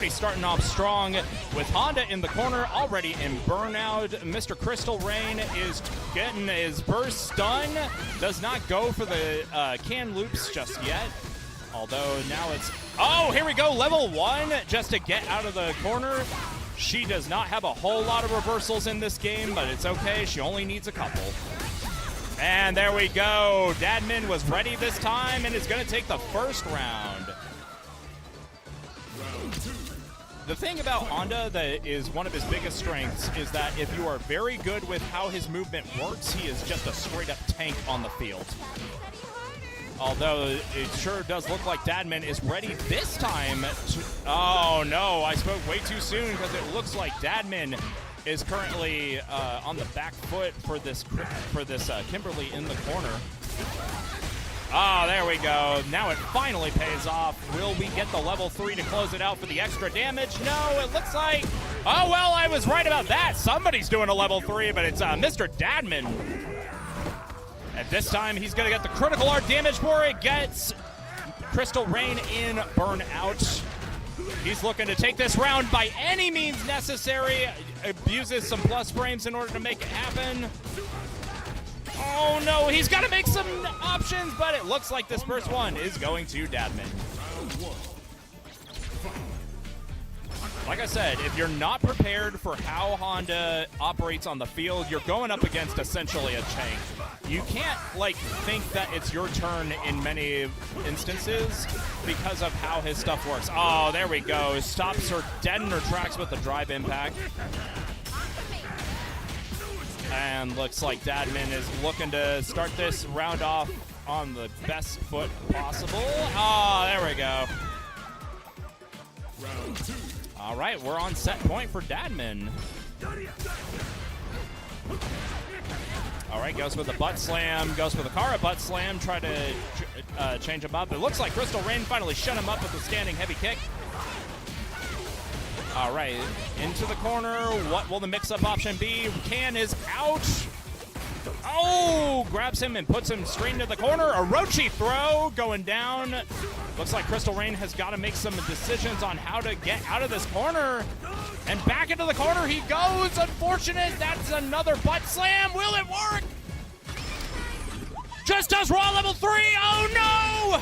Starting off strong with Honda in the corner, already in burnout. Mr. Crystal Rain is getting his burst done. Does not go for the can loops just yet. Although now it's, oh, here we go, level 1 just to get out of the corner. She does not have a whole lot of reversals in this game, but it's okay. She only needs a couple. And there we go. Dadman was ready this time and is going to take the first round. The thing about Honda that is one of his biggest strengths is that if you are very good with how his movement works, he is just a straight-up tank on the field. Although it sure does look like Dadman is ready this time. Oh no, I spoke way too soon because it looks like Dadman is currently on the back foot for this Kimberly in the corner. Ah, there we go. Now it finally pays off. Will we get the level 3 to close it out for the extra damage? No, it looks like... Oh, well, I was right about that. Somebody's doing a level 3, but it's Mr. Dadman. And this time, he's going to get the critical art damage for it. Gets Crystal Rain in burnout. He's looking to take this round by any means necessary. Abuses some plus frames in order to make it happen. Oh no, he's got to make some options, but it looks like this first one is going to Dadman. Like I said, if you're not prepared for how Honda operates on the field, you're going up against essentially a tank. You can't, like, think that it's your turn in many instances because of how his stuff works. Oh, there we go. Stops her dead in her tracks with the drive impact. And looks like Dadman is looking to start this round off on the best foot possible. Oh, there we go. All right, we're on set point for Dadman. All right, goes with a butt slam, goes with a Kara butt slam, try to change him up. It looks like Crystal Rain finally shut him up with a standing heavy kick. All right, into the corner. What will the mix-up option be? Can is out. Oh, grabs him and puts him straight into the corner. Orochi throw going down. Looks like Crystal Rain has got to make some decisions on how to get out of this corner. And back into the corner he goes. Unfortunate. That's another butt slam. Will it work? Just does raw level 3. Oh, no!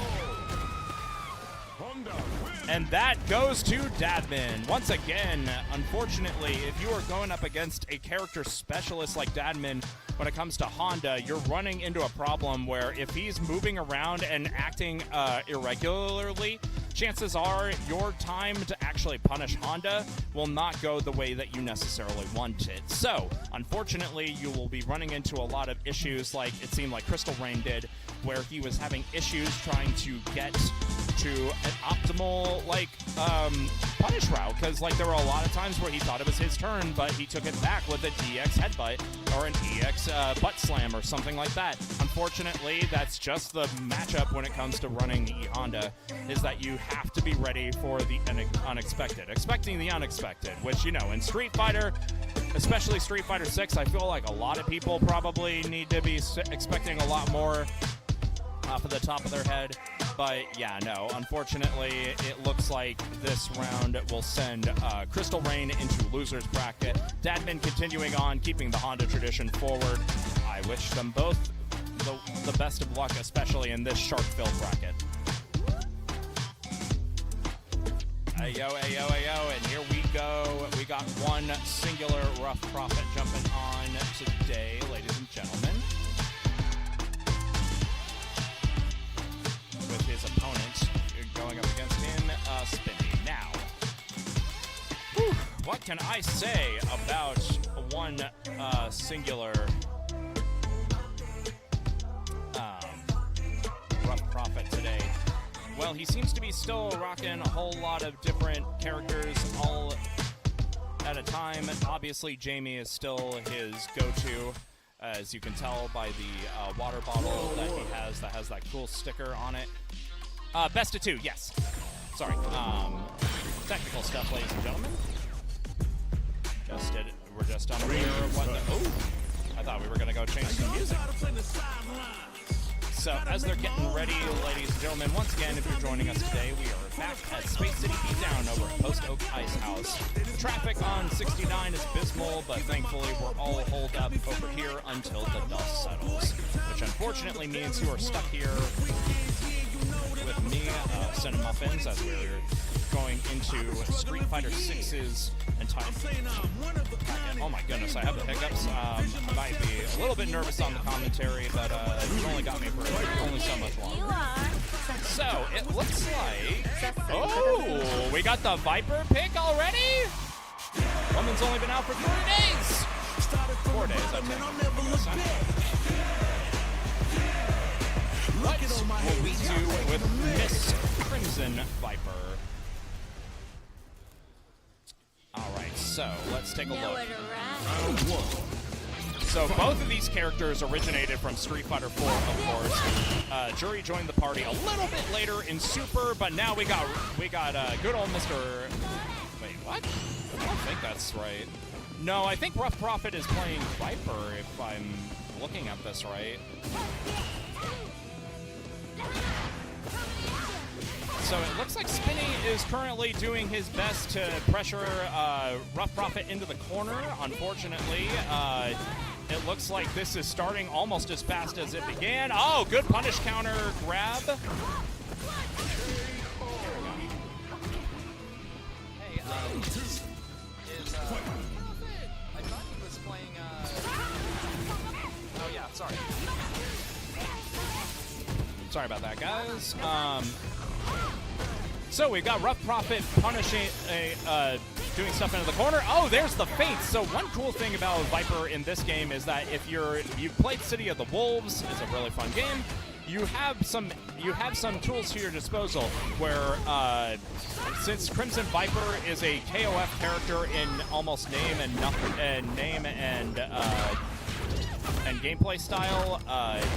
And that goes to Dadman. Once again, unfortunately, if you are going up against a character specialist like Dadman, when it comes to Honda, you're running into a problem where if he's moving around and acting irregularly, chances are your time to actually punish Honda will not go the way that you necessarily want it. So, unfortunately, you will be running into a lot of issues like it seemed like Crystal Rain did, where he was having issues trying to get to an optimal punish route, because there were a lot of times where he thought it was his turn, but he took it back with an EX headbutt or an EX butt slam or something like that. Unfortunately, that's just the matchup when it comes to running the Honda, is that you have to be ready for the unexpected, expecting the unexpected, which, you know, in Street Fighter, especially Street Fighter 6, I feel like a lot of people probably need to be expecting a lot more off of the top of their head. But yeah, no, unfortunately, it looks like this round will send Crystal Rain into loser's bracket. Dadman continuing on, keeping the Honda tradition forward. I wish them both the best of luck, especially in this shark-filled bracket. Ayo, ayo, ayo, and here we go. We got one singular Rough Prophet jumping on today, ladies and gentlemen. With his opponent going up against him, Spinny. Now, what can I say about one singular Rough Prophet today? Well, he seems to be still rocking a whole lot of different characters all at a time. Obviously, Jamie is still his go-to, as you can tell by the water bottle that he has that has that cool sticker on it. Best of 2, yes. Sorry. Technical stuff, ladies and gentlemen. We're just unaware of what the... Oh! I thought we were going to go change some music. So as they're getting ready, ladies and gentlemen, once again, if you're joining us today, we are back at Space City Beatdown over at Post Oak Ice House. The traffic on 69 is abysmal, but thankfully we're all holed up over here until the dust settles, which unfortunately means you are stuck here with me, Cinemuffins, as we're going into Street Fighter 6's entire... Oh my goodness, I have the hiccups. I might be a little bit nervous on the commentary, but you've only got me for only so much longer. So, it looks like... Oh, we got the Viper pick already? Woman's only been out for 3 days. 4 days, I think. What will we do with Miss Crimson Viper? Alright, so let's take a look. So both of these characters originated from Street Fighter 4, of course. Jury joined the party a little bit later in Super, but now we got good old Mr. Wait, what? I don't think that's right. No, I think Rough Prophet is playing Viper, if I'm looking at this right. So it looks like Spinny is currently doing his best to pressure Rough Prophet into the corner. Unfortunately, it looks like this is starting almost as fast as it began. Oh, good punish counter grab. Hey, I thought he was playing, oh yeah, sorry. Sorry about that, guys. So we've got Rough Prophet punishing, doing stuff into the corner. Oh, there's the feint. So one cool thing about Viper in this game is that if you've played City of the Wolves, it's a really fun game. You have some tools to your disposal where since Crimson Viper is a KOF character in almost name and gameplay style,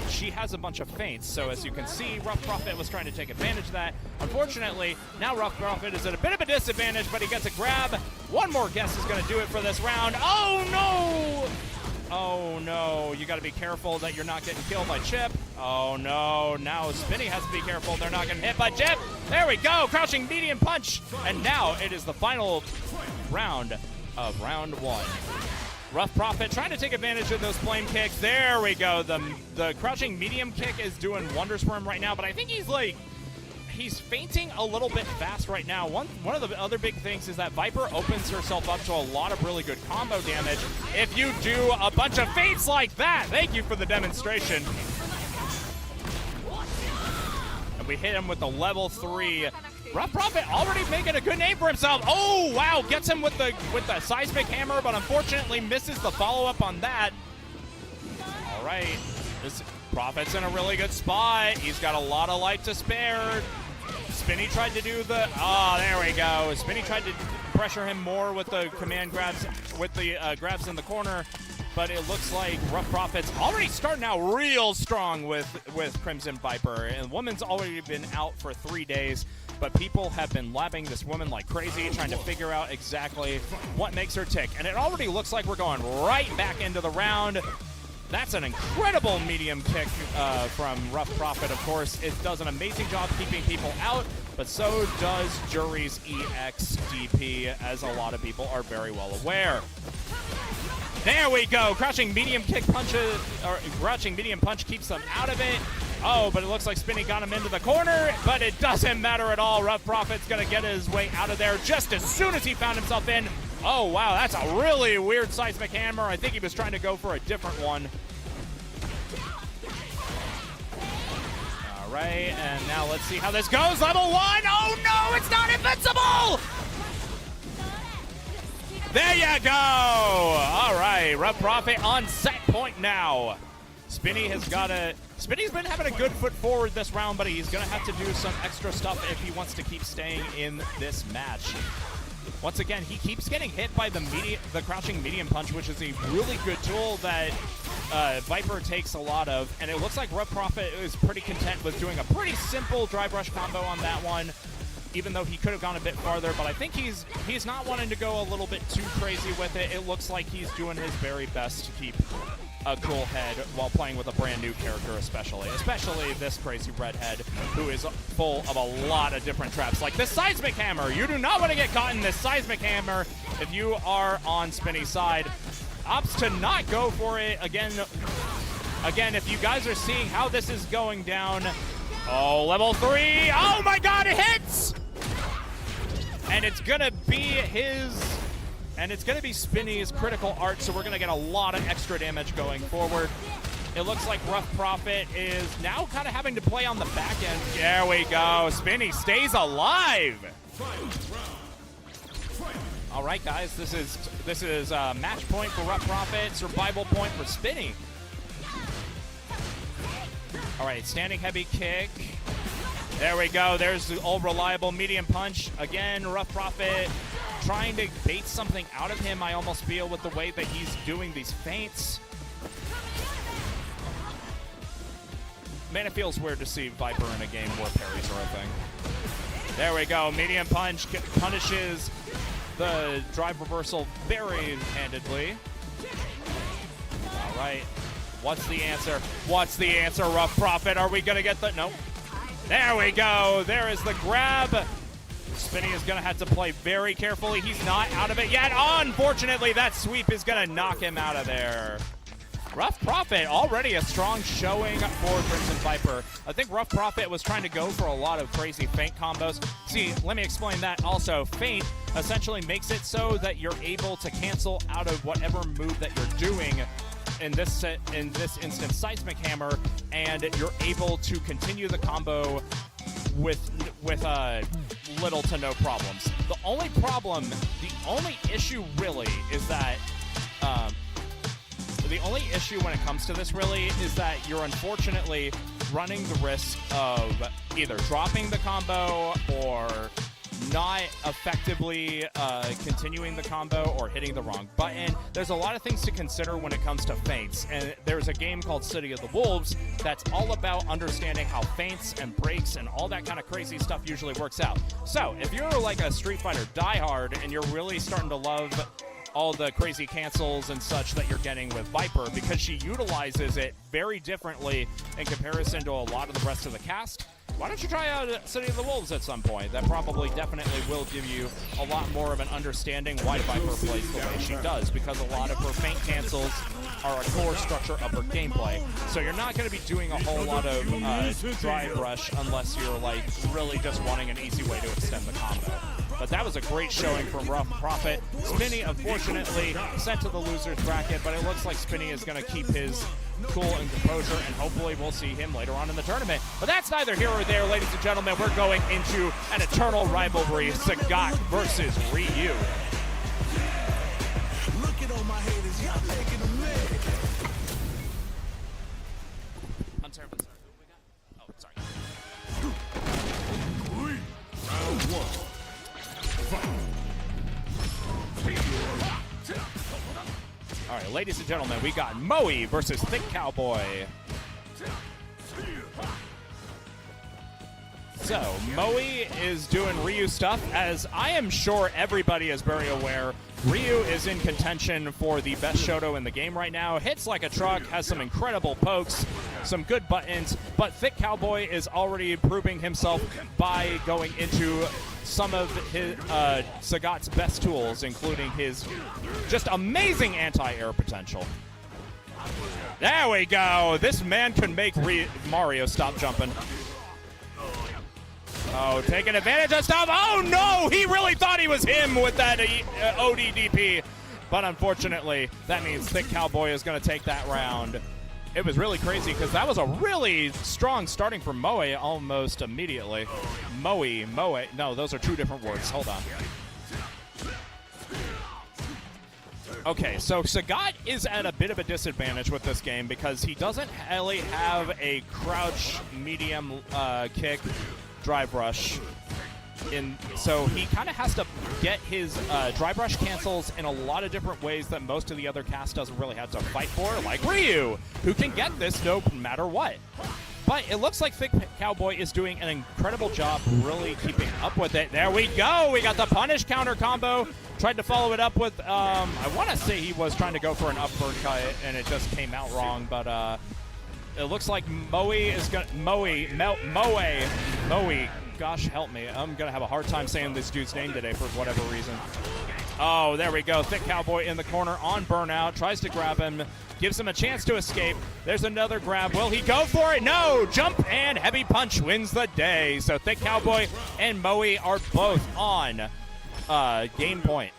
she has a bunch of feints. So as you can see, Rough Prophet was trying to take advantage of that. Unfortunately, now Rough Prophet is at a bit of a disadvantage, but he gets a grab. One more guess is going to do it for this round. Oh no! Oh no, you got to be careful that you're not getting killed by Chip. Oh no, now Spinny has to be careful they're not getting hit by Chip. There we go, crouching medium punch. And now it is the final round of round 1. Rough Prophet trying to take advantage of those flame kicks. There we go. The crouching medium kick is doing wonders for him right now, but I think he's fainting a little bit fast right now. One of the other big things is that Viper opens herself up to a lot of really good combo damage if you do a bunch of feints like that. Thank you for the demonstration. And we hit him with the level 3. Rough Prophet already making a good name for himself. Oh, wow, gets him with the seismic hammer, but unfortunately misses the follow-up on that. All right, this Prophet's in a really good spot. He's got a lot of life to spare. Spinny tried to do the, there we go. Spinny tried to pressure him more with the command grabs, with the grabs in the corner, but it looks like Rough Prophet's already starting out real strong with Crimson Viper, and Woman's already been out for 3 days. But people have been labbing this woman like crazy, trying to figure out exactly what makes her tick. And it already looks like we're going right back into the round. That's an incredible medium kick from Rough Prophet, of course. It does an amazing job keeping people out, but so does Jury's EXDP, as a lot of people are very well aware. There we go. Crouching medium kick punches, or crouching medium punch keeps them out of it. Oh, but it looks like Spinny got him into the corner, but it doesn't matter at all. Rough Prophet's going to get his way out of there just as soon as he found himself in. Oh, wow, that's a really weird seismic hammer. I think he was trying to go for a different one. All right, and now let's see how this goes. Level 1. Oh, no, it's not invincible. There you go. All right, Rough Prophet on set point now. Spinny's been having a good foot forward this round, but he's going to have to do some extra stuff if he wants to keep staying in this match. Once again, he keeps getting hit by the crouching medium punch, which is a really good tool that Viper takes a lot of. And it looks like Rough Prophet is pretty content with doing a pretty simple drive rush combo on that one, even though he could have gone a bit farther. But I think he's not wanting to go a little bit too crazy with it. It looks like he's doing his very best to keep a cool head while playing with a brand new character, especially this crazy redhead who is full of a lot of different traps, like this seismic hammer. You do not want to get caught in this seismic hammer if you are on Spinny's side. Opts to not go for it again. If you guys are seeing how this is going down, oh, level 3, oh my god, it hits! And it's gonna be Spinny's critical art, so we're gonna get a lot of extra damage going forward. It looks like Rough Prophet is now kind of having to play on the back end. There we go, Spinny stays alive! All right, guys, this is match point for Rough Prophet, survival point for Spinny. All right, standing heavy kick. There we go. There's the old reliable medium punch. Again, Rough Prophet trying to bait something out of him, I almost feel, with the way that he's doing these feints. Man, it feels weird to see Viper in a game where parries are a thing. There we go. Medium punch punishes the drive reversal very handedly. All right. What's the answer? What's the answer, Rough Prophet? Are we going to get the... Nope. There we go. There is the grab. Spinny is going to have to play very carefully. He's not out of it yet. Unfortunately, that sweep is going to knock him out of there. Rough Prophet, already a strong showing for Crimson Viper. I think Rough Prophet was trying to go for a lot of crazy feint combos. See, let me explain that also. Feint essentially makes it so that you're able to cancel out of whatever move that you're doing. In this instance, Seismic Hammer, and you're able to continue the combo with little to no problems. The only issue really is that the only issue when it comes to this really is that you're unfortunately running the risk of either dropping the combo or not effectively continuing the combo or hitting the wrong button. There's a lot of things to consider when it comes to feints, and there's a game called City of the Wolves that's all about understanding how feints and breaks and all that kind of crazy stuff usually works out. So if you're like a Street Fighter diehard and you're really starting to love all the crazy cancels and such that you're getting with Viper, because she utilizes it very differently in comparison to a lot of the rest of the cast, why don't you try out City of the Wolves at some point? That probably definitely will give you a lot more of an understanding why Viper plays the way she does, because a lot of her feint cancels are a core structure of her gameplay. So you're not going to be doing a whole lot of drive rush unless you're like really just wanting an easy way to extend the combo. But that was a great showing from Rough Prophet. Spinny, unfortunately, sent to the loser's bracket, but it looks like Spinny is going to keep his cool and composure, and hopefully we'll see him later on in the tournament. But that's neither here or there, ladies and gentlemen. We're going into an eternal rivalry, Sagat versus Ryu. Look at all my haters, y'all taking a minute. I'm terribly sorry. Who we got? Oh, sorry. Round one. All right, ladies and gentlemen, we got Moe versus Thick Cowboy. So, Moe is doing Ryu stuff. As I am sure everybody is very aware, Ryu is in contention for the best Shoto in the game right now. Hits like a truck, has some incredible pokes, some good buttons, but Thick Cowboy is already proving himself by going into some of his Sagat's best tools, including his just amazing anti-air potential. There we go. This man can make Mario stop jumping. Oh, taking advantage of stuff. Oh, no! He really thought he was him with that ODDP. But unfortunately, that means Thick Cowboy is going to take that round. It was really crazy because that was a really strong starting from Moe almost immediately. Moe. No, those are two different words. Hold on. Okay, so Sagat is at a bit of a disadvantage with this game because he doesn't really have a crouch medium kick drive rush. So he kind of has to get his drive rush cancels in a lot of different ways that most of the other cast doesn't really have to fight for, like Ryu, who can get this no matter what. But it looks like Thick Cowboy is doing an incredible job really keeping up with it. There we go. We got the punish counter combo. Tried to follow it up with, I want to say he was trying to go for an uppercut, and it just came out wrong. But it looks like Moe is going to, Moe, gosh help me. I'm going to have a hard time saying this dude's name today for whatever reason. Oh, there we go. Thick Cowboy in the corner on Burnout. Tries to grab him. Gives him a chance to escape. There's another grab. Will he go for it? No! Jump and heavy punch wins the day. So Thick Cowboy and Moe are both on game point.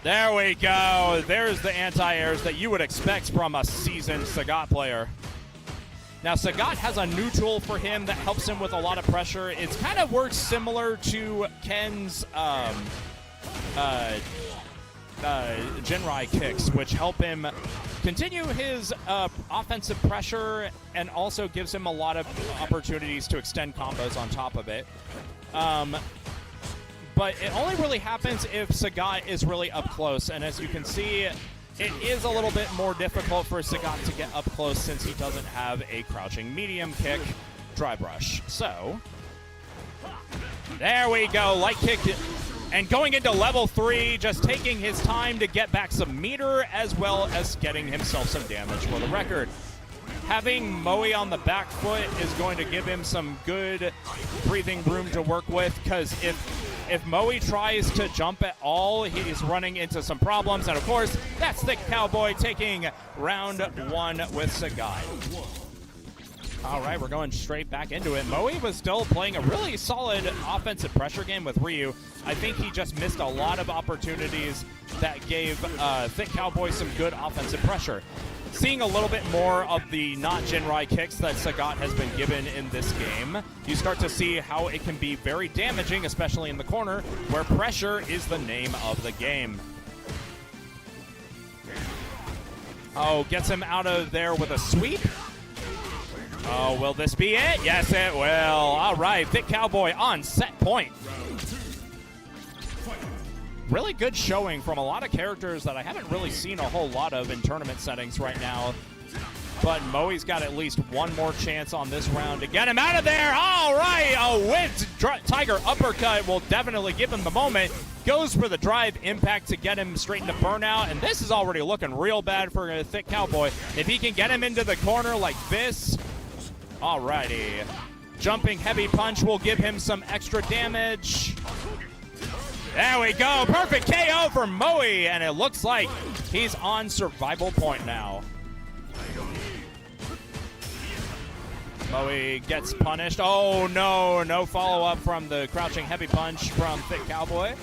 There we go. There's the anti-airs that you would expect from a seasoned Sagat player. Now, Sagat has a new tool for him that helps him with a lot of pressure. It kind of works similar to Ken's Jinrai kicks, which help him continue his offensive pressure and also gives him a lot of opportunities to extend combos on top of it. But it only really happens if Sagat is really up close, and as you can see, it is a little bit more difficult for Sagat to get up close since he doesn't have a crouching medium kick dry brush. So, there we go, light kick. And going into level 3, just taking his time to get back some meter as well as getting himself some damage for the record. Having Moe on the back foot is going to give him some good breathing room to work with, because if Moe tries to jump at all, he's running into some problems. And of course, that's Thick Cowboy taking round 1 with Sagat. All right, we're going straight back into it. Moe was still playing a really solid offensive pressure game with Ryu. I think he just missed a lot of opportunities that gave Thick Cowboy some good offensive pressure. Seeing a little bit more of the not Jinrai kicks that Sagat has been given in this game, you start to see how it can be very damaging, especially in the corner, where pressure is the name of the game. Oh, gets him out of there with a sweep. Oh, will this be it? Yes, it will. All right, Thick Cowboy on set point. Really good showing from a lot of characters that I haven't really seen a whole lot of in tournament settings right now. But Moe's got at least one more chance on this round to get him out of there. All right, a whipped Tiger uppercut will definitely give him the moment. Goes for the drive impact to get him straight into burnout, and this is already looking real bad for a Thick Cowboy. If he can get him into the corner like this, alrighty. Jumping heavy punch will give him some extra damage. There we go. Perfect KO for Moe, and it looks like he's on survival point now. Moe gets punished. Oh, no. No follow-up from the crouching heavy punch from Thick Cowboy.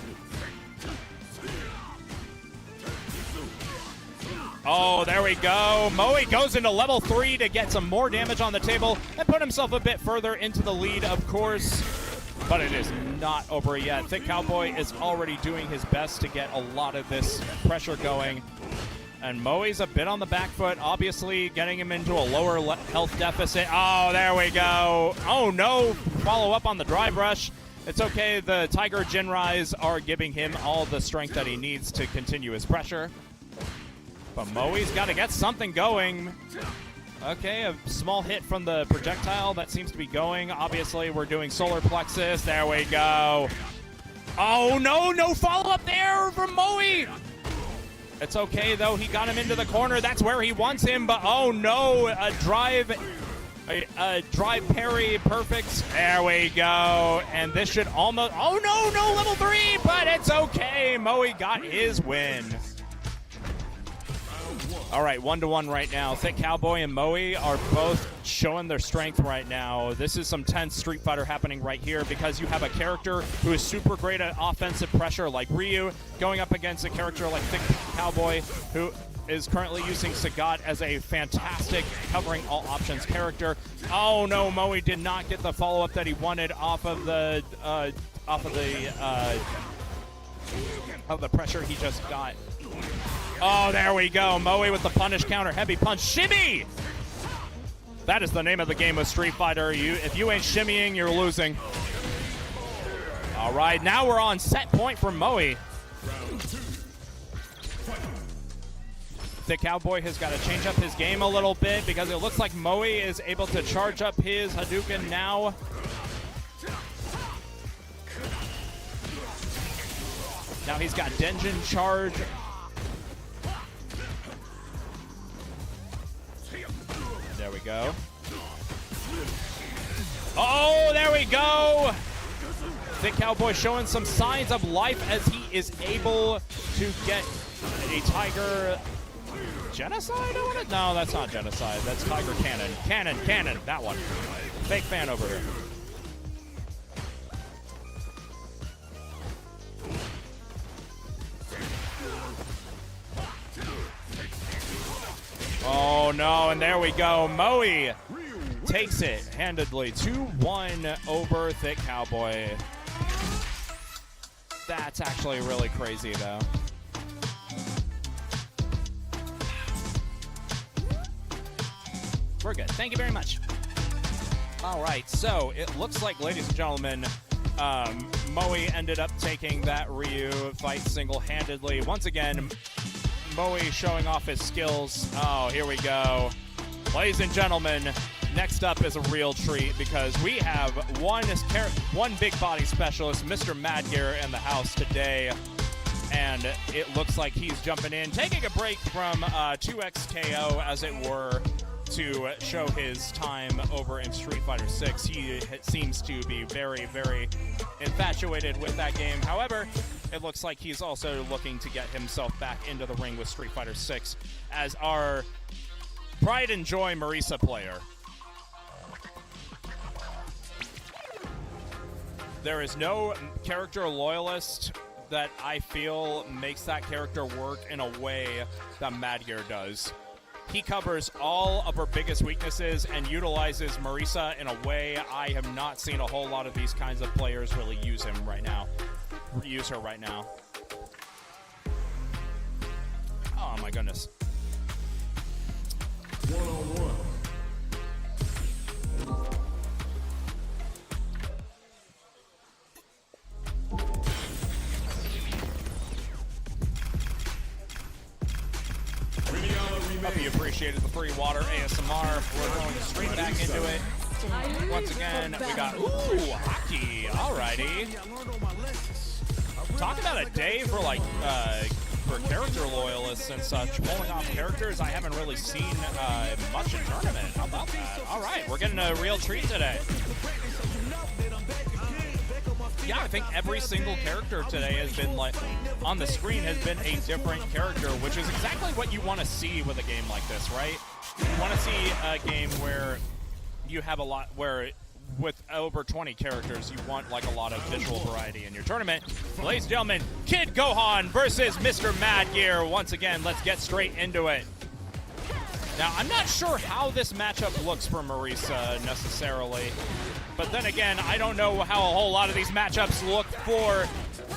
Oh, there we go. Moe goes into level 3 to get some more damage on the table and put himself a bit further into the lead, of course. But it is not over yet. Thick Cowboy is already doing his best to get a lot of this pressure going. And Moe's a bit on the back foot, obviously getting him into a lower health deficit. Oh, there we go. Oh, no. Follow up on the drive rush. It's okay. The Tiger Jinrais are giving him all the strength that he needs to continue his pressure. But Moe's got to get something going. Okay, a small hit from the projectile. That seems to be going. Obviously, we're doing solar plexus. There we go. Oh, no. No follow-up there from Moe. It's okay, though. He got him into the corner. That's where he wants him. But, oh, no. A drive parry. Perfect. There we go. And this should almost... Oh, no. No level 3. But it's okay. Moe got his win. All right, 1-1 right now. Thick Cowboy and Moe are both showing their strength right now. This is some tense Street Fighter happening right here because you have a character who is super great at offensive pressure like Ryu going up against a character like Thick Cowboy who is currently using Sagat as a fantastic covering all options character. Oh no, Moe did not get the follow-up that he wanted off of the pressure he just got. Oh, there we go. Moe with the punish counter. Heavy punch. Shimmy! That is the name of the game of Street Fighter. If you ain't shimmying, you're losing. All right, now we're on set point for Moe. Thick Thick Cowboy has got to change up his game a little bit because it looks like Moe is able to charge up his Hadouken now. Now he's got Denjin charge. There we go. Oh, there we go! Thick Cowboy showing some signs of life as he is able to get a Tiger Genocide? No, that's not Genocide. That's Tiger Cannon. Cannon, that one. Fake fan over here. Oh no, and there we go. Moe takes it handedly. 2-1 over Thick Cowboy. That's actually really crazy, though. We're good. Thank you very much. All right, so it looks like, ladies and gentlemen, Moe ended up taking that Ryu fight single-handedly. Once again, Moe showing off his skills. Oh, here we go. Ladies and gentlemen, next up is a real treat because we have one big body specialist, Mr. Madgear, in the house today. And it looks like he's jumping in, taking a break from 2XKO, as it were, to show his time over in Street Fighter 6. He seems to be very, very infatuated with that game. However, it looks like he's also looking to get himself back into the ring with Street Fighter 6 as our pride and joy Marisa player. There is no character loyalist that I feel makes that character work in a way that Madgear does. He covers all of her biggest weaknesses and utilizes Marisa in a way I have not seen a whole lot of these kinds of players really use her right now. Oh my goodness. One-on-one. Hope you appreciated the free water ASMR. We're going straight back into it. Once again, we got, hockey. Alrighty. Talk about a day for for character loyalists and such. Pulling off characters I haven't really seen much in tournament. How about that? Alright, we're getting a real treat today. Yeah, I think every single character today has been on the screen has been a different character, which is exactly what you want to see with a game like this, right? You want to see a game where you have a lot, where with over 20 characters, you want a lot of visual variety in your tournament. Ladies and gentlemen, Kid Gohan versus Mr. Madgear. Once again, let's get straight into it. Now, I'm not sure how this matchup looks for Marisa necessarily. But then again, I don't know how a whole lot of these matchups look for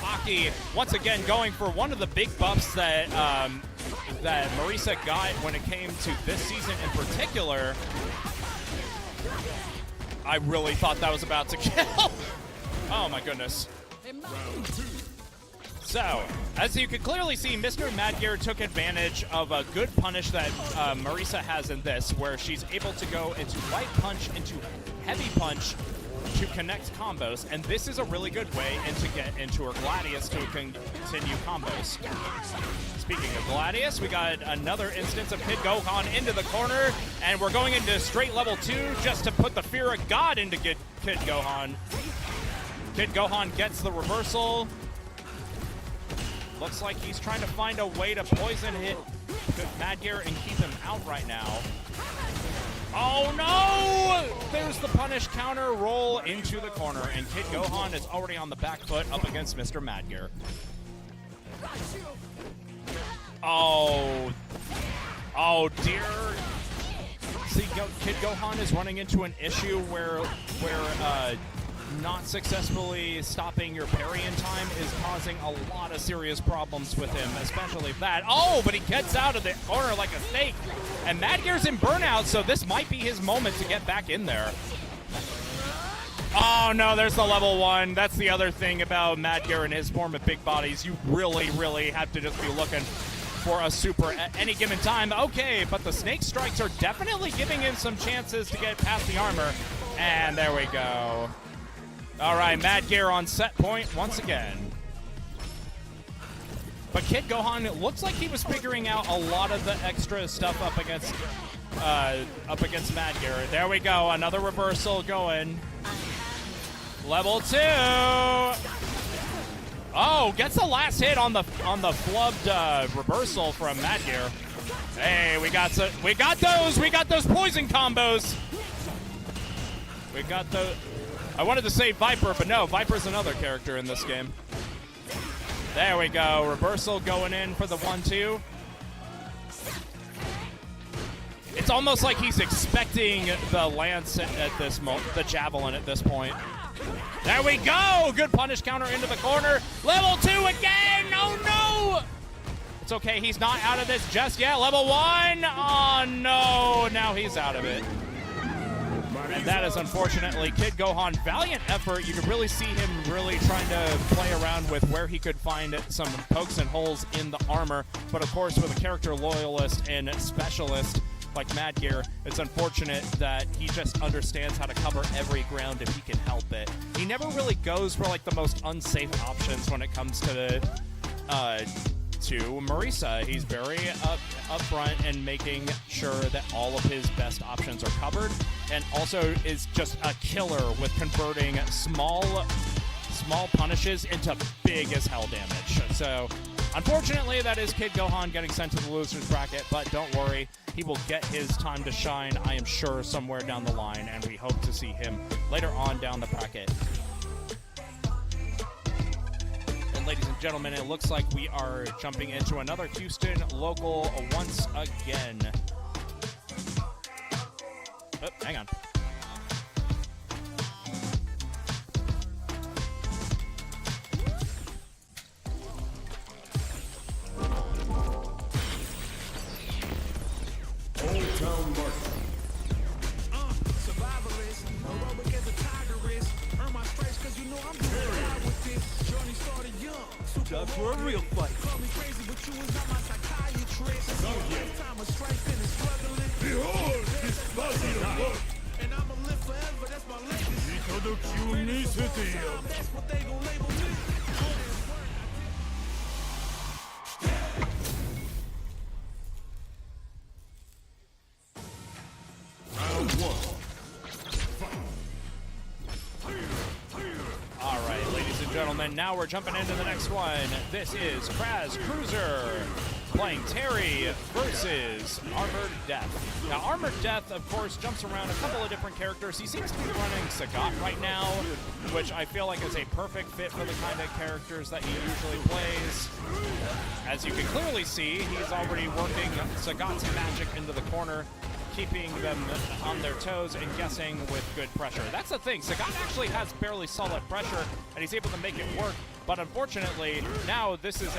Aki. Once again, going for one of the big buffs that that Marisa got when it came to this season in particular. I really thought that was about to kill. Oh my goodness. So, as you can clearly see, Mr. Madgear took advantage of a good punish that Marisa has in this, where she's able to go into light punch, into heavy punch to connect combos, and this is a really good way to get into her Gladius to continue combos. Speaking of Gladius, we got another instance of Kid Gohan into the corner, and we're going into straight level 2 just to put the fear of God into Kid Gohan. Kid Gohan gets the reversal. Looks like he's trying to find a way to poison hit Madgear and keep him out right now. Oh no! There's the punish counter roll into the corner, and Kid Gohan is already on the back foot up against Mr. Madgear. Oh dear. See, Kid Gohan is running into an issue where not successfully stopping your parry in time is causing a lot of serious problems with him, especially that. Oh, but he gets out of the corner like a snake. And Madgear's in burnout, so this might be his moment to get back in there. Oh, no, there's the level 1. That's the other thing about Madgear and his form of big bodies. You really, really have to just be looking for a super at any given time. Okay, but the snake strikes are definitely giving him some chances to get past the armor. And there we go. All right, Mad Gear on set point once again. But Kid Gohan, it looks like he was figuring out a lot of the extra stuff up against Mad Gear. There we go, another reversal going. Level 2. Oh, gets the last hit on the flubbed reversal from Mad Gear. Hey, we got those poison combos. We got the. I wanted to say Viper, but no, Viper's another character in this game. There we go. Reversal going in for the 1-2. It's almost like he's expecting the lance at this moment, the javelin at this point. There we go. Good punish counter into the corner. Level 2 again. Oh, no. It's okay. He's not out of this just yet. Level 1. Oh, no. Now he's out of it. And that is unfortunately Kid Gohan. Valiant effort. You could really see him really trying to play around with where he could find some pokes and holes in the armor. But of course, with a character loyalist and specialist like Mad Gear, it's unfortunate that he just understands how to cover every ground if he can help it. He never really goes for like the most unsafe options when it comes to Marisa. He's very upfront and making sure that all of his best options are covered, and also is just a killer with converting small punishes into big as hell damage. So unfortunately, that is Kid Gohan getting sent to the losers bracket, but don't worry, he will get his time to shine, I am sure, somewhere down the line, and we hope to see him later on down the bracket. Ladies and gentlemen, it looks like we are jumping into another Houston local once again. Oh, hang on. Old Town Market. Survivalist, aerobic as a tigerist. Earn my stripes 'cause you know I'm very high with this. Journey started young. Time for a real fight. Call me crazy, but you was not my psychiatrist. Time of strife and struggling. Behold this body of work. And I'ma live forever, that's my legacy. City. That's what they gon' label me. Round 1. All right, ladies and gentlemen, now we're jumping into the next one. This is Kraz Cruiser playing Terry versus Armored Death. Now, Armored Death, of course, jumps around a couple of different characters. He seems to be running Sagat right now, which I feel like is a perfect fit for the kind of characters that he usually plays. As you can clearly see, he's already working Sagat's magic into the corner, keeping them on their toes and guessing with good pressure. That's the thing, Sagat actually has fairly solid pressure, and he's able to make it work, but unfortunately, now this is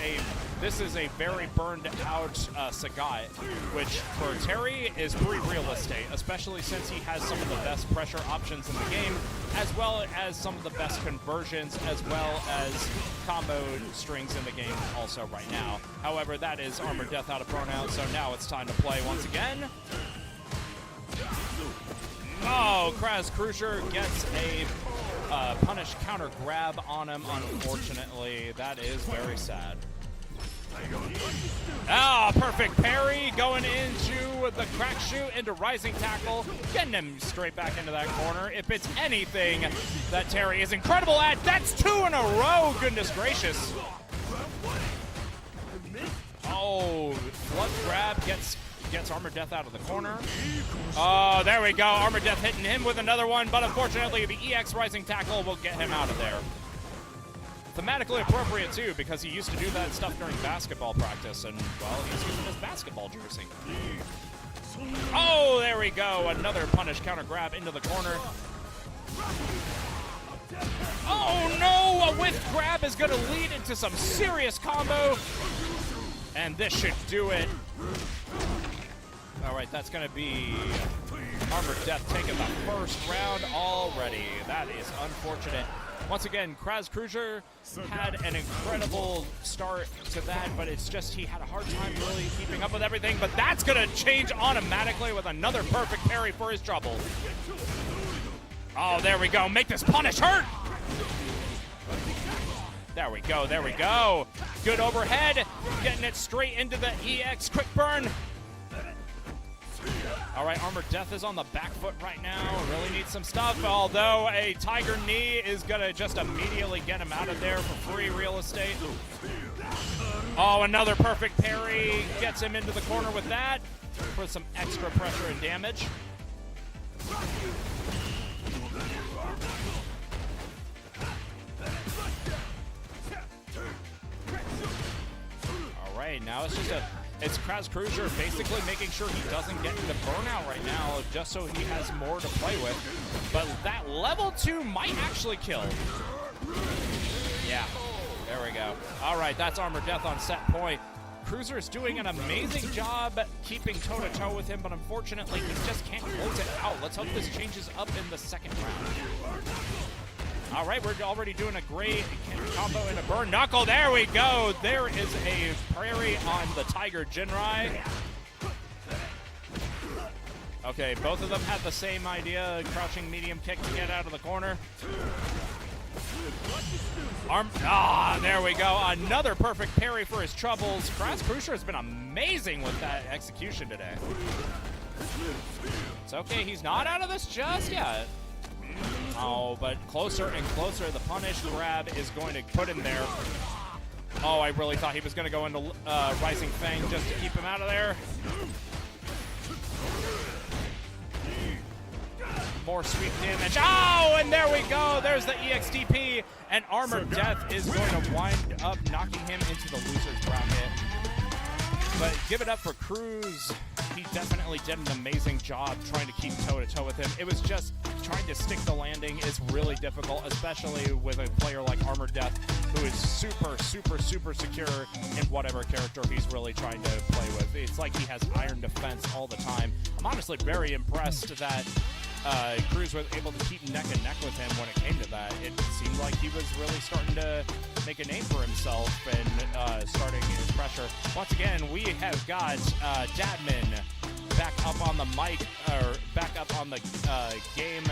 a very burned out Sagat, which for Terry is pretty realistic, especially since he has some of the best pressure options in the game, as well as some of the best conversions, as well as combo strings in the game also right now. However, that is Armored Death out of burnout, so now it's time to play once again. Oh, Kraz Cruiser gets a punish counter grab on him, unfortunately. That is very sad. Ah, perfect parry going into the crack shoot, into rising tackle, getting him straight back into that corner. If it's anything that Terry is incredible at, that's 2 in a row, goodness gracious. Oh, flood grab gets Armored Death out of the corner. Oh, there we go. Armored Death hitting him with another one, but unfortunately the EX Rising Tackle will get him out of there. Thematically appropriate, too, because he used to do that stuff during basketball practice, and, well, he's using his basketball jersey. Oh, there we go. Another punish counter grab into the corner. Oh, no! A whiff grab is going to lead into some serious combo, and this should do it. All right, that's going to be Armored Death taking the first round already. That is unfortunate. Once again, Kraz Cruiser had an incredible start to that, but it's just he had a hard time really keeping up with everything, but that's going to change automatically with another perfect parry for his trouble. Oh, there we go. Make this punish hurt. There we go, there we go. Good overhead, getting it straight into the EX quick burn. All right, Armored Death is on the back foot right now. Really needs some stuff, although a Tiger Knee is gonna just immediately get him out of there for free real estate. Oh, another perfect parry. Gets him into the corner with that for some extra pressure and damage. All right, now it's Kraz Cruiser basically making sure he doesn't get into burnout right now, just so he has more to play with. But that level 2 might actually kill. Yeah, there we go. All right, that's Armored Death on set point. Cruiser is doing an amazing job keeping toe-to-toe with him, but unfortunately, he just can't close it out. Let's hope this changes up in the second round. All right, we're already doing a great combo into burn knuckle. There we go. There is a parry on the Tiger Jinrai. Okay, both of them had the same idea, crouching medium kick to get out of the corner. There we go. Another perfect parry for his troubles. Kraz Cruiser has been amazing with that execution today. It's okay, he's not out of this just yet. Oh, but closer and closer. The punish grab is going to put him there. Oh, I really thought he was going to go into Rising Fang just to keep him out of there. More sweep damage. Oh, and there we go. There's the EXDP. And Armored Death is going to wind up knocking him into the loser's bracket. But give it up for Cruz. He definitely did an amazing job trying to keep toe-to-toe with him. It was just trying to stick the landing is really difficult, especially with a player like Armored Death, who is super, super, super secure in whatever character he's really trying to play with. It's like he has iron defense all the time. I'm honestly very impressed that Cruz was able to keep neck and neck with him when it came to that. It seemed like he was really starting to make a name for himself and starting his pressure. Once again, we have got Dadman back up on the mic, or back up on the game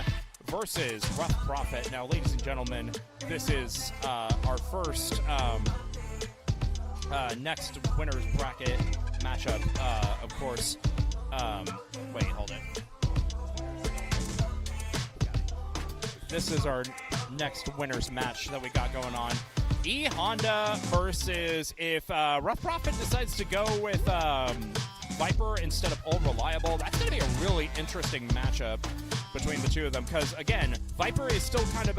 versus Rough Prophet. Now, ladies and gentlemen, this is our first next winner's bracket matchup, of course. Wait, hold it. This is our next winner's match that we got going on. E-Honda versus, if Rough Prophet decides to go with Viper instead of Old Reliable, that's going to be a really interesting matchup between the two of them. Because, again, Viper is still kind of,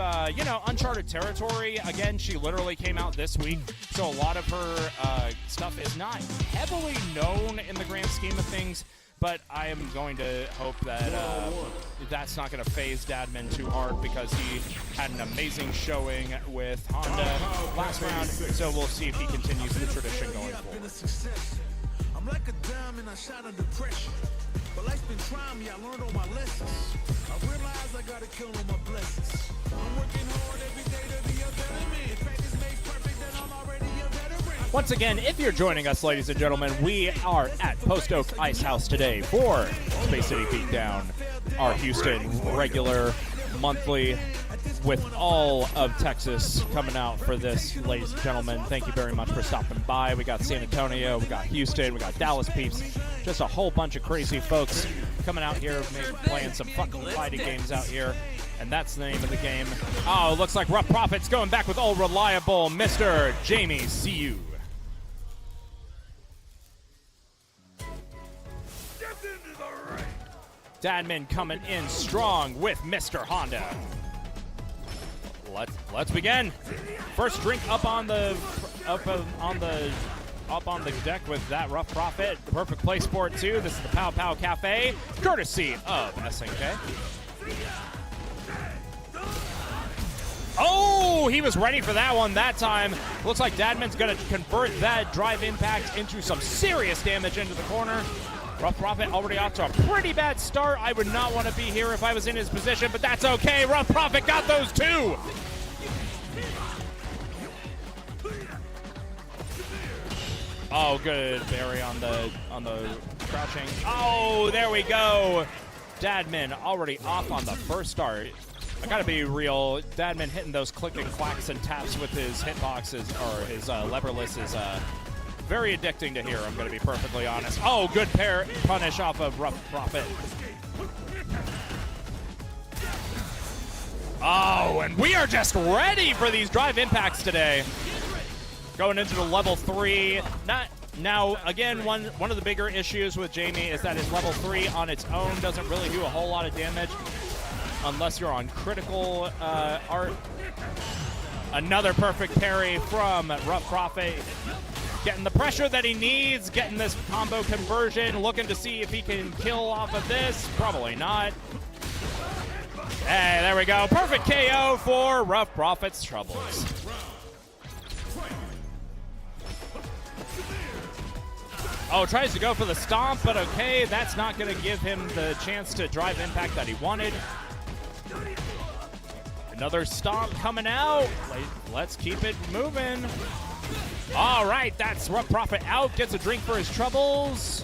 uncharted territory. Again, she literally came out this week, so a lot of her stuff is not heavily known in the grand scheme of things. But I am going to hope that that's not going to phase Dadman too hard, because he had an amazing showing with Honda last round. So we'll see if he continues the tradition going forward. I'm like a diamond, I shot under pressure. But life's been trying me, I learned all my lessons. I realize I gotta kill all my blessings. I'm working hard every day to be a better man. Practice makes perfect, and I'm already a veteran. Once again, if you're joining us, ladies and gentlemen, we are at Post Oak Ice House today for Space City Beatdown, our Houston regular monthly, with all of Texas coming out for this, ladies and gentlemen. Thank you very much for stopping by. We got San Antonio, we got Houston, we got Dallas peeps, just a whole bunch of crazy folks coming out here, playing some fucking fighting games out here, and that's the name of the game. Oh, looks like Rough Prophet's going back with Old Reliable, Mr. Jamie CU. Dadman coming in strong with Mr. Honda. Let's begin. First drink up on the deck with that Rough Prophet. The perfect place for it too. This is the Pow Pow Cafe, courtesy of SNK. Oh, he was ready for that one that time. Looks like Dadman's gonna convert that drive impact into some serious damage into the corner. Rough Prophet already off to a pretty bad start. I would not want to be here if I was in his position, but that's okay. Rough Prophet got those two. Oh, good Barry on the crouching. Oh, there we go. Dadman already off on the first start. I gotta be real. Dadman hitting those click and clacks and taps with his hitboxes or his leverless is very addicting to hear. I'm gonna be perfectly honest. Oh, good punish off of Rough Prophet. Oh, and we are just ready for these drive impacts today. Going into the level 3. Now, again, one of the bigger issues with Jamie is that his level 3 on its own doesn't really do a whole lot of damage unless you're on critical art. Another perfect parry from Rough Prophet. Getting the pressure that he needs, getting this combo conversion, looking to see if he can kill off of this. Probably not. Hey, there we go. Perfect KO for Rough Prophet's troubles. Oh, tries to go for the stomp, but okay, that's not going to give him the chance to drive impact that he wanted. Another stomp coming out. Let's keep it moving. All right, that's Rough Prophet out. Gets a drink for his troubles.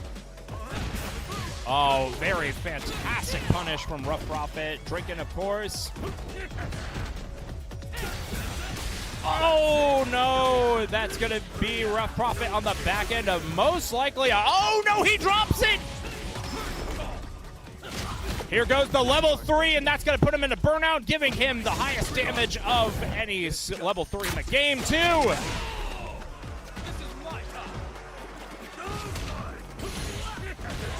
Oh, very fantastic punish from Rough Prophet. Drinking, of course. Oh, no. That's going to be Rough Prophet on the back end of most likely. Oh, no, he drops it. Here goes the level 3, and that's going to put him into burnout, giving him the highest damage of any level 3 in the game, too.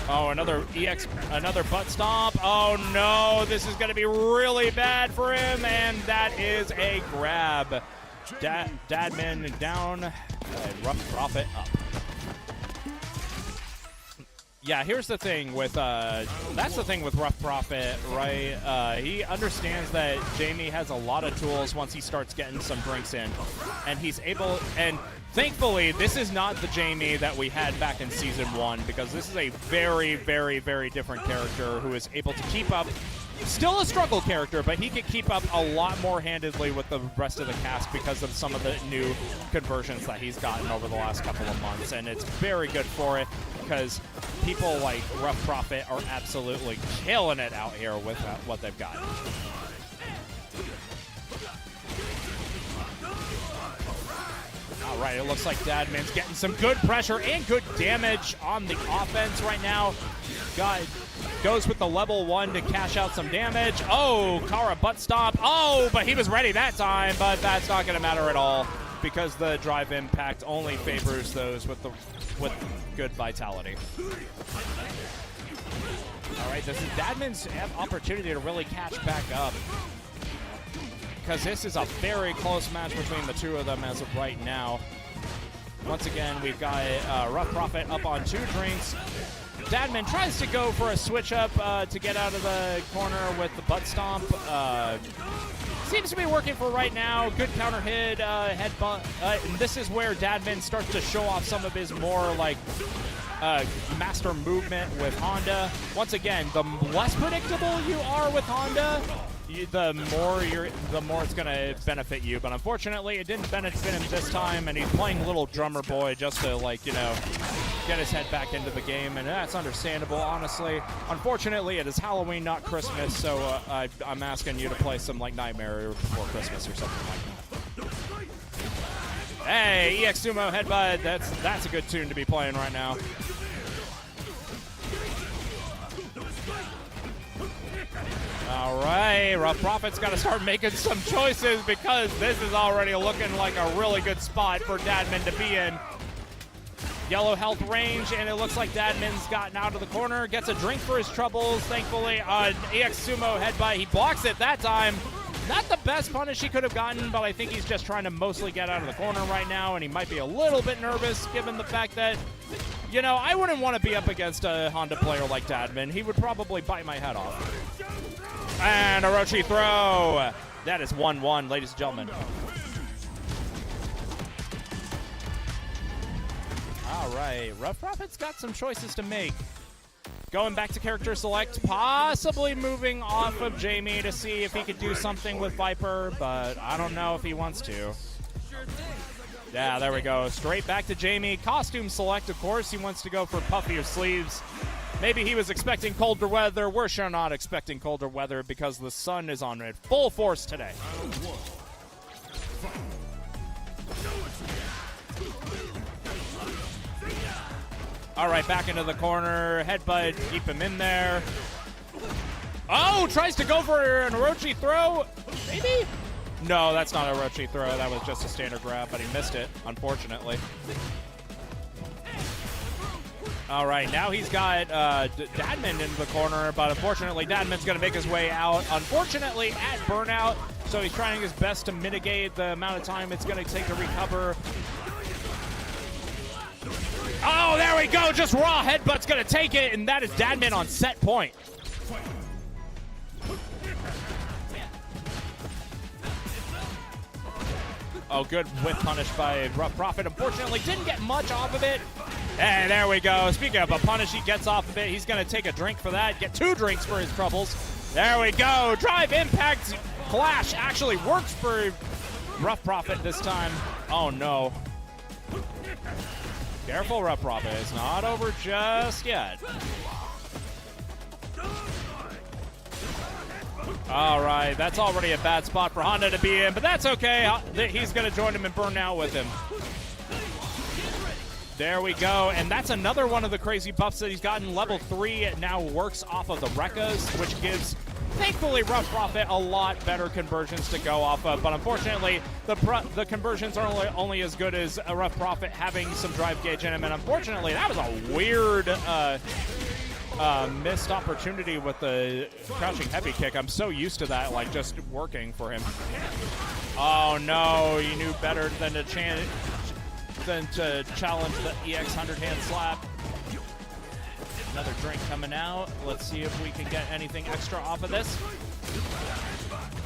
Oh, another butt stomp. Oh, no, this is going to be really bad for him, and that is a grab. Dadman down, Rough Prophet up. Yeah, here's the thing with, that's the thing with Rough Prophet, right? He understands that Jamie has a lot of tools once he starts getting some drinks in, and he's able, and thankfully, this is not the Jamie that we had back in Season 1, because this is a very, very, very different character who is able to keep up. Still a struggle character, but he can keep up a lot more handedly with the rest of the cast because of some of the new conversions that he's gotten over the last couple of months, and it's very good for it because people like Rough Prophet are absolutely killing it out here with what they've got. All right, it looks like Dadman's getting some good pressure and good damage on the offense right now. Goes with the level 1 to cash out some damage. Oh, Kara butt stomp. Oh, but he was ready that time, but that's not going to matter at all because the drive impact only favors those with good vitality. All right, this is Dadman's opportunity to really catch back up, because this is a very close match between the two of them as of right now. Once again, we've got Rough Prophet up on 2 drinks. Dadman tries to go for a switch up to get out of the corner with the butt stomp. Seems to be working for right now. Good counter hit, headbutt. And this is where Dadman starts to show off some of his more like master movement with Honda. Once again, the less predictable you are with Honda, the more it's going to benefit you. But unfortunately, it didn't benefit him this time, and he's playing little drummer boy just to, like, you know, get his head back into the game, and that's understandable, honestly. Unfortunately, it is Halloween, not Christmas, so I'm asking you to play some, like, Nightmare Before Christmas or something like that. Hey, EX Sumo Headbutt, that's a good tune to be playing right now. All right, Rough Prophet's got to start making some choices because this is already looking like a really good spot for Dadman to be in. Yellow health range, and it looks like Dadman's gotten out of the corner, gets a drink for his troubles, thankfully. EX Sumo Headbutt, he blocks it that time. Not the best punish he could have gotten, but I think he's just trying to mostly get out of the corner right now, and he might be a little bit nervous given the fact that, you know, I wouldn't want to be up against a Honda player like Dadman. He would probably bite my head off. And Orochi throw. That is 1-1, ladies and gentlemen. All right, Rough Prophet's got some choices to make. Going back to character select, possibly moving off of Jamie to see if he could do something with Viper, but I don't know if he wants to. Yeah, there we go. Straight back to Jamie. Costume select, of course. He wants to go for puffier sleeves. Maybe he was expecting colder weather. We're sure not expecting colder weather because the sun is on it full force today. All right, back into the corner. Headbutt, keep him in there. Oh, tries to go for an Orochi throw. Maybe? No, that's not a Orochi throw. That was just a standard grab, but he missed it, unfortunately. All right, now he's got Dadman in the corner, but unfortunately, Dadman's going to make his way out. Unfortunately, at burnout, so he's trying his best to mitigate the amount of time it's going to take to recover. Oh, there we go. Just raw headbutt's going to take it, and that is Dadman on set point. Oh, good whip punish by Rough Prophet. Unfortunately, didn't get much off of it. And there we go. Speaking of a punish, he gets off of it. He's going to take a drink for that. Get 2 drinks for his troubles. There we go. Drive impact clash actually works for Rough Prophet this time. Oh, no. Careful, Rough Prophet. It's not over just yet. All right, that's already a bad spot for Honda to be in, but that's okay. He's going to join him and burn out with him. There we go, and that's another one of the crazy buffs that he's gotten. Level 3 now works off of the Rekkas, which gives, thankfully, Rough Prophet a lot better conversions to go off of, but unfortunately, the conversions are only as good as a Rough Prophet having some drive gauge in him, and unfortunately, that was a weird missed opportunity with the crouching heavy kick. I'm so used to that, like, just working for him. Oh, no, he knew better than to challenge the EX 100-hand slap. Another drink coming out. Let's see if we can get anything extra off of this.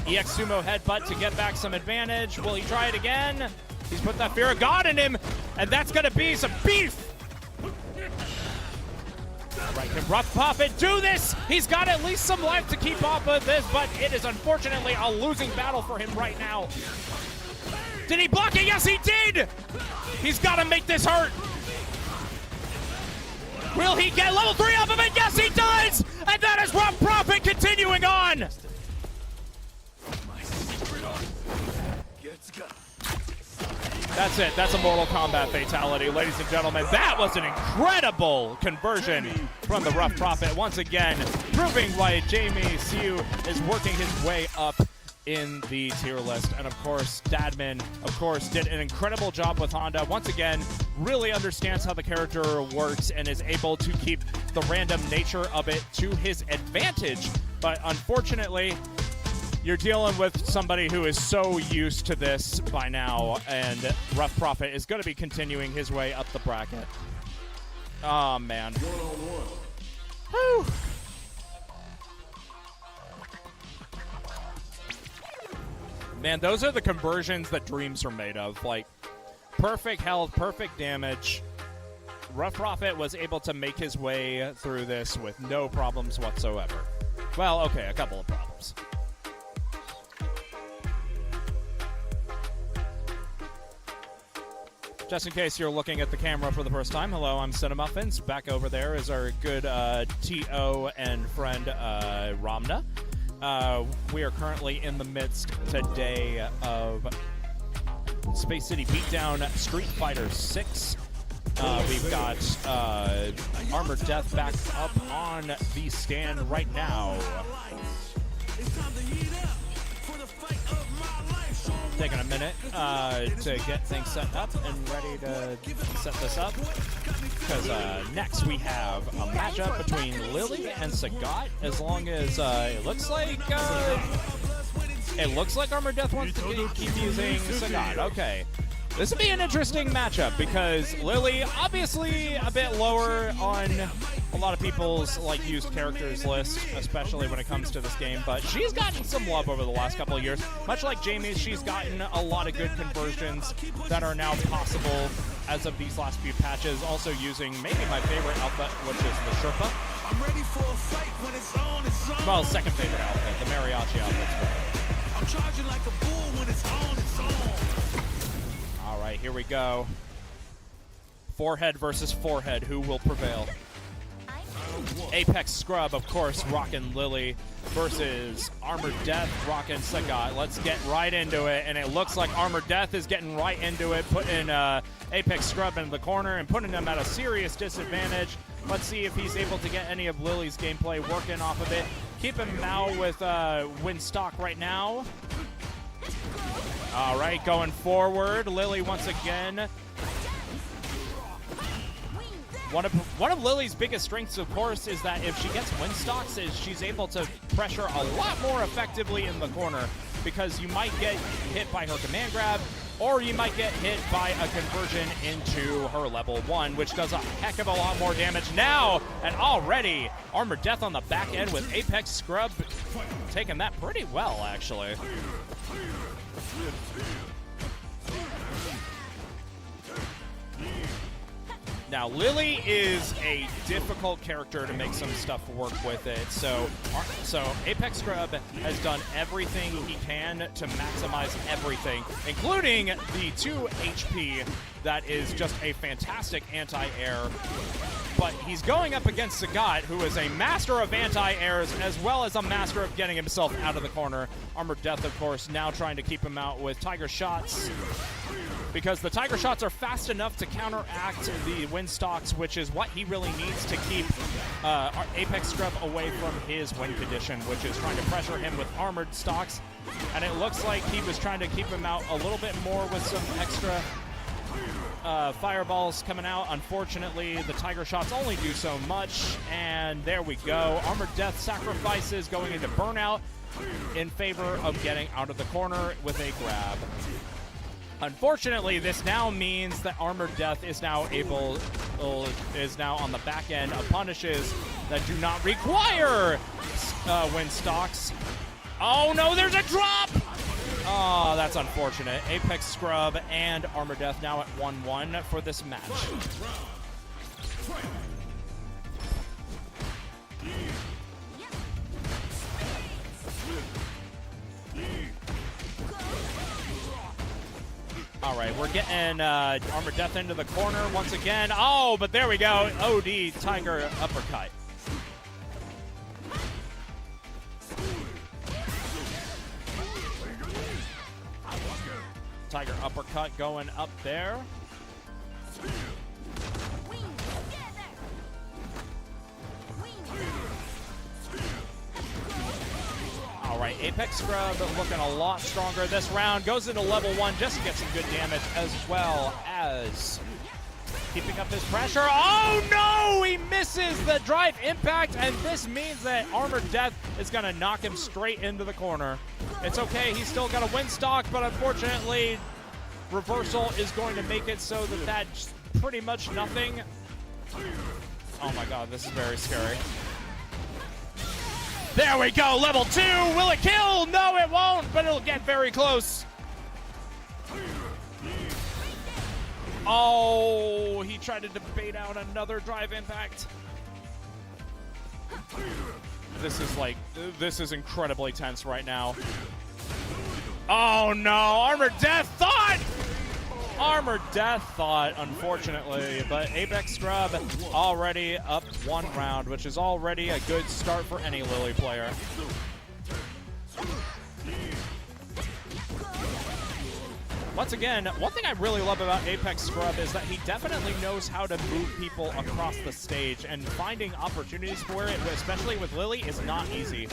EX sumo headbutt to get back some advantage. Will he try it again? He's put that fear of God in him, and that's going to be some beef. Right, can Rough Prophet do this? He's got at least some life to keep off of this, but it is unfortunately a losing battle for him right now. Did he block it? Yes, he did! He's got to make this hurt. Will he get level 3 off of it? Yes, he does! And that is Rough Prophet continuing on! That's it. That's a Mortal Kombat fatality, ladies and gentlemen. That was an incredible conversion from the Rough Prophet. Once again, proving why Jamie Siu is working his way up in the tier list. And of course, Dadman, of course, did an incredible job with Honda. Once again, really understands how the character works and is able to keep the random nature of it to his advantage. But unfortunately, you're dealing with somebody who is so used to this by now, and Rough Prophet is going to be continuing his way up the bracket. Oh, man. Whew. Man, those are the conversions that dreams are made of. Like, perfect health, perfect damage. Rough Prophet was able to make his way through this with no problems whatsoever. Well, okay, a couple of problems. Just in case you're looking at the camera for the first time, hello, I'm Cinemuffins. Back over there is our good T.O. and friend Ramna. We are currently in the midst today of Space City Beatdown Street Fighter 6. We've got Armored Death back up on the stand right now. Taking a minute to get things set up and ready to set this up. Because next we have a matchup between Lily and Sagat. As long as it looks like Armored Death wants to keep using Sagat. Okay. This would be an interesting matchup because Lily, obviously a bit lower on a lot of people's used characters list, especially when it comes to this game, but she's gotten some love over the last couple of years. Much like Jamie, she's gotten a lot of good conversions that are now possible as of these last few patches, also using maybe my favorite outfit, which is the Sherpa. I'm ready for a fight when it's on, it's on. Well, second favorite outfit, the mariachi outfit. I'm charging like a bull when it's on, it's on. All right, here we go. Forehead versus forehead. Who will prevail? Apex Scrub, of course, rockin' Lily versus Armored Death, rockin' Sagat. Let's get right into it, and it looks like Armored Death is getting right into it, putting Apex Scrub into the corner and putting him at a serious disadvantage. Let's see if he's able to get any of Lily's gameplay working off of it. Keep him now with win stock right now. All right, going forward, Lily once again. One of Lily's biggest strengths, of course, is that if she gets win stocks, is she's able to pressure a lot more effectively in the corner, because you might get hit by her command grab, or you might get hit by a conversion into her level 1, which does a heck of a lot more damage now. And already, Armored Death on the back end with Apex Scrub taking that pretty well, actually. Now, Lily is a difficult character to make some stuff work with it, so Apex Scrub has done everything he can to maximize everything, including the 2 HP that is just a fantastic anti-air. But he's going up against Sagat, who is a master of anti-airs as well as a master of getting himself out of the corner. Armored Death, of course, now trying to keep him out with Tiger Shots, because the Tiger Shots are fast enough to counteract the win stocks, which is what he really needs to keep Apex Scrub away from his win condition, which is trying to pressure him with armored stocks. And it looks like he was trying to keep him out a little bit more with some extra fireballs coming out. Unfortunately, the Tiger Shots only do so much, and there we go. Armored Death sacrifices going into Burnout in favor of getting out of the corner with a grab. Unfortunately, this now means that Armored Death is now on the back end of punishes that do not require win stocks. Oh no, there's a drop! Oh, that's unfortunate. Apex Scrub and Armored Death now at 1-1 for this match. All right, we're getting Armored Death into the corner once again. Oh, but there we go. OD Tiger uppercut. Tiger uppercut going up there. All right, Apex Scrub looking a lot stronger this round. Goes into level 1 just to get some good damage, as well as keeping up his pressure. Oh no, he misses the drive impact, and this means that Armored Death is gonna knock him straight into the corner. It's okay, he's still got a win stock, but unfortunately, reversal is going to make it so that that's pretty much nothing. Oh my god, this is very scary. There we go, level 2, will it kill? No, it won't, but it'll get very close. Oh, he tried to debate out another drive impact. This is incredibly tense right now. Oh no, Armored Death thought! Armored Death thought, unfortunately, but Apex Scrub already up 1 round, which is already a good start for any Lily player. Once again, one thing I really love about Apex Scrub is that he definitely knows how to move people across the stage, and finding opportunities for it, especially with Lily, is not easy.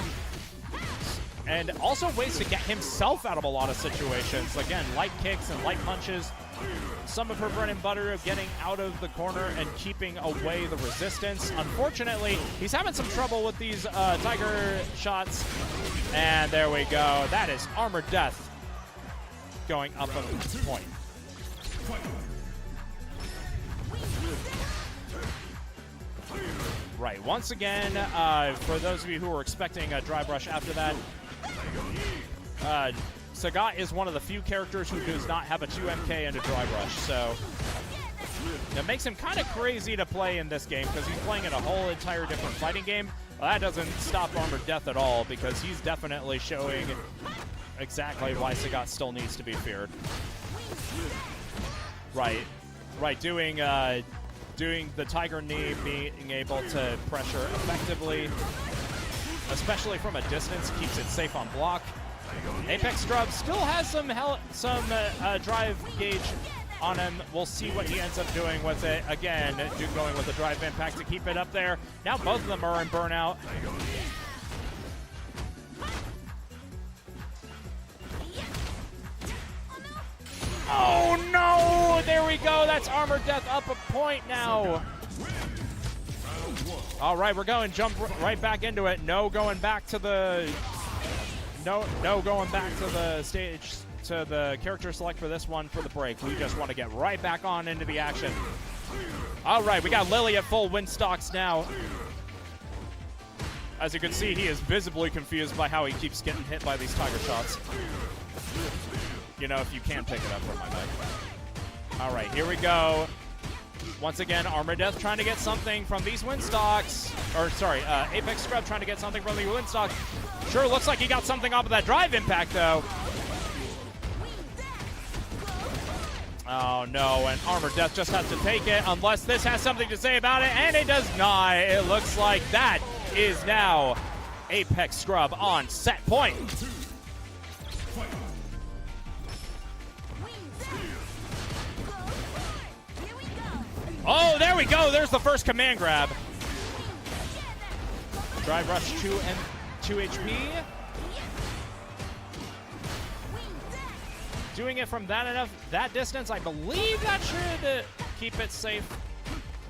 And also ways to get himself out of a lot of situations. Again, light kicks and light punches. Some of her bread and butter of getting out of the corner and keeping away the resistance. Unfortunately, he's having some trouble with these Tiger Shots. And there we go. That is Armored Death going up a point. Right, once again, for those of you who were expecting a Dry Brush after that, Sagat is one of the few characters who does not have a 2MK and a Dry Brush, so it makes him kind of crazy to play in this game because he's playing in a whole entire different fighting game. Well, that doesn't stop Armored Death at all, because he's definitely showing exactly why Sagat still needs to be feared. Right. Doing the Tiger Knee, being able to pressure effectively, especially from a distance, keeps it safe on block. Apex Scrub still has some drive gauge on him. We'll see what he ends up doing with it. Again, going with the drive impact to keep it up there. Now both of them are in burnout. Oh no! There we go. That's Armor Death up a point now. All right, we're going jump right back into it. No going back to the going back to the stage, to the character select for this one for the break. We just want to get right back on into the action. All right, we got Lily at full win stocks now. As you can see, he is visibly confused by how he keeps getting hit by these Tiger shots. You know, if you can pick it up from my mic. All right, here we go. Once again, Armor Death trying to get something from these win stocks. Or, sorry, Apex Scrub trying to get something from the win stocks. Sure looks like he got something off of that drive impact, though. Oh, no, and Armor Death just has to take it, unless this has something to say about it, and it does not. It looks like that is now Apex Scrub on set point. Oh, there we go. There's the first command grab. Drive rush 2 and 2 HP. Doing it from that distance, I believe that should keep it safe.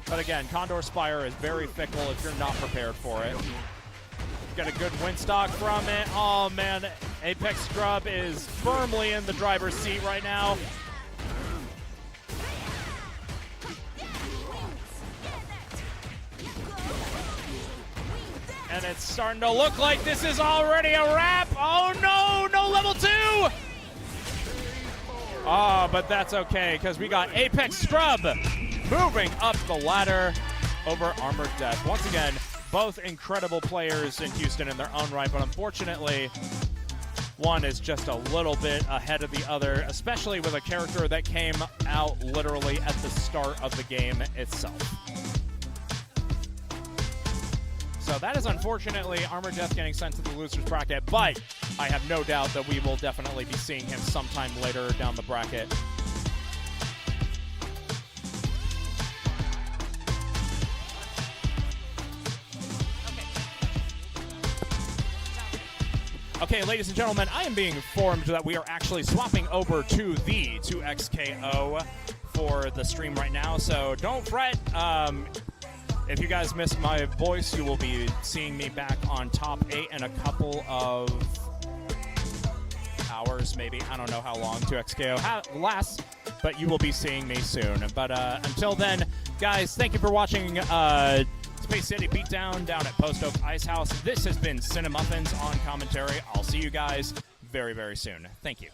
But again, Condor Spire is very fickle if you're not prepared for it. Got a good win stock from it. Oh man, Apex Scrub is firmly in the driver's seat right now. And it's starting to look like this is already a wrap. Oh no, no level 2! Oh, but that's okay, because we got Apex Scrub moving up the ladder over Armored Death. Once again, both incredible players in Houston in their own right, but unfortunately, one is just a little bit ahead of the other, especially with a character that came out literally at the start of the game itself. So that is unfortunately Armored Death getting sent to the loser's bracket, but I have no doubt that we will definitely be seeing him sometime later down the bracket. Okay, ladies and gentlemen, I am being informed that we are actually swapping over to the 2XKO for the stream right now, so don't fret. If you guys missed my voice, you will be seeing me back on top 8 in a couple of hours, maybe. I don't know how long 2XKO lasts, but you will be seeing me soon. But until then, guys, thank you for watching Space City Beatdown down at Post Oak Ice House. This has been Cinemuffins on commentary. I'll see you guys very, very soon. Thank you.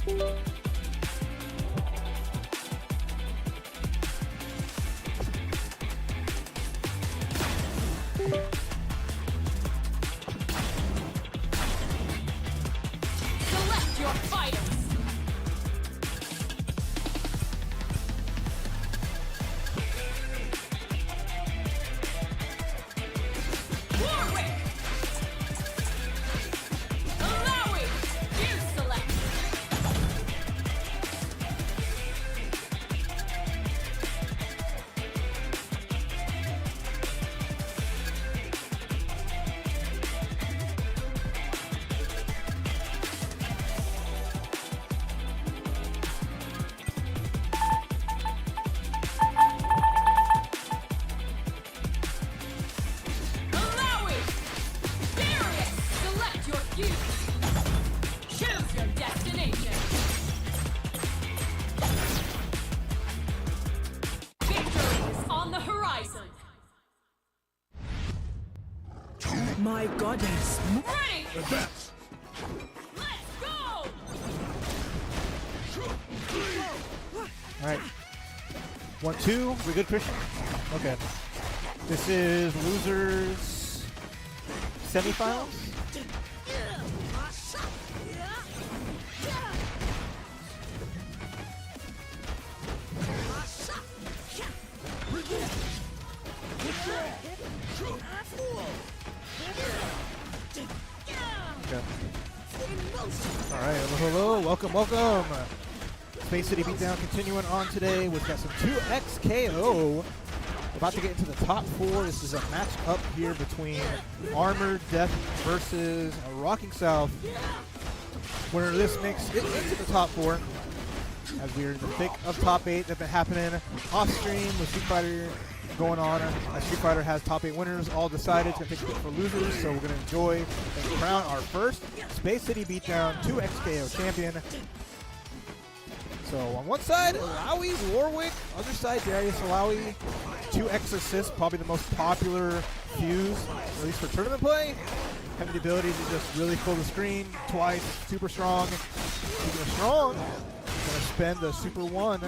Select your fighters. Warwick. Malawi. You select. Malawi. Darius. Select your fuse. Choose your destination. Victory is on the horizon. My goddess. Ready. Advance. Let's go. All right. 1-2. We good, Christian? Okay. This is losers semifinals. Okay. All right. Hello. Welcome. Welcome. Space City Beatdown continuing on today. We've got some 2XKO. About to get into the top 4. This is a match up here between Armored Death versus Rocking South. Winner of this makes it into the top 4. As we're in the thick of top 8 that's been happening off stream with Street Fighter going on. Street Fighter has top 8 winners all decided. It's going to take a bit for losers, so we're going to enjoy and crown our first Space City Beatdown 2XKO champion. So on one side, Alawi, Warwick. Other side, Darius Alawi. 2X assists, probably the most popular fuse, at least for tournament play. Having the ability to just really fill the screen twice. Super strong. Super strong. Gonna spend the Super 1.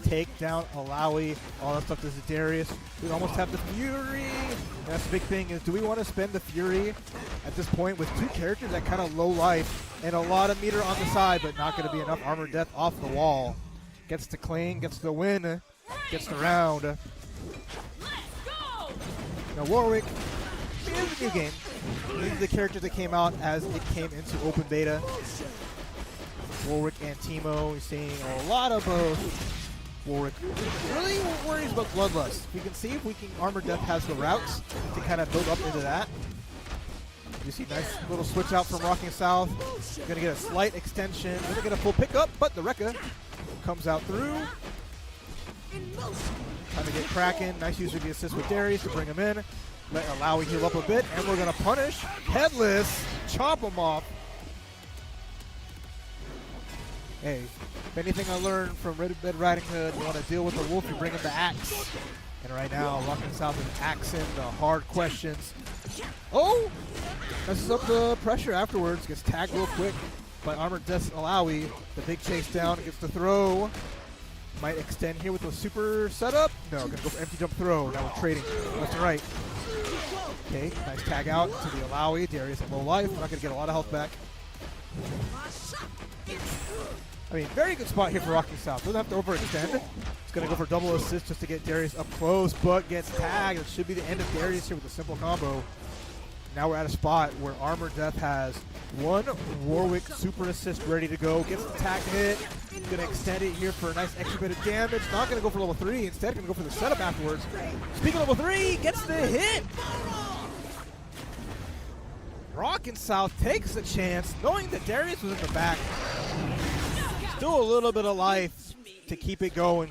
Take down Alawi. All that stuff does Darius. We almost have the Fury. And that's the big thing is, do we want to spend the Fury at this point with 2 characters that kind of low life and a lot of meter on the side, but not going to be enough Armored Death off the wall. Gets the clean, gets the win, gets the round. Let's go. Now Warwick is a new game. These are the characters that came out as it came into open beta. Warwick and Teemo, we're seeing a lot of both. Warwick really worries about Bloodlust. We can see if we can. Armored Death has the routes to kind of build up into that. You see nice little switch out from Rocking South. Gonna get a slight extension. Gonna get a full pickup, but the Rekka comes out through. Time to get cracking. Nice use of the assist with Darius to bring him in. Let Alawi heal up a bit, and we're gonna punish Headless. Chop him off. Hey, if anything I learned from Red Riding Hood, you want to deal with the wolf, you bring him the axe. And right now, Rocking South is axing the hard questions. Oh! Messes up the pressure afterwards. Gets tagged real quick by Armored Death Alawi. The big chase down. Gets the throw. Might extend here with a super setup. No, gonna go for empty jump throw. Now we're trading left and right. Okay, nice tag out to the Alawi. Darius at low life. Not gonna get a lot of health back. I mean, very good spot here for Rocking South. Doesn't have to overextend. It's going to go for double assist just to get Darius up close, but gets tagged. It should be the end of Darius here with a simple combo. Now we're at a spot where Armored Death has 1 Warwick super assist ready to go. Gets the tag hit. Going to extend it here for a nice extra bit of damage. Not going to go for level 3. Instead, going to go for the setup afterwards. Speaking of level 3, gets the hit. Rocking South takes a chance, knowing that Darius was in the back. Still a little bit of life to keep it going.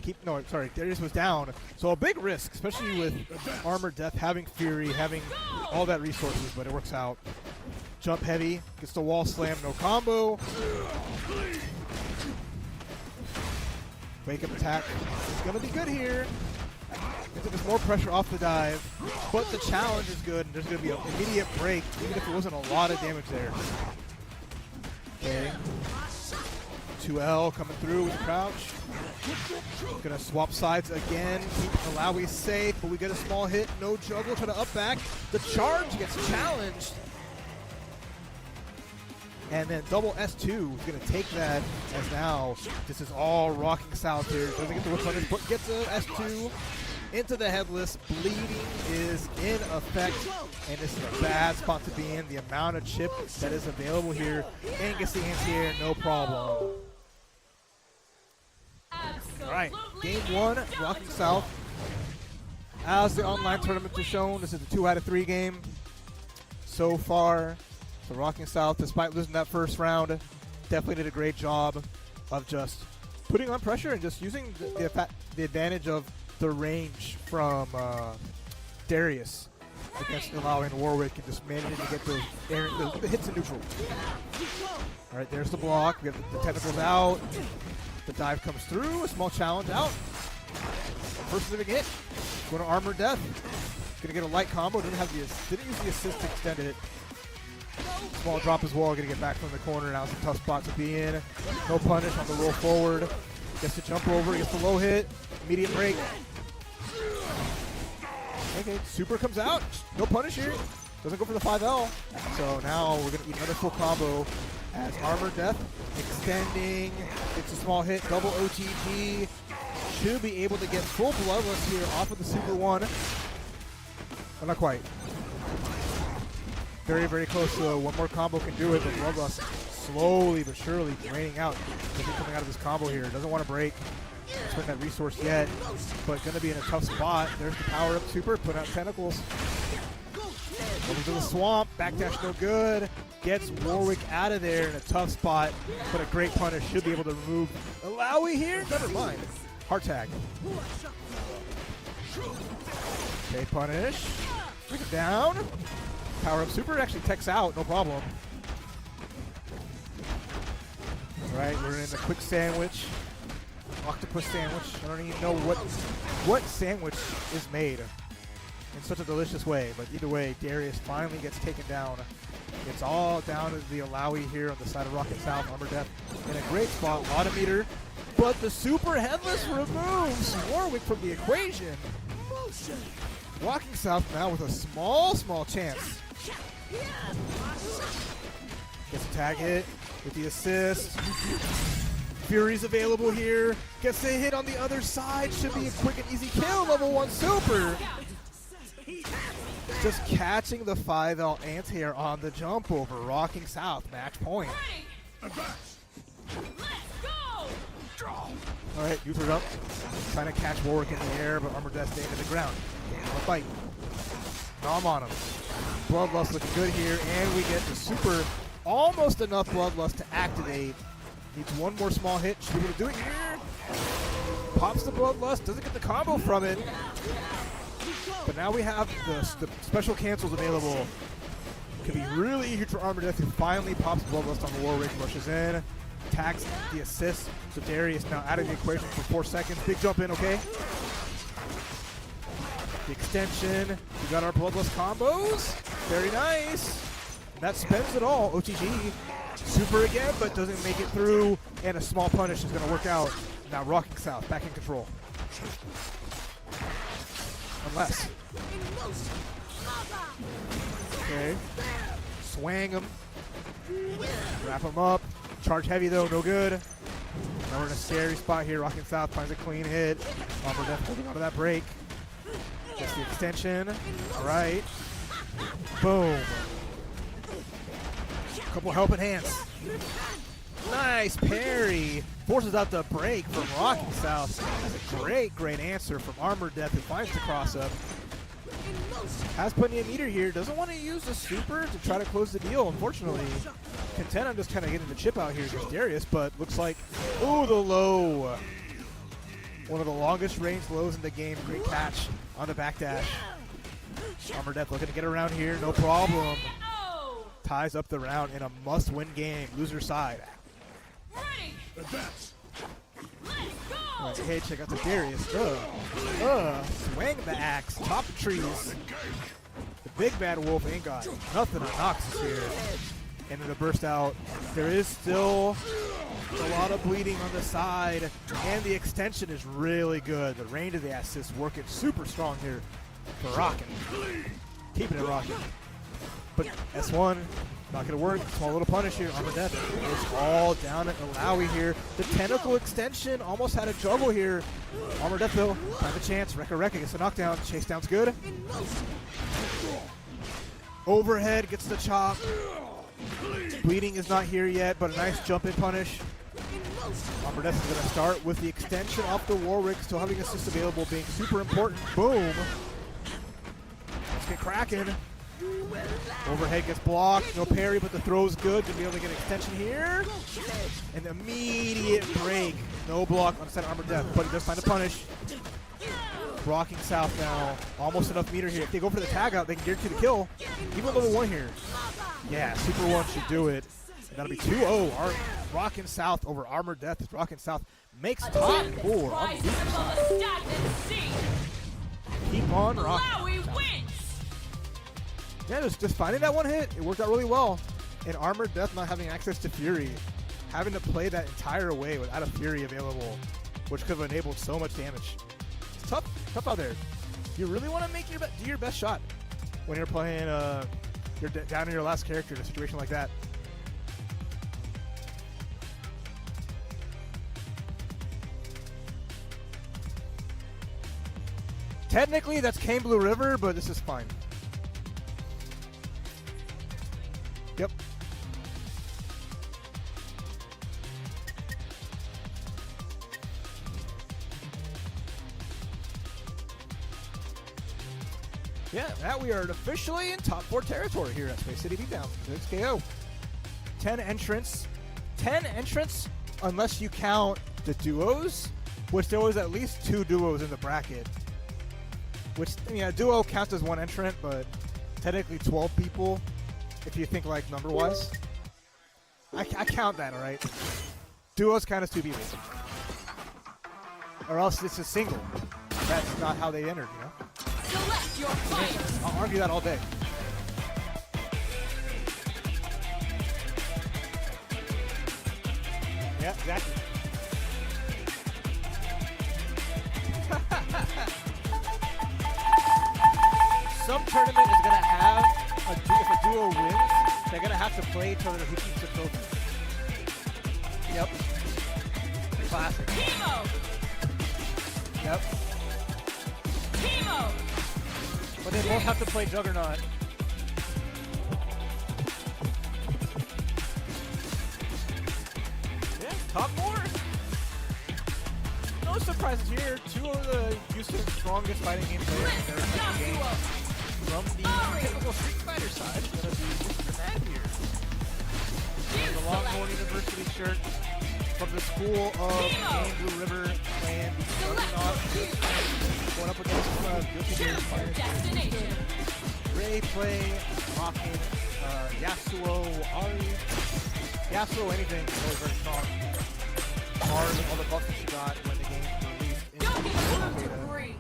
Darius was down. So a big risk, especially with Armored Death having Fury, having all that resources, but it works out. Jump heavy, gets the wall slam, no combo. Wake up attack. It's going to be good here. There's more pressure off the dive, but the challenge is good, and there's going to be an immediate break, even if it wasn't a lot of damage there. Okay. 2L coming through with the crouch. Gonna swap sides again, keep Malawi safe, but we get a small hit, no juggle, try to up back. The charge gets challenged. And then double S2 is gonna take that as now this is all rocking south here. Doesn't get the whip punish, but gets a S2 into the headless. Bleeding is in effect, and this is a bad spot to be in. The amount of chip that is available here, and gets the anti-air, no problem. All right, game 1, rocking south. As the online tournament has shown, this is a 2 out of 3 game so far. So rocking south, despite losing that first round, definitely did a great job of just putting on pressure and just using the advantage of the range from Darius against allowing Warwick and just managing to get the hits in neutral. All right, there's the block. We have the tentacles out. The dive comes through. A small challenge out. First specific hit. Going to armor death. Gonna get a light combo. Didn't use the assist to extend it. Small drop as well. Gonna get back from the corner. Now it's a tough spot to be in. No punish on the roll forward. Gets to jump over. Gets the low hit. Immediate break. Okay, super comes out. No punish here. Doesn't go for the 5L. So now we're gonna eat another full combo as armor death extending. Gets a small hit. Double OTG. Should be able to get full bloodless here off of the super one. But not quite. Very, very close to one more combo can do it, but bloodlust slowly but surely draining out. Coming out of this combo here. Doesn't want to break. Spend that resource yet, but going to be in a tough spot. There's the power up super, put out tentacles. Over to the swamp, backdash no good. Gets Warwick out of there in a tough spot, but a great punish should be able to remove Alawi here. Never mind. Heart tag. Okay, punish. Bring it down. Power up super actually techs out, no problem. All right, we're in the quick sandwich. Octopus sandwich. I don't even know what sandwich is made in such a delicious way, but either way, Darius finally gets taken down. It's all down to the Alawi here on the side of Rocket South. Armor Death in a great spot. Autometer, but the super headless removes Warwick from the equation. Rocking South now with a small chance. Gets a tag hit with the assist. Fury's available here. Gets a hit on the other side. Should be a quick and easy kill. Level 1 super. Just catching the 5L anti-air on the jump over. Rocking South. Match point. Alright, neutral jump. Trying to catch Warwick in the air, but Armor Death staying to the ground. Getting on the fight. Nom on him. Bloodlust looking good here, and we get the super. Almost enough Bloodlust to activate. Needs one more small hit. Should be able to do it here. Pops the Bloodlust. Doesn't get the combo from it. But now we have the special cancels available. Could be really huge for Armor Death, who finally pops Bloodlust on the Warwick. Rushes in. Attacks the assist. So Darius now out of the equation for 4 seconds. Big jump in, okay? The extension. We got our Bloodlust combos. Very nice. And that spends it all. OTG. Super again, but doesn't make it through. And a small punish is going to work out. Now Rocking South back in control. Unless. Okay. Swang him. Wrap him up. Charge heavy though, no good. Now we're in a scary spot here. Rocking South finds a clean hit. Armor Death holding onto that break. Gets the extension. All right. Boom. Couple helping hands. Nice parry. Forces out the break from Rocking South. That's a great answer from Armor Death, who finds the cross up. Has plenty of meter here. Doesn't want to use the super to try to close the deal, unfortunately. Content on just kind of getting the chip out here against Darius, but looks like, ooh, the low. One of the longest range lows in the game. Great catch on the backdash. Armor Death looking to get around here, no problem. Ties up the round in a must-win game. Loser side. Right, hey, check out the Darius. Swing the axe. Top the trees. The big bad wolf ain't got nothing on Noxus here. And then the burst out. There is still A lot of bleeding on the side, and the extension is really good. The range of the assist working super strong here for Rockin'. Keeping it rocking. But S1, not going to work. Small little punish here. Armor Death is all down at Malawi here. The tentacle extension almost had a juggle here. Armor Death though, have a chance. Rekka gets the knockdown. Chase down's good. Overhead gets the chop. Bleeding is not here yet, but a nice jump in punish. Armor Death is going to start with the extension off the Warwick, still having assist available, being super important. Boom. Let's get cracking. Overhead gets blocked, no parry, but the throw's good. Gonna be able to get an extension here. An immediate break. No block on set Armor Death, but he does find a punish. Rocking south now. Almost enough meter here. If they go for the tag out, they can guarantee the kill. Even level 1 here. Yeah, Super 1 should do it. And that'll be 2-0. Rocking south over Armor Death. Rocking south makes top 4 on the defense side. Keep on rocking. Malawi wins. Yeah, just finding that one hit, it worked out really well. And Armor Death not having access to Fury, having to play that entire way without a Fury available, which could have enabled so much damage. It's tough out there. You really want to make do your best shot when you're playing, you're down to your last character in a situation like that. Technically, that's Kane Blue River, but this is fine. Yep. Yeah, now we are officially in top 4 territory here at Space City Beatdown. 6KO. 10 entrants. 10 entrants, unless you count the duos, which there was at least 2 duos in the bracket. Which, I mean, a duo counts as 1 entrant, but technically 12 people. If you think like number-wise, I count that, all right? Duos count as 2 people, or else it's a single. That's not how they entered, you know. Select your fighter. I'll argue that all day. Yeah, exactly. Some tournament is gonna have if a duo wins, they're gonna have to play each other who keeps the trophy. Yep. Classic. Teemo. Yep. Teemo. But they both have to play Juggernaut. Yeah, top 4. No surprises here. 2 of the Houston's strongest fighting game players in their second game. From the typical Street Fighter side, it's going to be Mr. Mad here. The Longhorn University shirt from the school of Kane Blue River and the Juggernaut. Going up against Guilty Gear Fighters. Ray Play, Rockin', Yasuo, Ari. Yasuo, anything, always very strong. Hard, all the buffs that she got when the game released in the beta.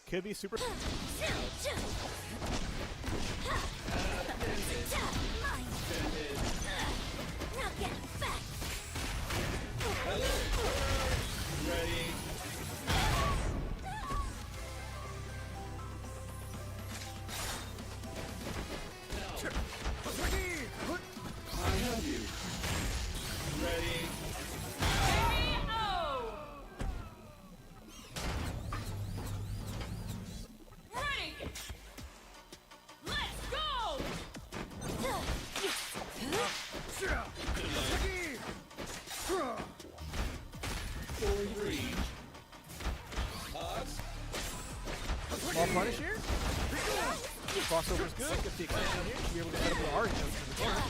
Could be super. Small punish here. Crossover's good. Gets the extension here. Should be able to set up the Ari in the corner.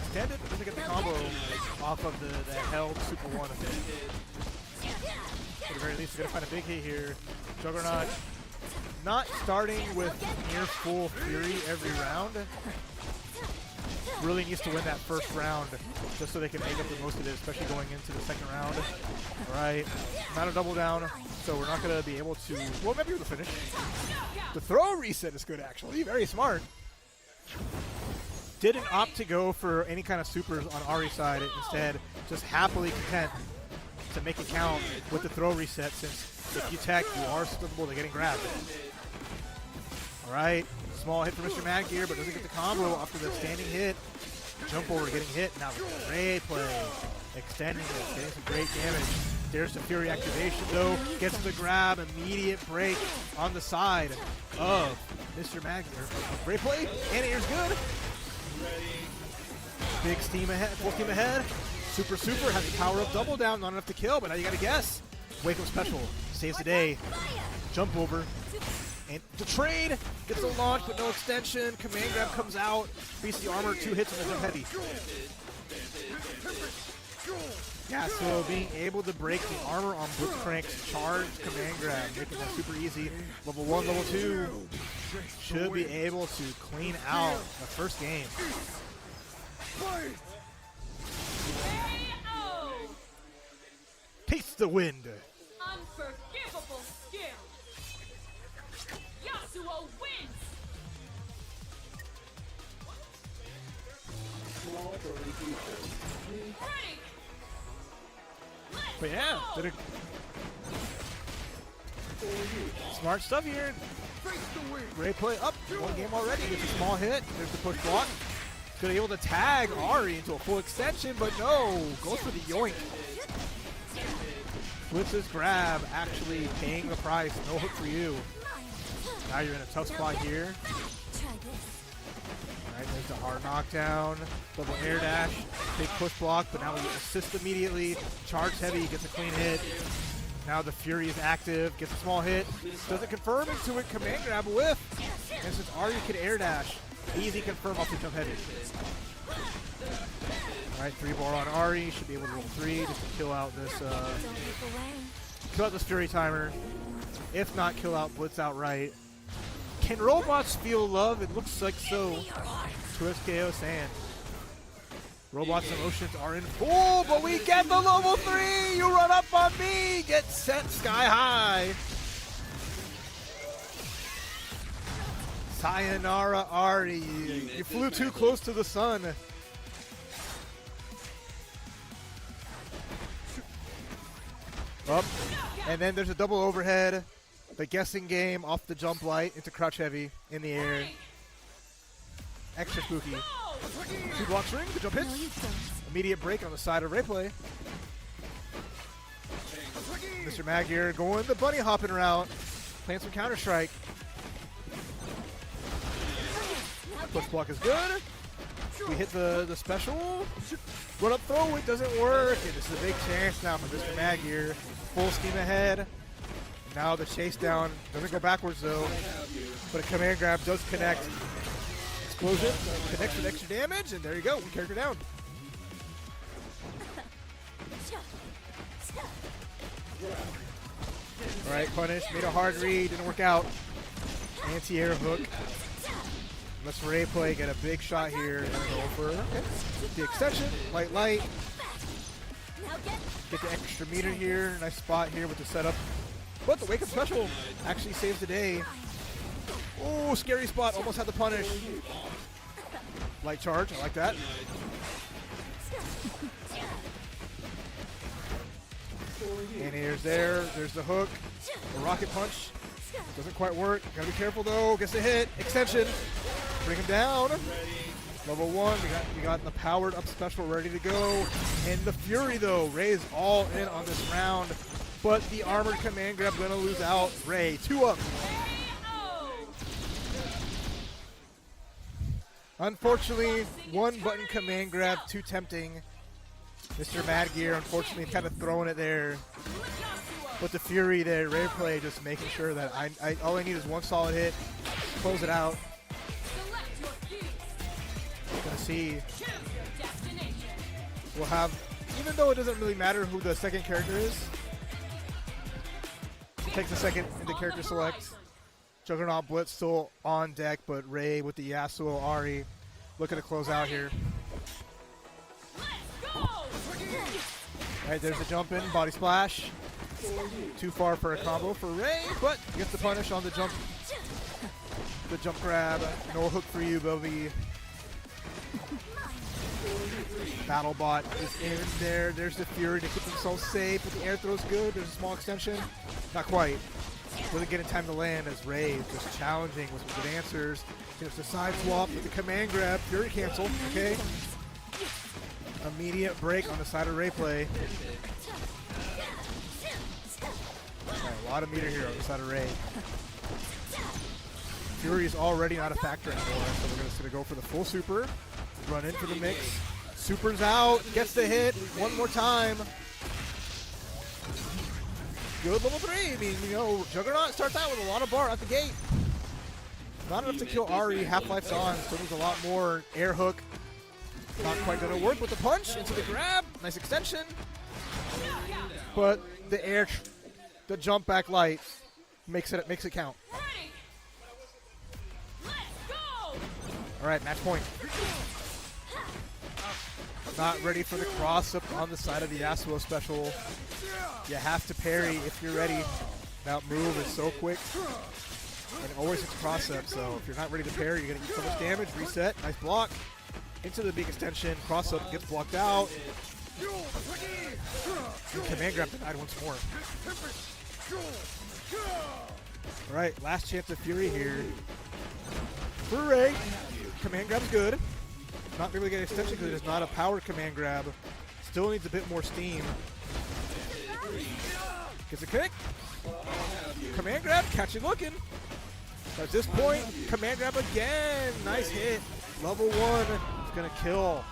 Extended. Doesn't get the combo off of the held Super 1 of it. At the very least, we're going to find a big hit here. Juggernaut not starting with near full Fury every round. Really needs to win that first round just so they can make up the most of it, especially going into the second round. Right, not a double down, so we're not going to be able to, well, maybe we'll finish. The throw reset is good, actually. Very smart. didn't opt to go for any kind of supers on Ari's side. Instead, just happily content to make it count with the throw reset, since if you tech, you are susceptible to getting grabbed. All right, small hit for Mr. Mad Gear, but doesn't get the combo after the standing hit. Jump over getting hit. Now great play. Extending it, getting some great damage. There's the Fury activation though. Gets the grab, immediate break on the side of Mr. Mad Gear. Great play, anti-air's good. Big steam ahead, full steam ahead. Super has the power up double down, not enough to kill, but now you gotta guess. Wake up special, saves the day. Jump over. And the trade gets a launch but no extension. Command grab comes out. Beats the armor, 2 hits on the jump heavy. Yeah, so being able to break the armor on Blitzcrank's charge command grab, making that super easy. Level 1, level 2 should be able to clean out the first game. Taste the wind. Unforgivable skill. Yasuo wins. Ready. But yeah, did a smart stuff here. Great play up. 1 game already. Gets a small hit. There's the push block. Could be able to tag Ari into a full extension, but no. Goes for the yoink. Blitz's grab actually paying the price. No hook for you. Now you're in a tough spot here. Alright, there's the hard knockdown. Double air dash. Big push block, but now we assist immediately. Charge heavy, gets a clean hit. Now the Fury is active, gets a small hit. Doesn't confirm into it, command grab, whiff. And since Ari can air dash, easy confirm off the jump heavy. Alright, 3-bar on Ari, should be able to roll 3 just to kill out this Fury timer. If not, kill out Blitz outright. Can robots feel love? It looks like so. Twist KO Sand. Robots' emotions are in full, but we get the level 3! You run up on me! Get set sky high! Sayonara Ari. You flew too close to the sun. Up. And then there's a double overhead. The guessing game off the jump light into crouch heavy in the air. Extra spooky. 2 blocks ring, the jump hits. Immediate break on the side of replay. Mr. Mad Gear going the bunny hopping route. Playing some Counter Strike. Push block is good. We hit the special. Run up throw, it doesn't work. And this is a big chance now for Mr. Mad Gear. Full steam ahead. Now the chase down doesn't go backwards though, but a command grab does connect. Explosion connects with extra damage, and there you go, 1 character down. All right, punish, made a hard read, didn't work out. Anti-air hook. Let's replay, get a big shot here, and go for the extension, light. Get the extra meter here, nice spot here with the setup. But the wake up special actually saves the day. Oh, scary spot, almost had the punish. Light charge, I like that. And here's there's the hook. The rocket punch doesn't quite work. Gotta be careful though, gets the hit. Extension, bring him down. Level 1, we got the powered up special ready to go. And the Fury though, Ray's all in on this round. But the armored command grab gonna lose out. Ray, 2 up. Unfortunately, 1 button command grab, too tempting. Mr. Mad Gear, unfortunately, kind of throwing it there. But the Fury there, Ray play, just making sure that all I need is 1 solid hit, close it out. Gonna see. We'll have, even though it doesn't really matter who the second character is, takes a second into character select. Juggernaut Blitz still on deck, but Ray with the Yasuo Ari looking to close out here. Alright, there's the jump in, body splash. Too far for a combo for Ray, but gets the punish on the jump grab. No hook for you, Bobby. BattleBot is in there. There's the Fury to keep themselves safe, but the air throw's good. There's a small extension. Not quite. Doesn't get in time to land as Ray is just challenging with some good answers. There's the side swap with the command grab. Fury cancel. Okay. Immediate break on the side of Ray play. Right, a lot of meter here on the side of Ray. Fury is already not a factor anymore, so we're just going to go for the full super. Run into the mix. Super's out. Gets the hit. One more time. Good level 3. I mean, you know, Juggernaut starts out with a lot of bar at the gate. Not enough to kill Ari. Half-Life's on, so there's a lot more. Air hook. Not quite going to work with the punch. Into the grab. Nice extension. But the the jump back light makes it count. Ready. Let's go. All right, match point. Not ready for the cross-up on the side of the Yasuo special. You have to parry if you're ready. That move is so quick. And always hits cross-up, so if you're not ready to parry, you're going to get so much damage. Reset, nice block. Into the big extension, cross-up gets blocked out. And command grab denied once more. All right, last chance of Fury here. For Ray, command grab's good. Not really get extension because it is not a powered command grab. Still needs a bit more steam. Gets a kick. Command grab, catch it looking. At this point, command grab again. Nice hit. Level 1 is going to kill.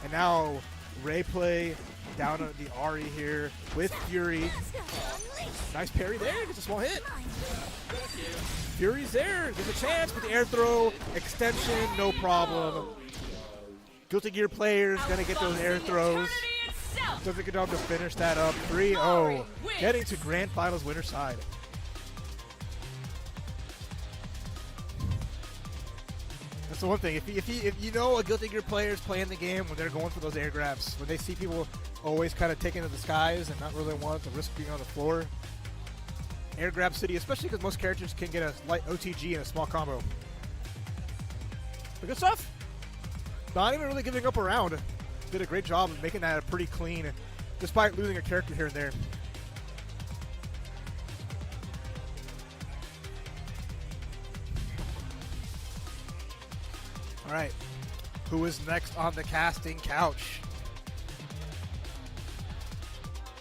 And now Ray play down on the Ari here with Fury. Nice parry there. Gets a small hit. Fury's there. There's a chance with the air throw. Extension, no problem. Guilty Gear players going to get those air throws. Does a good job to finish that up. 3-0. Getting to Grand Finals winner side. That's the one thing. If you know a Guilty Gear player is playing the game when they're going for those air grabs, when they see people always kind of taking to the skies and not really want to risk being on the floor, air grab city, especially because most characters can get a light OTG and a small combo. But good stuff. Not even really giving up a round. Did a great job of making that pretty clean, despite losing a character here and there. All right, who is next on the casting couch?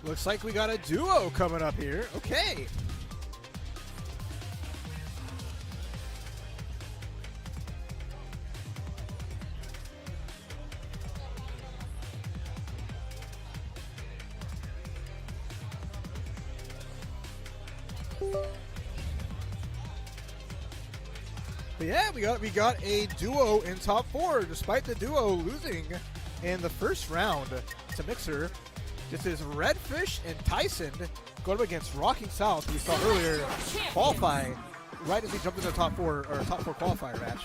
Looks like we got a duo coming up here. Okay. But yeah, we got a duo in top 4, despite the duo losing in the first round to Mixer. This is Redfish and Tyson going up against Rocking South, who we saw earlier qualify right as he jumped into the top 4 qualifier match.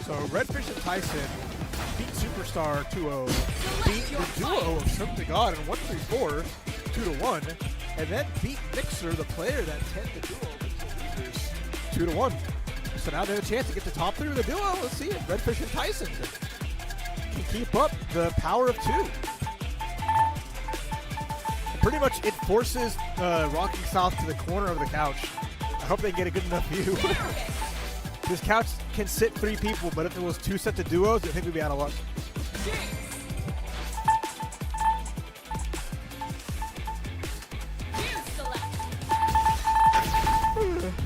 So Redfish and Tyson beat Superstar 2-0, beat the duo of Shrimp to God in 1-3-4, 2-1, and then beat Mixer, the player that tend the duo losers, 2-1. So now they have a chance to get to top 3 with a duo. Let's see if Redfish and Tyson can keep up the power of 2. And pretty much it forces Rocking South to the corner of the couch. I hope they get a good enough view. This couch can sit 3 people, but if it was 2 sets of duos, I think we'd be out of luck.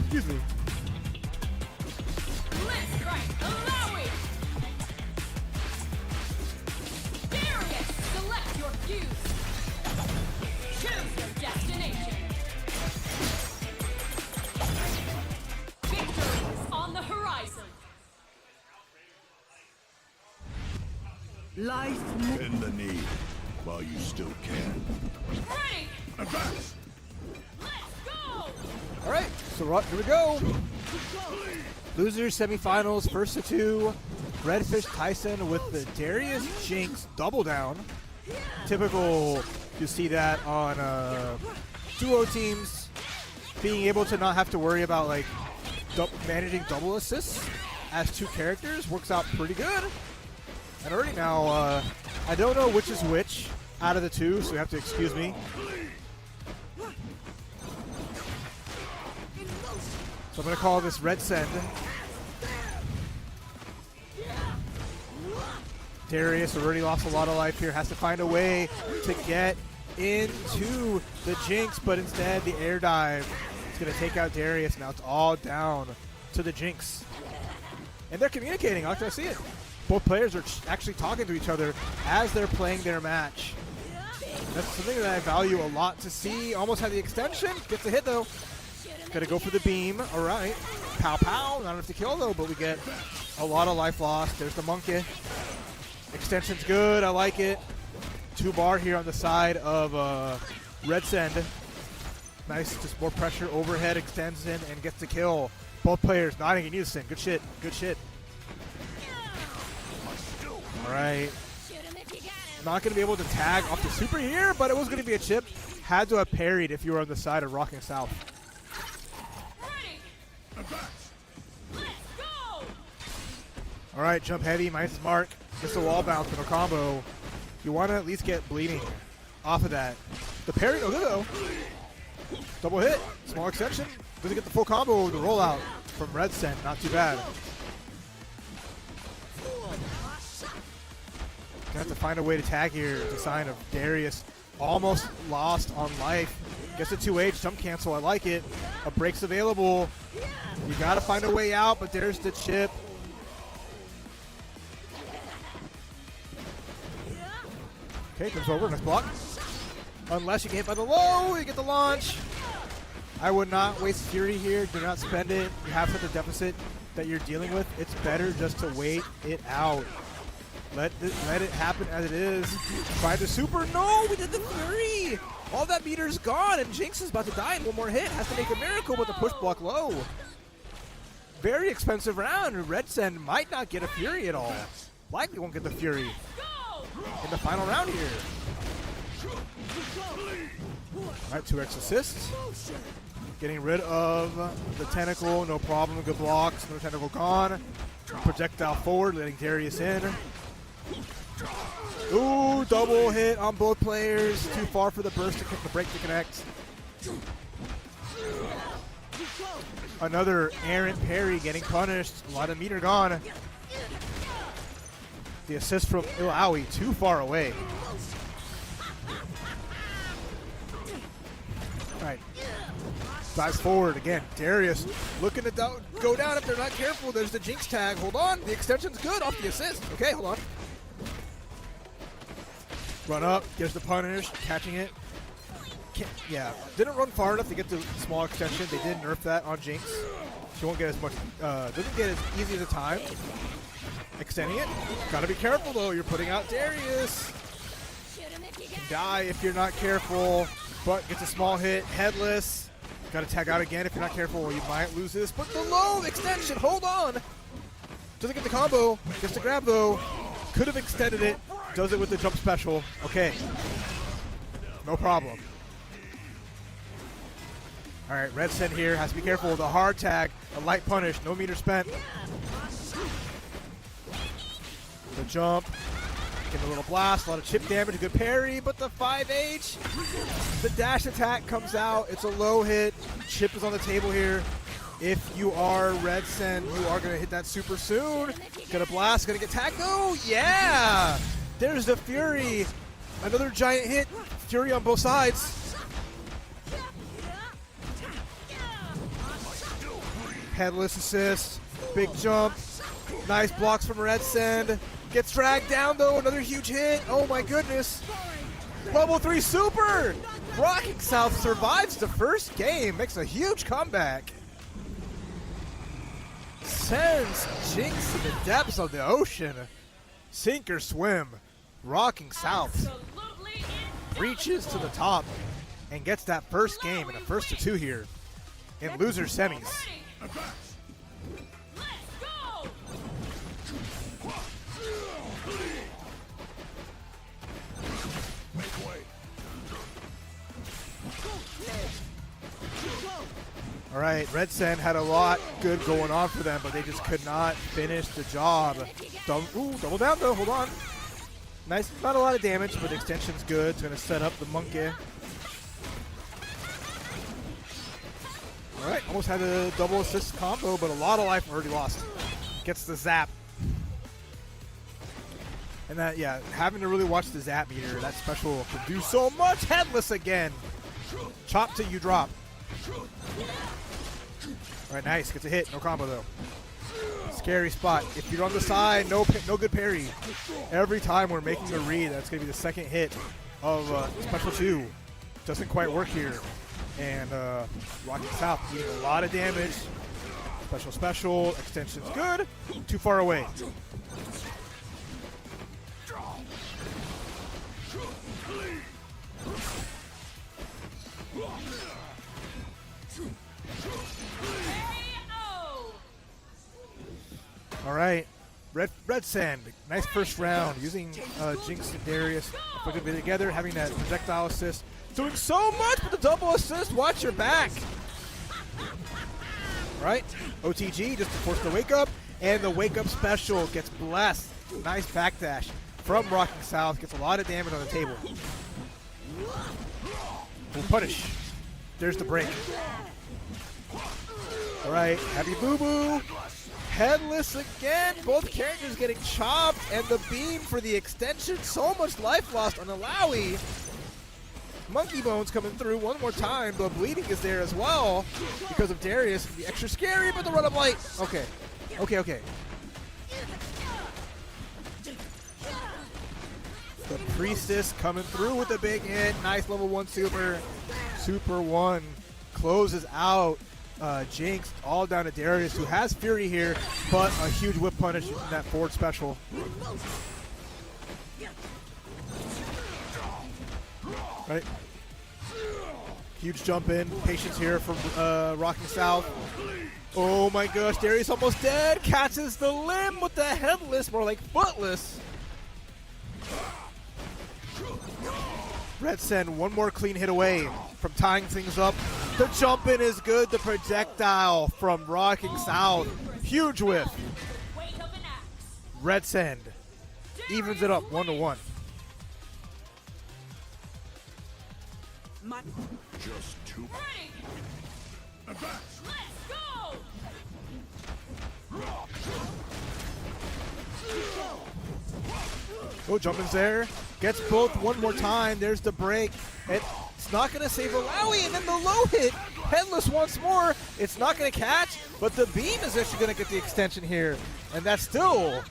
Excuse me. Bend the knee while you still can. Ready. Advance. Let's go. All right, so here we go. Losers semifinals, first to 2. Redfish Tyson with the Darius Jinx double down. Typical to see that on duo teams, being able to not have to worry about like managing double assists as 2 characters works out pretty good. And already now I don't know which is which out of the two, so you have to excuse me. So I'm going to call this Red Send. Darius already lost a lot of life here. Has to find a way to get into the Jinx, but instead the air dive is going to take out Darius. Now it's all down to the Jinx. And they're communicating. I see it. Both players are actually talking to each other as they're playing their match. That's something that I value a lot to see. Almost had the extension. Gets a hit, though. Gonna go for the beam. All right. Pow, pow. Not enough to kill, though, but we get a lot of life lost. There's the monkey. Extension's good. I like it. 2-bar here on the side of Red Send. Nice. Just more pressure. Overhead extends in and gets the kill. Both players nodding in unison. Good shit. Good shit. All right. Not going to be able to tag off the super here, but it was going to be a chip. Had to have parried if you were on the side of Rocking South. Let's go. All right, jump heavy, minus mark. Just a wall bounce with a combo. You want to at least get bleeding off of that. The parry, oh, good though. Double hit, small extension. Doesn't get the full combo with the rollout from Red Send. Not too bad. Gonna have to find a way to tag here. It's a sign of Darius almost lost on life. Gets a 2H, jump cancel, I like it. A break's available. You gotta find a way out, but there's the chip. Okay, comes over, nice block. Unless you get hit by the low, you get the launch. I would not waste Fury here. Do not spend it. You have such a deficit that you're dealing with. It's better just to wait it out. Let it happen as it is. Try the super. No, we did the Fury. All that meter's gone, and Jinx is about to die in one more hit. Has to make a miracle with the push block low. Very expensive round. Red Send might not get a Fury at all. Likely won't get the Fury in the final round here. All right, 2x assists. Getting rid of the tentacle, no problem. Good blocks, no tentacle gone. Projectile forward, letting Darius in. Ooh, double hit on both players. Too far for the burst to kick the break to connect. Another errant parry getting punished. A lot of meter gone. The assist from Ilaoi too far away. All right. Dives forward again. Darius looking to go down if they're not careful. There's the Jinx tag. Hold on. The extension's good off the assist. Okay, hold on. Run up. Gets the punish. Catching it. Yeah. Didn't run far enough to get the small extension. They did nerf that on Jinx. She won't get as much. Doesn't get as easy as a time. Extending it. Gotta be careful though. You're putting out Darius. Can die if you're not careful. But gets a small hit. Headless. Gotta tag out again if you're not careful, or you might lose this. But the low extension, hold on! Doesn't get the combo. Gets the grab though. Could have extended it. Does it with the jump special. Okay. No problem. Alright, Red Send here. Has to be careful with a hard tag. A light punish. No meter spent. The jump. Getting a little blast, a lot of chip damage, a good parry, but the 5H, the dash attack comes out. It's a low hit. Chip is on the table here. If you are Red Send, you are going to hit that super soon. Gonna blast, gonna get tagged. Oh, yeah! There's the Fury. Another giant hit. Fury on both sides. Headless assist. Big jump. Nice blocks from Red Send. Gets dragged down though, another huge hit. Oh my goodness. Level 3 super! Rocking South survives the first game, makes a huge comeback. Sends Jinx to the depths of the ocean. Sink or swim. Rocking South reaches to the top and gets that first game in a first to 2 here in loser semis. All right, Red Send had a lot good going on for them, but they just could not finish the job. Double down though, hold on. Nice, not a lot of damage, but the extension's good. It's going to set up the monkey. All right, almost had a double assist combo, but a lot of life already lost. Gets the zap. And that, yeah, having to really watch the zap meter, that special can do so much. Headless again. Chop till you drop. All right, nice. Gets a hit. No combo, though. Scary spot. If you're on the side, no good parry. Every time we're making a read, that's going to be the second hit of special 2. Doesn't quite work here. And Rocking South eating a lot of damage. Special. Extension's good. Too far away. All right, Red Sand, nice first round using Jinx and Darius. Put it together, having that projectile assist, doing so much with the double assist. Watch your back. All right, OTG just to force the wake up, and the wake up special gets blessed. Nice backdash from Rocking South, gets a lot of damage on the table. We'll punish. There's the break. All right, happy boo boo. Headless again, both characters getting chopped, and the beam for the extension. So much life lost on Alawi. Monkey Bones coming through one more time. The bleeding is there as well because of Darius. It'll be extra scary, but the run of light. Okay. The Priestess coming through with a big hit. Nice level 1 super. Super 1 closes out Jinx, all down to Darius, who has Fury here, but a huge whip punish using that forward special. Right. Huge jump in. Patience here from Rocking South. Oh my gosh, Darius almost dead. Catches the limb with the headless, more like footless. Red Sen, one more clean hit away from tying things up. The jump in is good. The projectile from Rocking South. Huge whiff. Red Send evens it up 1-1. Just too much. Let's go! Oh, jumping's there. Gets both one more time. There's the break. It's not going to save Alawi, and then the low hit. Headless once more. It's not going to catch, but the beam is actually going to get the extension here. And that's still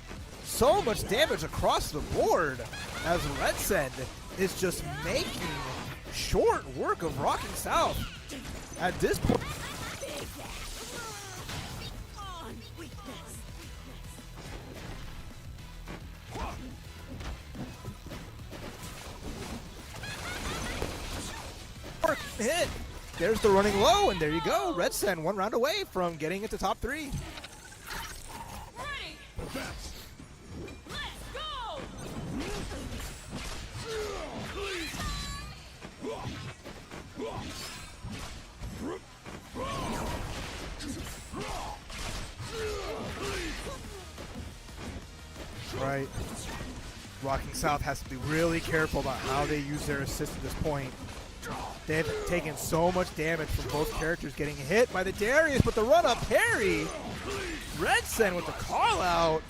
so much damage across the board as Red Send is just making short work of Rocking South at this point. Hit. There's the running low, and there you go. Red Sen 1 round away from getting into top 3. Let's go! Right. Rocking South has to be really careful about how they use their assist at this point. They've taken so much damage from both characters getting hit by the Darius, but the run-up parry. Red Sen with the call-out.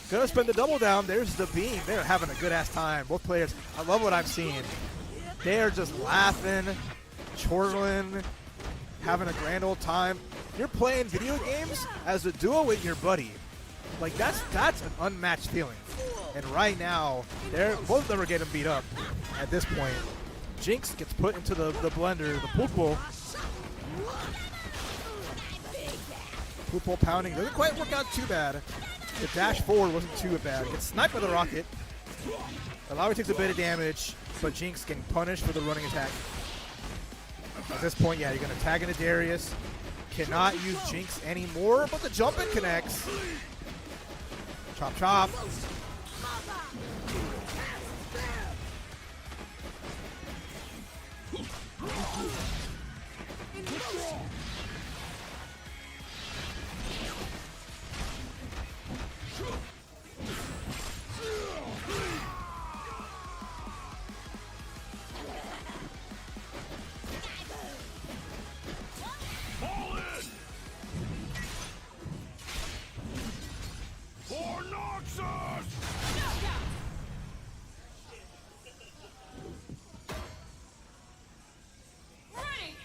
Gonna spend the double down. There's the beam. They're having a good-ass time. Both players, I love what I'm seeing. They are just laughing, chortling, having a grand old time. You're playing video games as a duo with your buddy. Like, that's an unmatched feeling. And right now, both of them are getting beat up at this point. Jinx gets put into the blender, the pulpo. Pulpo pounding. Doesn't quite work out too bad. The dash forward wasn't too bad. Gets sniped by the rocket. Alawi takes a bit of damage, but Jinx getting punished for the running attack. At this point, yeah, you're going to tag into Darius. Cannot use Jinx anymore, but the jump in connects. Chop, chop.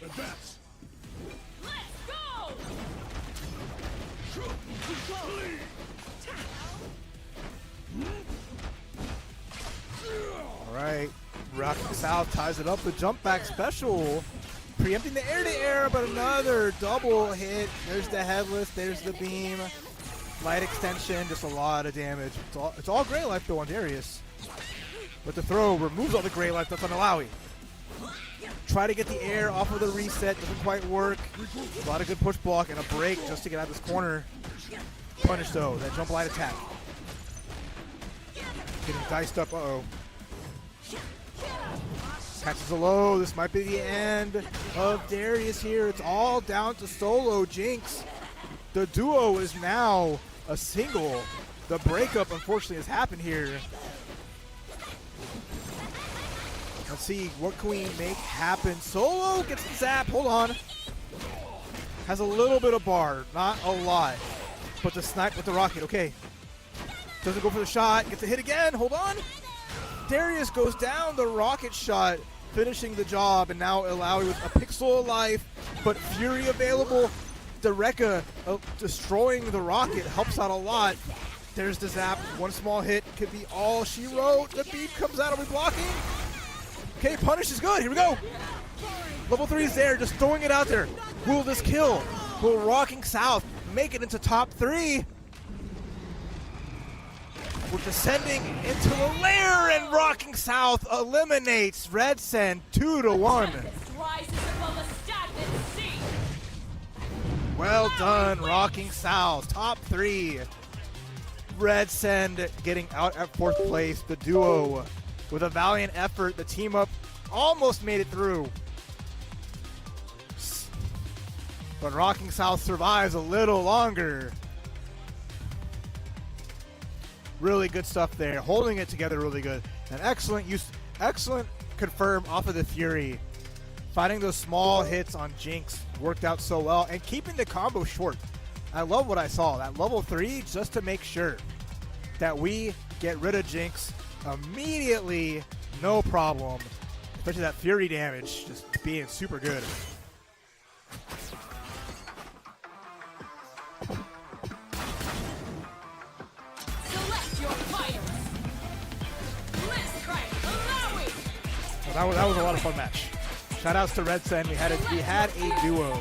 Advance. Let's go! All right, Rocking South ties it up. The jump back special, preempting the air-to-air, but another double hit. There's the headless, there's the beam. Light extension, just a lot of damage. It's all gray life though on Darius. But the throw removes all the gray life that's on Alawi. Try to get the air off of the reset, doesn't quite work. A lot of good push block and a break just to get out of this corner. Punish though, that jump light attack. Getting diced up, uh-oh. Catches a low, this might be the end of Darius here. It's all down to solo Jinx. The duo is now a single. The breakup unfortunately has happened here. Let's see, what can we make happen? Solo gets the zap, hold on. Has a little bit of bar, not a lot. But the snipe with the rocket, okay. Doesn't go for the shot, gets a hit again, hold on. Darius goes down, the rocket shot, finishing the job, and now Alawi with a pixel of life, but Fury available. The Rekka destroying the rocket helps out a lot. There's the zap, one small hit, could be all she wrote. The beam comes out, are we blocking? Okay, punish is good, here we go. Level 3 is there, just throwing it out there. Will this kill? Will Rocking South make it into top 3? We're descending into the lair, and Rocking South eliminates Red Send 2-1. Rises above a stagnant sea. Well done, Rocking South. Top 3. Red Send getting out at 4th place. The duo with a valiant effort. The team up almost made it through. But Rocking South survives a little longer. Really good stuff there. Holding it together really good. An excellent confirm off of the Fury. Finding those small hits on Jinx worked out so well. And keeping the combo short. I love what I saw. That level 3 just to make sure that we get rid of Jinx immediately. No problem. Especially that Fury damage just being super good. Well, that was a lot of fun match. Shout outs to Red Send. We had a duo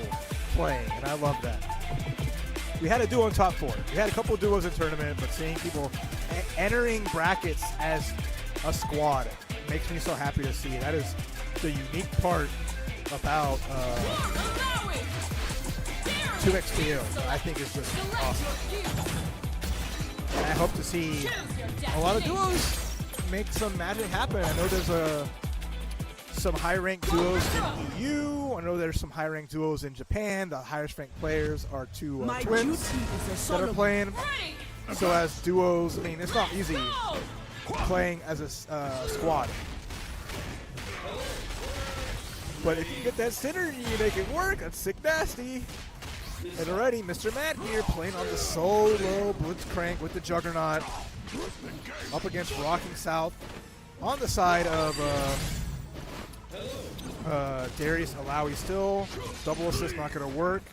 playing, and I love that. We had a duo in top 4. We had a couple of duos in tournament, but seeing people entering brackets as a squad makes me so happy to see. That is the unique part about 2xPO that I think is just awesome. And I hope to see a lot of duos make some magic happen. I know there's some high-ranked duos in EU. I know there's some high-ranked duos in Japan. The highest-ranked players are two twins that are playing. So as duos, I mean, it's not easy playing as a squad. But if you get that synergy, you make it work. That's sick nasty. And already, Mr. Mad here playing on the solo Blitzcrank with the Juggernaut. Up against Rocking South. On the side of Darius Alawi still. Double assist not going to work.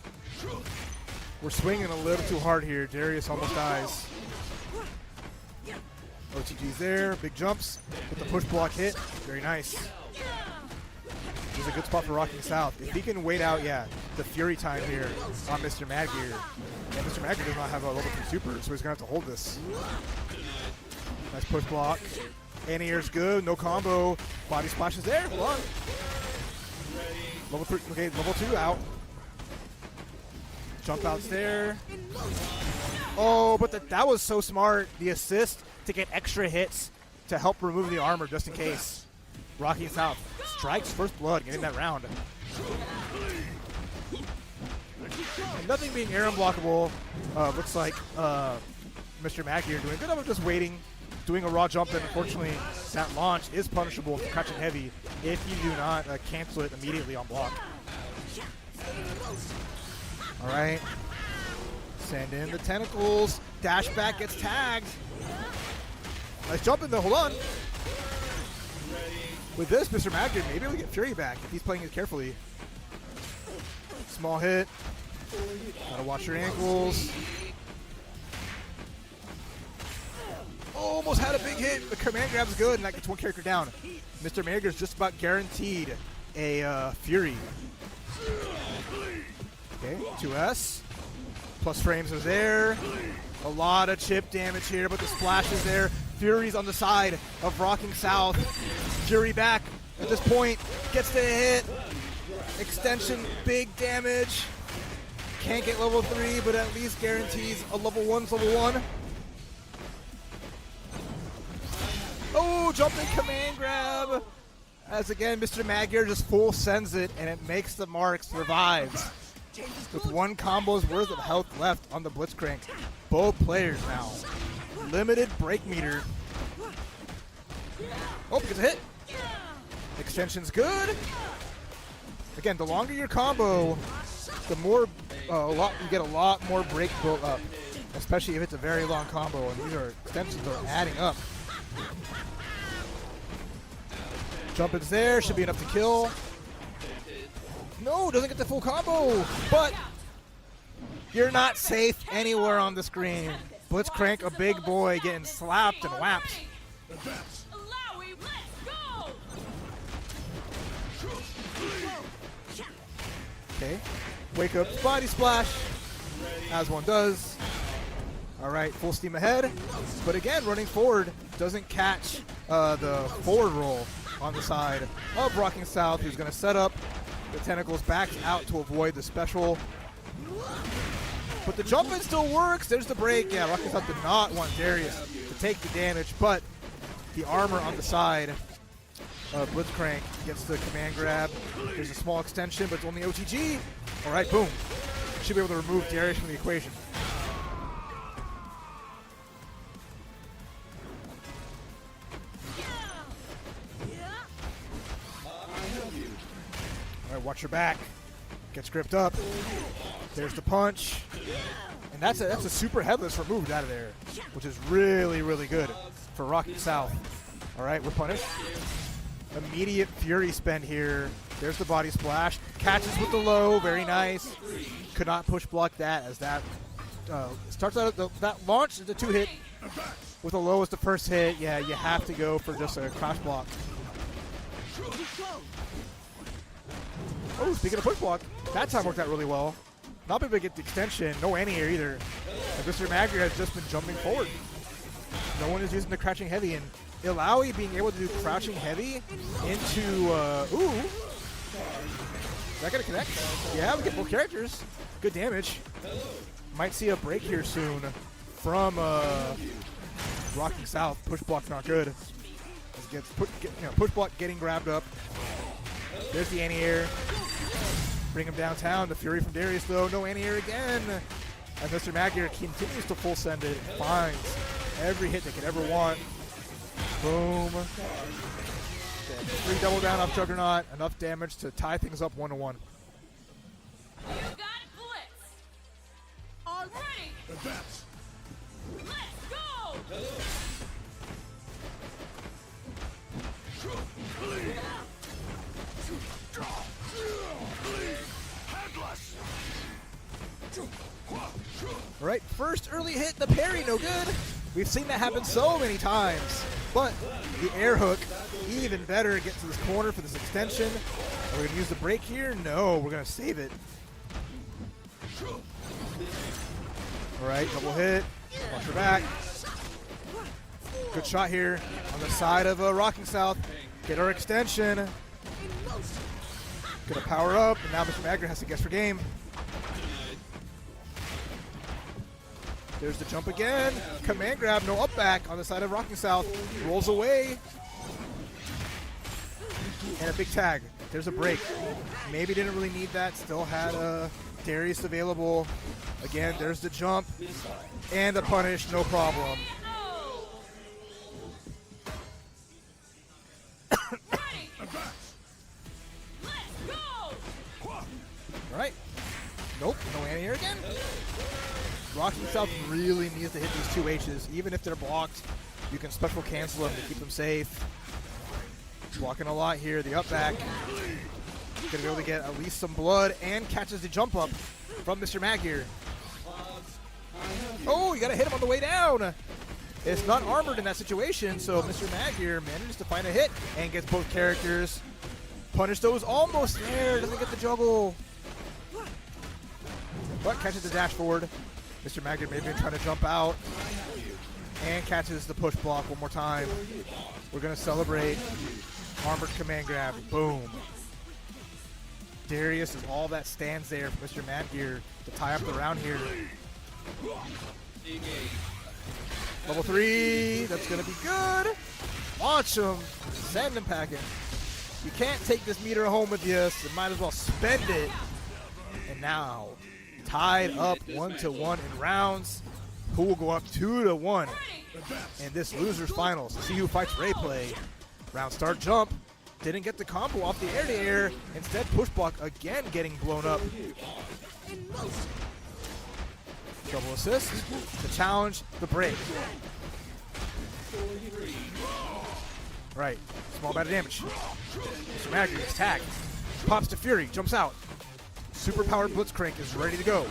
We're swinging a little too hard here. Darius almost dies. OTG's there. Big jumps. With the push block hit. Very nice. This is a good spot for Rocking South. If he can wait out, the Fury time here on Mr. Madgear. And Mr. Madgear does not have a level 3 super, so he's going to have to hold this. Nice push block. Anti-air's good. No combo. Body splash is there. Hold on. Level 3. Okay, level 2 out. Jump outs there. Oh, but that was so smart. The assist to get extra hits to help remove the armor just in case. Rocking South strikes first blood, getting that round. And nothing being air unblockable. Looks like Mr. Mack here doing good job of just waiting, doing a raw jump that unfortunately that launch is punishable for catching heavy if you do not cancel it immediately on block. All right. Send in the tentacles. Dash back gets tagged. Nice jump in though. Hold on. With this, Mr. Magden may be able to get Fury back if he's playing it carefully. Small hit. Gotta watch your ankles. Almost had a big hit. The command grab's good, and that gets one character down. Mr. Mager's just about guaranteed a Fury. Okay, 2S. Plus frames are there. A lot of chip damage here, but the splash is there. Fury's on the side of Rocking South. Fury back at this point. Gets the hit. Extension, big damage. Can't get level 3, but at least guarantees a level 1's level 1. Oh, jumping command grab. As again, Mr. Magyar just full sends it, and it makes the marks, revives. With 1 combo's worth of health left on the Blitzcrank. Both players now. Limited break meter. Oh, gets a hit. Extension's good. Again, the longer your combo, the more you get a lot more break built up. Especially if it's a very long combo, and these extensions are adding up. Jump is there, should be enough to kill. No, doesn't get the full combo, but you're not safe anywhere on the screen. Blitzcrank, a big boy, getting slapped and whapped. Alawi, let's go! Okay, wake up, body splash, as one does. All right, full steam ahead, but again, running forward doesn't catch the forward roll on the side of Rocking South, who's going to set up the tentacles back out to avoid the special. But the jump in still works. There's the break. Yeah, Rocking South did not want Darius to take the damage, but the armor on the side of Blitzcrank gets the command grab. There's a small extension, but it's only OTG. All right, boom. Should be able to remove Darius from the equation. All right, watch your back. Gets gripped up. There's the punch. And that's a super headless removed out of there, which is really, really good for Rocking South. All right, we're punished. Immediate Fury spend here. There's the body splash. Catches with the low. Very nice. Could not push block that as that starts out. That launch is a 2-hit. With a low as the first hit. Yeah, you have to go for just a crash block. Oh, speaking of push block, that time worked out really well. Not able to get the extension. No anti-air either. And Mr. Magyar has just been jumping forward. No one is using the crouching heavy, and Ilaoi being able to do crouching heavy into, ooh. Is that gonna connect? Yeah, we get both characters. Good damage. Might see a break here soon from Rocking South. Push block's not good. As it gets push block getting grabbed up. There's the anti-air. Bring him downtown. The Fury from Darius, though. No anti-air again. And Mr. Magyar continues to full send it. Finds every hit they could ever want. Boom. 3 double down off Juggernaut. Enough damage to tie things up 1-1. You got blitz. All ready. Let's go. All right, first early hit, the parry, no good. We've seen that happen so many times. But the air hook, even better, gets to this corner for this extension. Are we going to use the break here? No, we're going to save it. All right, double hit. Watch her back. Good shot here on the side of Rocking South. Get our extension. Gonna power up, and now Mr. Magyar has to guess for game. There's the jump again. Command grab, no up back on the side of Rocking South. Rolls away. And a big tag. There's a break. Maybe didn't really need that. Still had Darius available. Again, there's the jump. And the punish, no problem. All right. Nope, no anti-air again. Rocking South really needs to hit these 2 H's. Even if they're blocked, you can special cancel them to keep them safe. Blocking a lot here, the up back. Gonna be able to get at least some blood and catches the jump up from Mr. Magyar. Oh, you gotta hit him on the way down. It's not armored in that situation, so Mr. Magyar manages to find a hit and gets both characters. Punish those almost there, doesn't get the juggle. But catches the dash forward. Mr. Magyar maybe trying to jump out. And catches the push block one more time. We're gonna celebrate. Armored command grab, boom. Darius is all that stands there for Mr. Magyar to tie up the round here. Level 3, that's gonna be good. Launch him, send him packing. You can't take this meter home with you, so might as well spend it. And now, tied up 1-1 in rounds. Who will go up 2-1 in this loser's finals? See who fights Rayplay. Round start jump. Didn't get the combo off the air-to-air. Instead, push block again getting blown up. Double assist. The challenge, the break. Right. Small amount of damage. Mr. Magyar gets tagged. Pops to Fury. Jumps out. Super powered Blitzcrank is ready to go.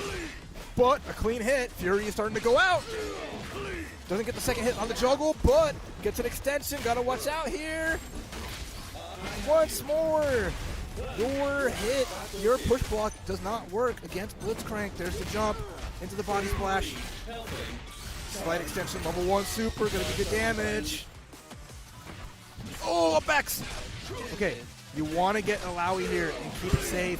But a clean hit. Fury is starting to go out. Doesn't get the second hit on the juggle, but gets an extension. Gotta watch out here. Once more. Your hit, your push block does not work against Blitzcrank. There's the jump into the body splash. Slight extension, level 1 super, gonna be good damage. Oh, a Bex! Okay, you want to get Alawi here and keep it safe.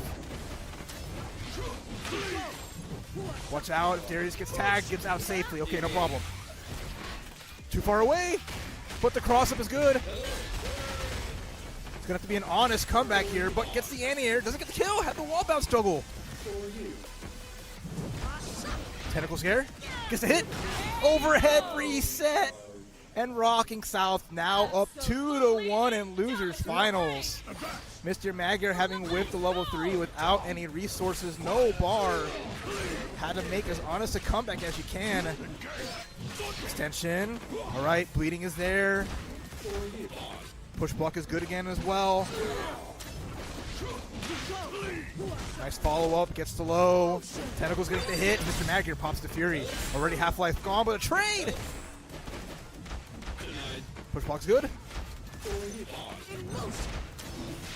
Watch out if Darius gets tagged, gets out safely. Okay, no problem. Too far away, but the cross-up is good. It's going to have to be an honest comeback here, but gets the anti-air, doesn't get the kill, had the wall bounce juggle. Tentacle scare, gets the hit, overhead reset, and Rocking South now up 2-1 in losers finals. Mr. Magyar having whipped the level 3 without any resources, no bar. Had to make as honest a comeback as you can. Extension, all right, bleeding is there. Push block is good again as well. Nice follow-up, gets to low. Tentacles getting the hit. Mr. Magyar pops to Fury. Already half-life gone, but a trade! Push block's good.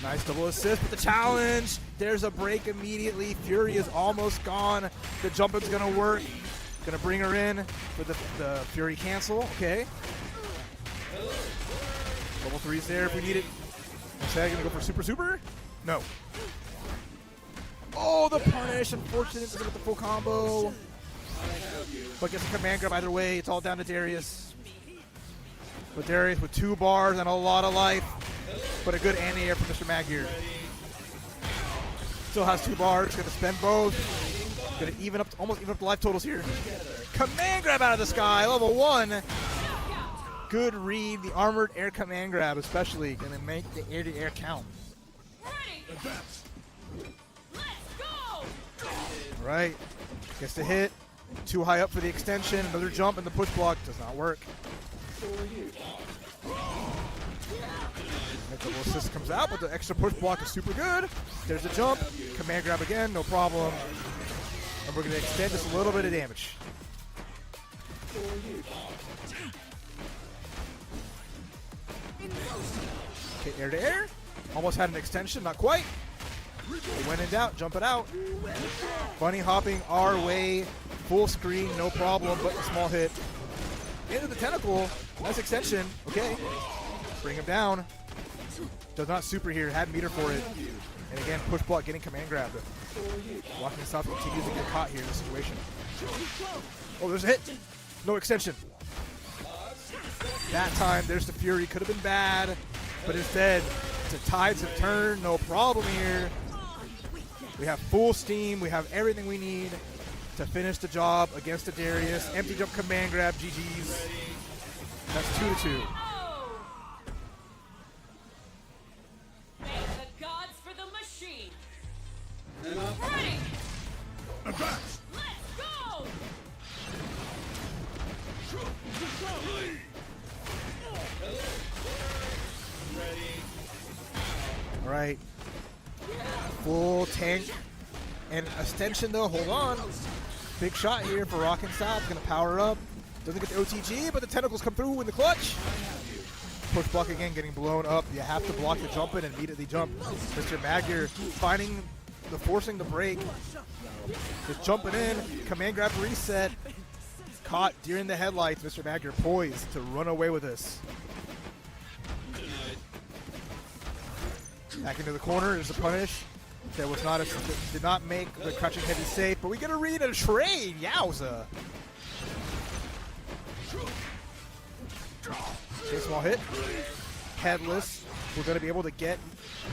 Nice double assist with the challenge. There's a break immediately. Fury is almost gone. The jumping's gonna work. Gonna bring her in for the Fury cancel. Okay. Level 3's there if we need it. Instead, gonna go for super? No. Oh, the punish. Unfortunate, doesn't get the full combo. But gets a command grab either way. It's all down to Darius. But Darius with 2 bars and a lot of life. But a good anti-air from Mr. Magyar. Still has 2 bars. Gonna spend both. Gonna even up, almost even up the life totals here. Command grab out of the sky. Level 1. Good read. The armored air command grab especially. Gonna make the air-to-air count. Alright. Gets the hit. Too high up for the extension. Another jump and the push block does not work. Double assist comes out, but the extra push block is super good. There's the jump. Command grab again, no problem. And we're going to extend just a little bit of damage. Okay, air to air. Almost had an extension, not quite. When in doubt, jump it out. Bunny hopping our way. Full screen, no problem, but a small hit. Into the tentacle. Nice extension. Okay. Bring him down. Does not super here. Had meter for it. And again, push block getting command grabbed. Walking South continues to get caught here in this situation. Oh, there's a hit. No extension. That time, there's the Fury. Could have been bad. But instead, the tides have turned. No problem here. We have full steam. We have everything we need to finish the job against the Darius. Empty jump command grab. GG's. That's 2-2. Thank the gods for the machine. Ready. Advance! Let's go. All right. tank. And extension though, hold on. Big shot here for Rockin' South, gonna power up. Doesn't get the OTG, but the tentacles come through in the clutch. Push block again, getting blown up. You have to block the jump in and immediately jump. Mr. Magyar forcing the break. Just jumping in, command grab reset. Caught during the headlights, Mr. Magyar poised to run away with this. Back into the corner is the punish. There was not did not make the crouching heavy safe, but we get a read and a trade. Yowza. Okay, small hit. Headless. We're going to be able to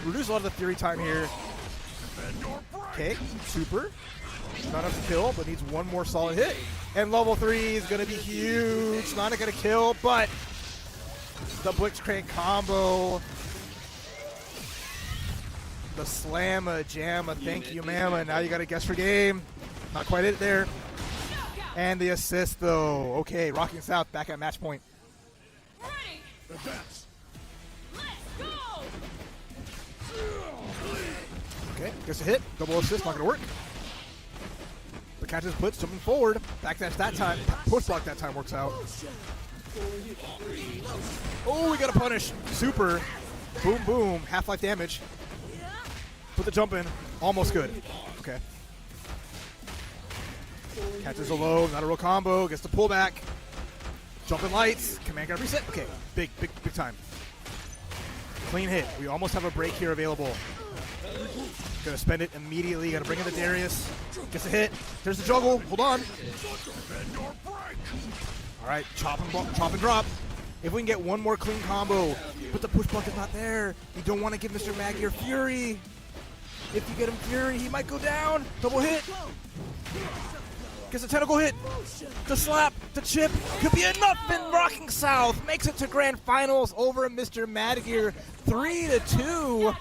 reduce a lot of the fury time here. Okay, super. Not enough to kill, but needs one more solid hit. And level 3 is going to be huge. Not going to kill, but the Blitzcrank combo. The slamma, jamma, thank you, mama. Now you got to guess for game. Not quite it there. And the assist, though. Okay, Rocking South back at match point. Ready. Advance. Let's go. Okay, gets a hit. Double assist, not going to work. The catches blitz, jumping forward. Backdash that time. Push block that time works out. Oh, we got a punish. Super. Boom, boom. Half-life damage. Put the jump in. Almost good. Okay. Catches a low. Not a real combo. Gets the pullback. Jumping lights. Command grab reset. Okay. Big time. Clean hit. We almost have a break here available. Gonna spend it immediately. Gonna bring in the Darius. Gets a hit. There's the juggle. Hold on. All right. Chop and drop. If we can get one more clean combo, but the push block is not there. You don't want to give Mr. Magyar Fury. If you get him Fury, he might go down. Double hit. Gets a tentacle hit. The slap, the chip could be enough, and Rocking South makes it to grand finals over Mr. Magyar 3-2.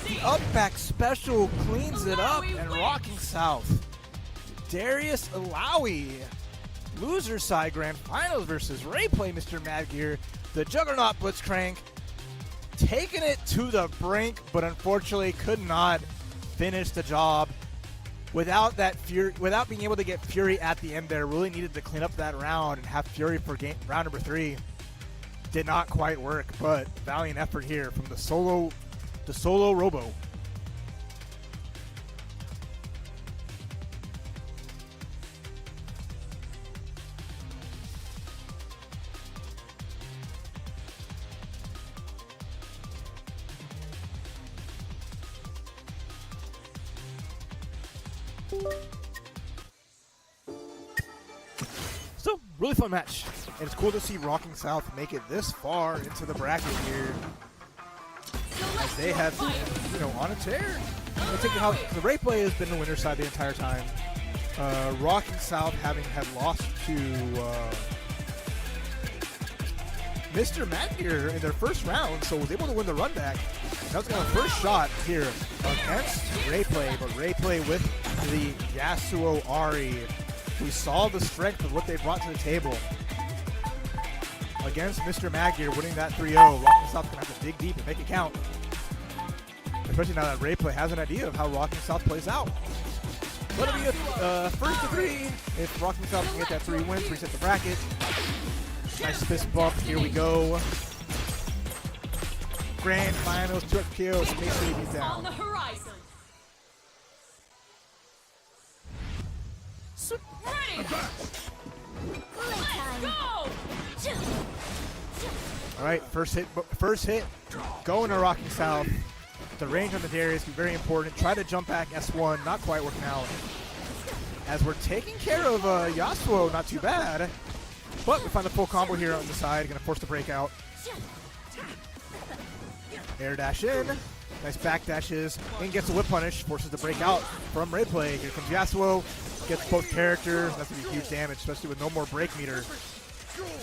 The up back special cleans it up, and Rocking South. Darius Alawi. Loser side grand finals versus Replay Mr. Magyar. The Juggernaut Blitzcrank taking it to the brink, but unfortunately could not finish the job. Without that Fury, without being able to get Fury at the end there, really needed to clean up that round and have Fury for round number 3. Did not quite work, but valiant effort here from the solo Robo. So, really fun match. And it's cool to see Rocking South make it this far into the bracket here. As they have been, on a tear. I think how the Replay has been the winner's side the entire time. Rocking South having had lost to Mr. Magyar in their first round, so was able to win the run back. That was going to first shot here against Replay, but Replay with the Yasuo Ari. We saw the strength of what they brought to the table. Against Mr. Magyar winning that 3-0, Rocking South going to have to dig deep and make it count. Especially now that Replay has an idea of how Rocking South plays out. So it'll be a first to 3. If Rocking South can get that 3 wins, reset the bracket. Nice fist bump. Here we go. Grand finals, 2 kills. Space City beat down. On the horizon. Ready. Let's go. All right, first hit. Going to Rocking South. The range on the Darius be very important. Try to jump back S1, not quite working out. As we're taking care of Yasuo, not too bad. But we find the full combo here on the side. Gonna force the breakout. Air dash in. Nice back dashes. And gets a whip punish. Forces the breakout from Replay. Here comes Yasuo. Gets both characters. That's gonna be huge damage, especially with no more break meter.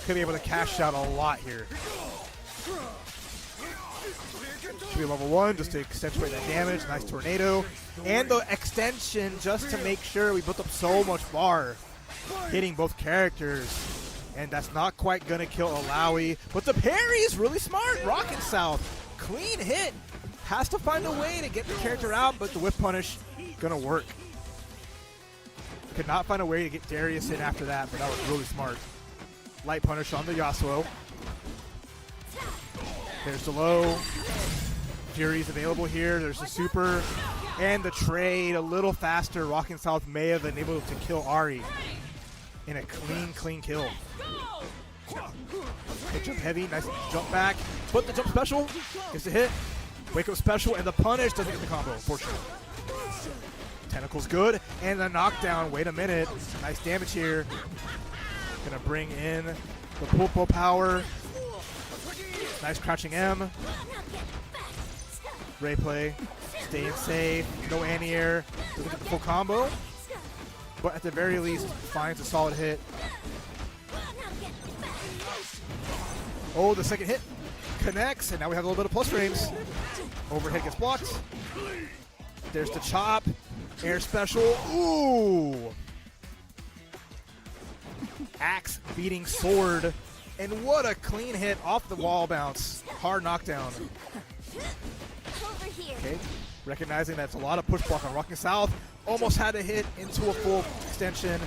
Could be able to cash out a lot here. Should be level 1 just to accentuate that damage. Nice tornado. And the extension just to make sure we built up so much bar. Hitting both characters. And that's not quite going to kill Alawi. But the parry is really smart. Rocking South. Clean hit. Has to find a way to get the character out, but the whip punish gonna work. Could not find a way to get Darius in after that, but that was really smart. Light punish on the Yasuo. There's the low. Fury's available here. There's the super and the trade a little faster. Rocking South may have been able to kill Ahri in a clean kill. Hit jump heavy, nice jump back. But the jump special gets a hit. Wake up special and the punish doesn't get the combo, unfortunately. Tentacle's good and the knockdown. Wait a minute, nice damage here. Gonna bring in the Pulpo power. Nice crouching M. Ray play, staying safe, no anti-air, doesn't get the full combo, but at the very least finds a solid hit. Oh, the second hit connects, and now we have a little bit of plus frames. Overhead gets blocked. There's the chop, air special, ooh! Axe beating sword, and what a clean hit off the wall bounce. Hard knockdown. Okay, recognizing that's a lot of push block on Rocking South. Almost had to hit into a full extension.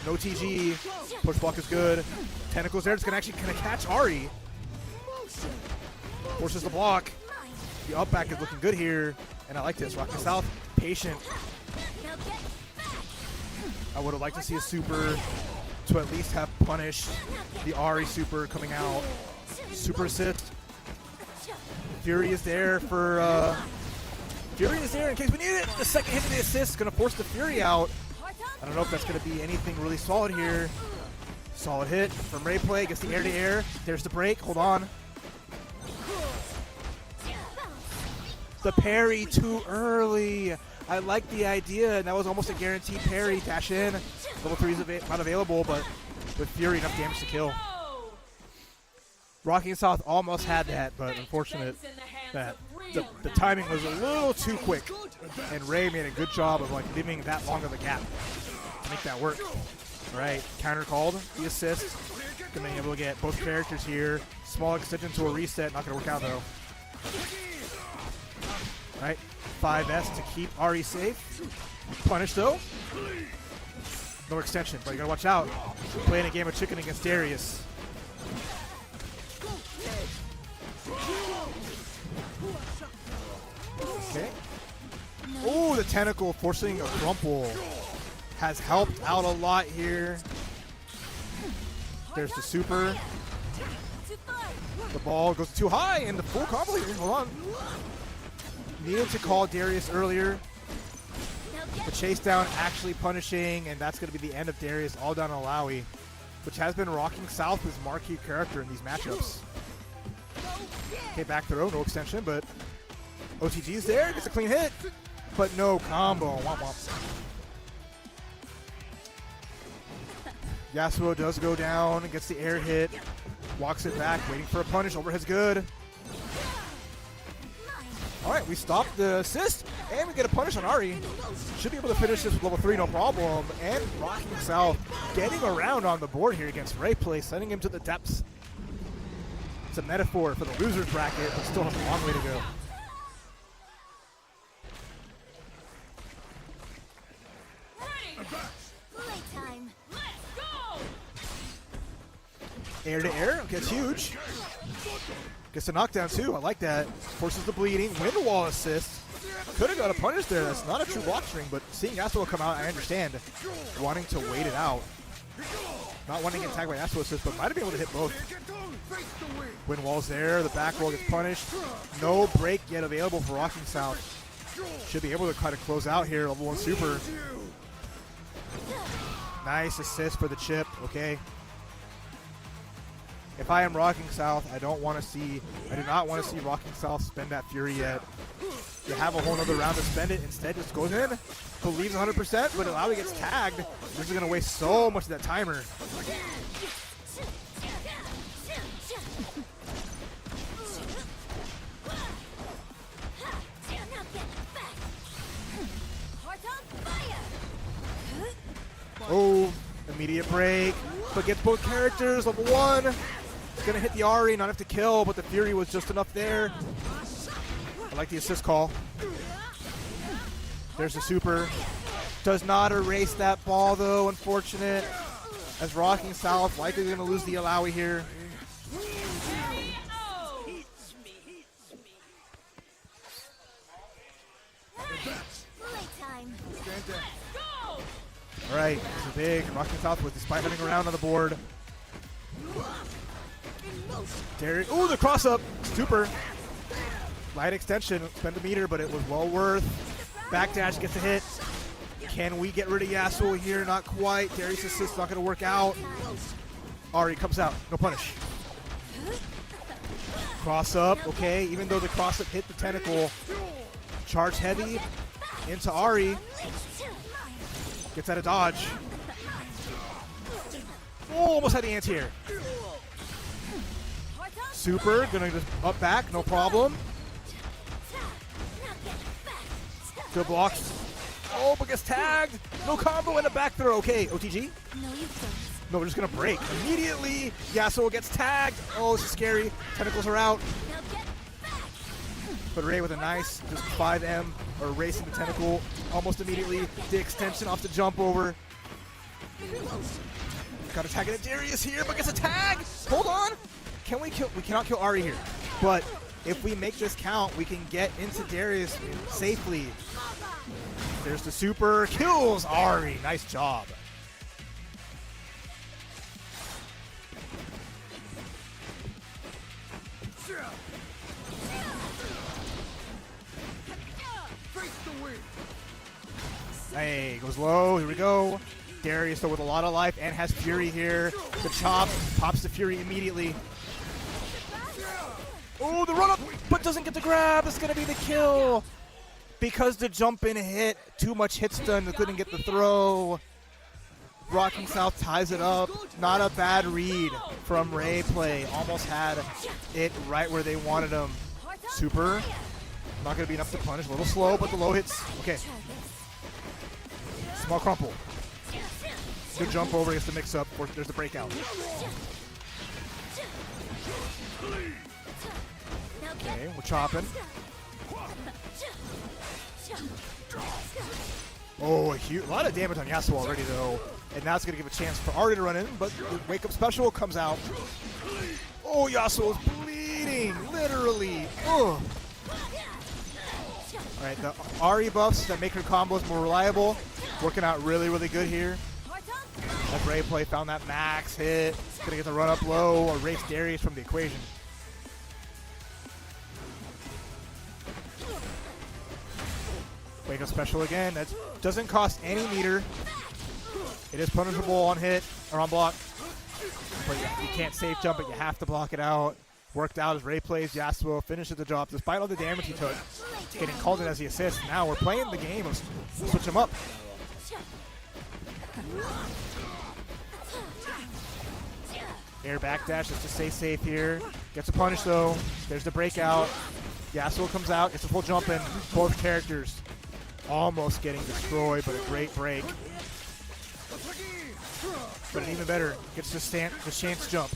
No TG. Push block is good. Tentacles there. It's gonna catch Ahri. Forces the block. The up back is looking good here, and I like this. Rocking South, patient. I would have liked to see a super to at least have punished the Ahri super coming out. Super assist. Fury is there for Fury is there in case we need it. The second hit of the assist is gonna force the Fury out. I don't know if that's gonna be anything really solid here. Solid hit from Rayplay, gets the air to air. There's the break, hold on. The parry too early. I like the idea, and that was almost a guaranteed parry. Dash in. Level 3 is not available, but with Fury, enough damage to kill. Rocking South almost had that, but unfortunate that the timing was a little too quick, and Ray made a good job of like leaving that long of a gap to make that work. All right, counter called, the assist. Gonna be able to get both characters here. Small extension to a reset, not gonna work out though. All right, 5S to keep Ahri safe. Punish though. No extension, but you gotta watch out. Playing a game of chicken against Darius. Okay. Oh, the tentacle forcing a crumple has helped out a lot here. There's the super. The ball goes too high and the full combo here. Hold on. Needed to call Darius earlier. The chase down actually punishing, and that's going to be the end of Darius all down on Alawi, which has been Rocking South's marquee character in these matchups. Okay, back throw, no extension, but OTG's there, gets a clean hit, but no combo. Womp womp. Yasuo does go down, gets the air hit, walks it back, waiting for a punish. Overhead's good. All right, we stop the assist, and we get a punish on Ahri. Should be able to finish this with level 3, no problem. And Rocking South getting around on the board here against Rayplay, sending him to the depths. It's a metaphor for the loser's bracket, but still has a long way to go. Playtime. Let's go. Air to air, okay, it's huge. Gets a knockdown too, I like that. Forces the bleeding, wind wall assist. Could have got a punish there, that's not a true block string, but seeing Yasuo come out, I understand. Wanting to wait it out. Not wanting to get tagged by Yasuo assist, but might have been able to hit both. Wind wall's there, the back wall gets punished. No break yet available for Rocking South. Should be able to kind of close out here, level 1 super. Nice assist for the chip, okay. If I am Rocking South, I do not want to see Rocking South spend that Fury yet. You have a whole nother round to spend it. Instead, just goes in, believes 100%, but Alawi gets tagged. This is going to waste so much of that timer. Oh, immediate break, but gets both characters, level 1. It's gonna hit the Ahri, not have to kill, but the Fury was just enough there. I like the assist call. There's the super. Does not erase that ball, though. Unfortunate. As Rocking South likely going to lose the Alawi here. All right, it's a big Rocking South with despite running around on the board. Derek, ooh, the cross up, super. Light extension, spend the meter, but it was well worth. Backdash gets a hit. Can we get rid of Yasuo here? Not quite. Darius' assist not going to work out. Ari comes out, no punish. Cross up, okay, even though the cross up hit the tentacle. Charge heavy into Ari. Gets out of dodge. Oh, almost had the anti-air. Super, gonna just up back, no problem. Good blocks. Oh, but gets tagged. No combo and a back throw. Okay, OTG? No, we're just gonna break. Immediately, Yasuo gets tagged. Oh, this is scary. Tentacles are out. But Ray with a nice just 5M or racing the tentacle almost immediately. The extension off the jump over. Got to tag it at Darius here, but gets a tag. Hold on. Can we kill? We cannot kill Ari here. But if we make this count, we can get into Darius safely. There's the super. Kills Ari. Nice job. Hey, goes low. Here we go. Darius, though, with a lot of life and has Fury here. The chop pops the Fury immediately. Oh, the run up, but doesn't get the grab. It's going to be the kill. Because the jump in hit, too much hit stun, couldn't get the throw. Rocking South ties it up. Not a bad read from Ray Play. Almost had it right where they wanted him. Super. Not going to be enough to punish. A little slow, but the low hits. Okay. Small crumple. Good jump over, gets the mix up. There's the breakout. Okay, we're chopping. Oh, a lot of damage on Yasuo already, though. And now it's going to give a chance for Ari to run in, but the wake up special comes out. Oh, Yasuo's bleeding, literally. Oh. All right, the Ari buffs that make her combos more reliable. Working out really, really good here. That Ray Play found that max hit. Gonna get the run up low or race Darius from the equation. Wake up special again. That doesn't cost any meter. It is punishable on hit or on block. But you can't safe jump it. You have to block it out. Worked out as Ray plays. Yasuo finishes the job despite all the damage he took. Getting called in as the assist. Now we're playing the game of switch him up. Air backdash just to stay safe here. Gets a punish though. There's the breakout. Yasuo comes out, gets a full jump in. Both characters almost getting destroyed, but a great break. But an even better, gets the chance jump.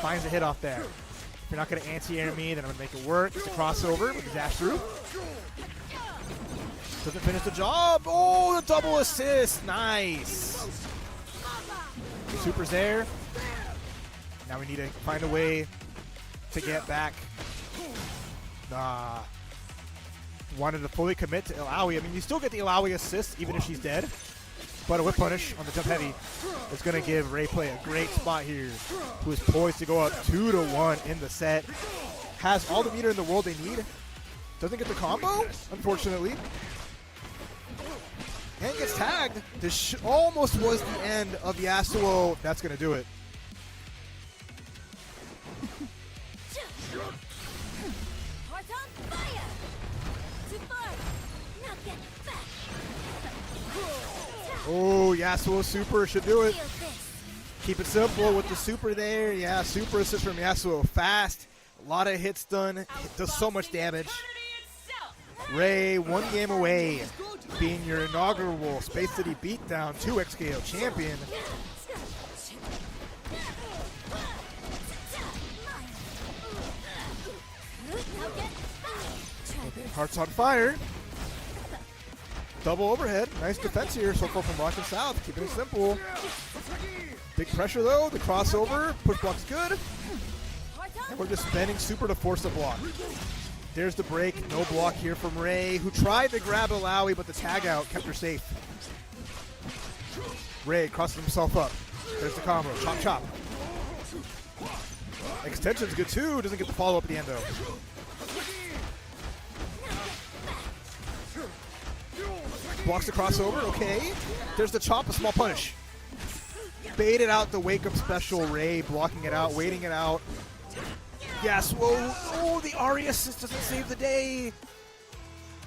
Finds a hit off there. If you're not going to anti-air me, then I'm going to make it work. It's a crossover with the dash through. Doesn't finish the job. Oh, the double assist. Nice. Super's there. Now we need to find a way to get back. Wanted to fully commit to Ilaoi. I mean, you still get the Ilaoi assist even if she's dead. But a whip punish on the jump heavy is going to give Ray Play a great spot here. Who is poised to go up 2-1 in the set. Has all the meter in the world they need. Doesn't get the combo, unfortunately. And gets tagged. This almost was the end of Yasuo. That's going to do it. Oh, Yasuo super should do it. Keep it simple with the super there. Yeah, super assist from Yasuo. Fast. A lot of hits done. It does so much damage. Ray, one game away, being your inaugural Space City Beatdown 2 XKO champion. Hearts on fire. Double overhead. Nice defense here so far from Rock and South. Keeping it simple. Big pressure though. The crossover. Push block's good. And we're just spending super to force the block. There's the break. No block here from Ray, who tried to grab Alawi, but the tag out kept her safe. Ray crosses himself up. There's the combo. Chop, chop. Extension's good too. Doesn't get the follow up at the end though. Blocks the crossover. Okay. There's the chop. A small punish. Baited out the wake up special. Ray blocking it out, waiting it out. Yes. Whoa. Oh, the Ari assist doesn't save the day.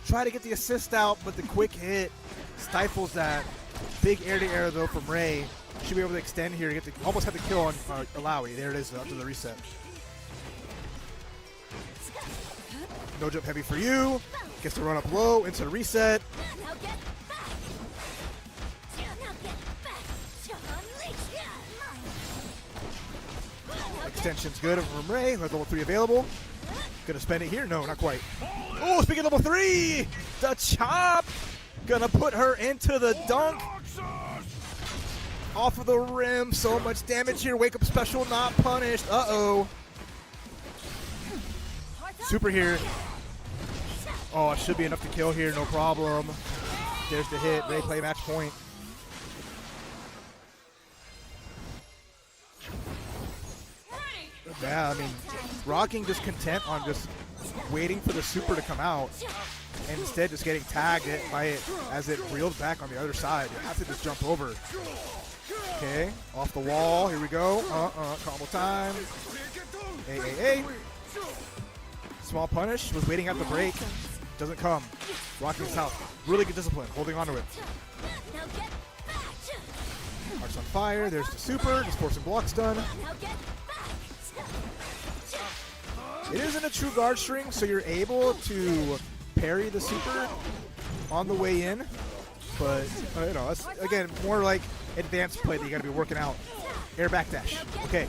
Try to get the assist out, but the quick hit stifles that. Big air-to-air though from Ray. Should be able to extend here to get the, almost had the kill on Alawi. There it is after the reset. No jump heavy for you. Gets to run up low into the reset. Extension's good from Ray. Has level 3 available. Gonna spend it here? No, not quite. Oh, speaking of level 3, the chop. Gonna put her into the dunk. Off of the rim. So much damage here. Wake up special not punished. Uh-oh. Super here. Oh, it should be enough to kill here. No problem. There's the hit. Ray play match point. Yeah, I mean, Rocking just content on just waiting for the super to come out, and instead just getting tagged by it as it reels back on the other side. You have to just jump over. Okay, off the wall. Here we go. Combo time. Hey. Small punish. Was waiting at the break. Doesn't come. Rocking South. Really good discipline. Holding onto it. Heart's on fire. There's the super. Just forcing blocks done. It isn't a true guard string, so you're able to parry the super on the way in. But, you know, that's, again, more like advanced play that you got to be working out. Air backdash. Okay.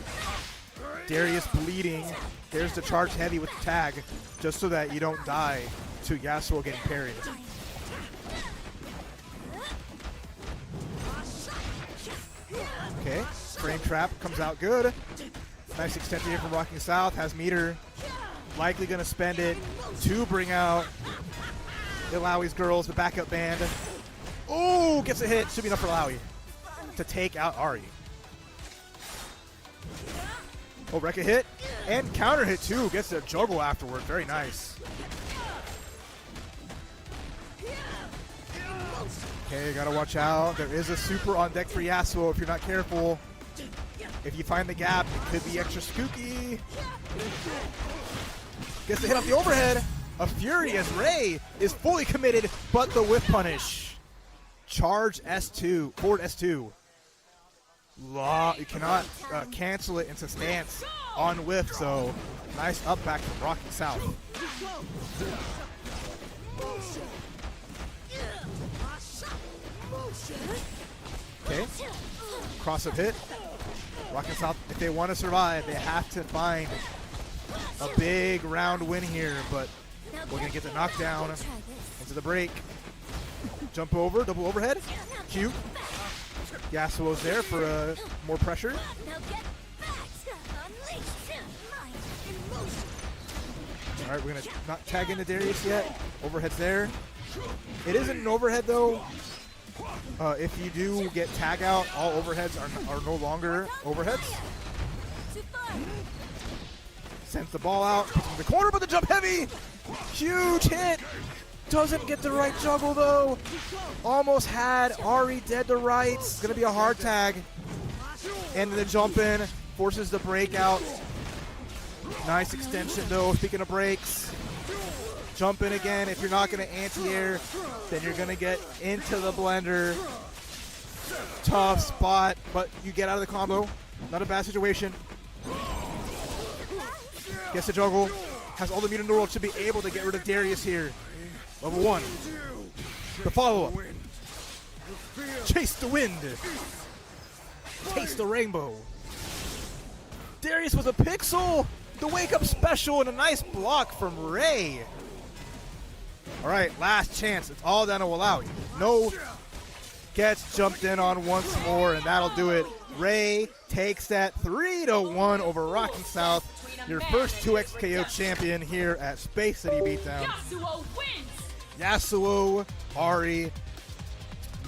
Darius bleeding. There's the charge heavy with the tag, just so that you don't die to Yasuo getting parried. Okay. Frame trap comes out good. Nice extension here from Rocking South. Has meter. Likely going to spend it to bring out Ilawi's girls, the backup band. Oh, gets a hit. Should be enough for Ilawi to take out Ari. Oh, Rekka hit. And counter hit too. Gets a juggle afterward. Very nice. Okay, gotta watch out. There is a super on deck for Yasuo if you're not careful. If you find the gap, it could be extra spooky. Gets the hit off the overhead. A furious Ray is fully committed, but the whiff punish. Charge S2, forward S2. You cannot cancel it into stance on whiff, so nice up back from Rocking South. Okay, cross up hit. Rocking South, if they want to survive, they have to find a big round win here, but we're going to get the knockdown into the break. Jump over, double overhead. Q. Yasuo's there for more pressure. All right, we're going to not tag into Darius yet. Overhead's there. It isn't an overhead, though. If you do get tag out, all overheads are no longer overheads. Sends the ball out, puts him in the corner, but the jump heavy! Huge hit! Doesn't get the right juggle though. Almost had Ari dead to rights. It's gonna be a hard tag. And the jump in, forces the breakout. Nice extension though, speaking of breaks. Jump in again. If you're not gonna anti-air, then you're gonna get into the blender. Tough spot, but you get out of the combo. Not a bad situation. Gets the juggle. Has all the meter in the world. Should be able to get rid of Darius here. Level 1. The follow-up. Chase the wind. Taste the rainbow. Darius with a pixel. The wake-up special and a nice block from Ray. All right, last chance. It's all down to allow. No gets jumped in on once more, and that'll do it. Ray takes that 3-1 over Rocking South. Your first 2X KO champion here at Space City Beatdown. Yasuo wins! Yasuo, Ari,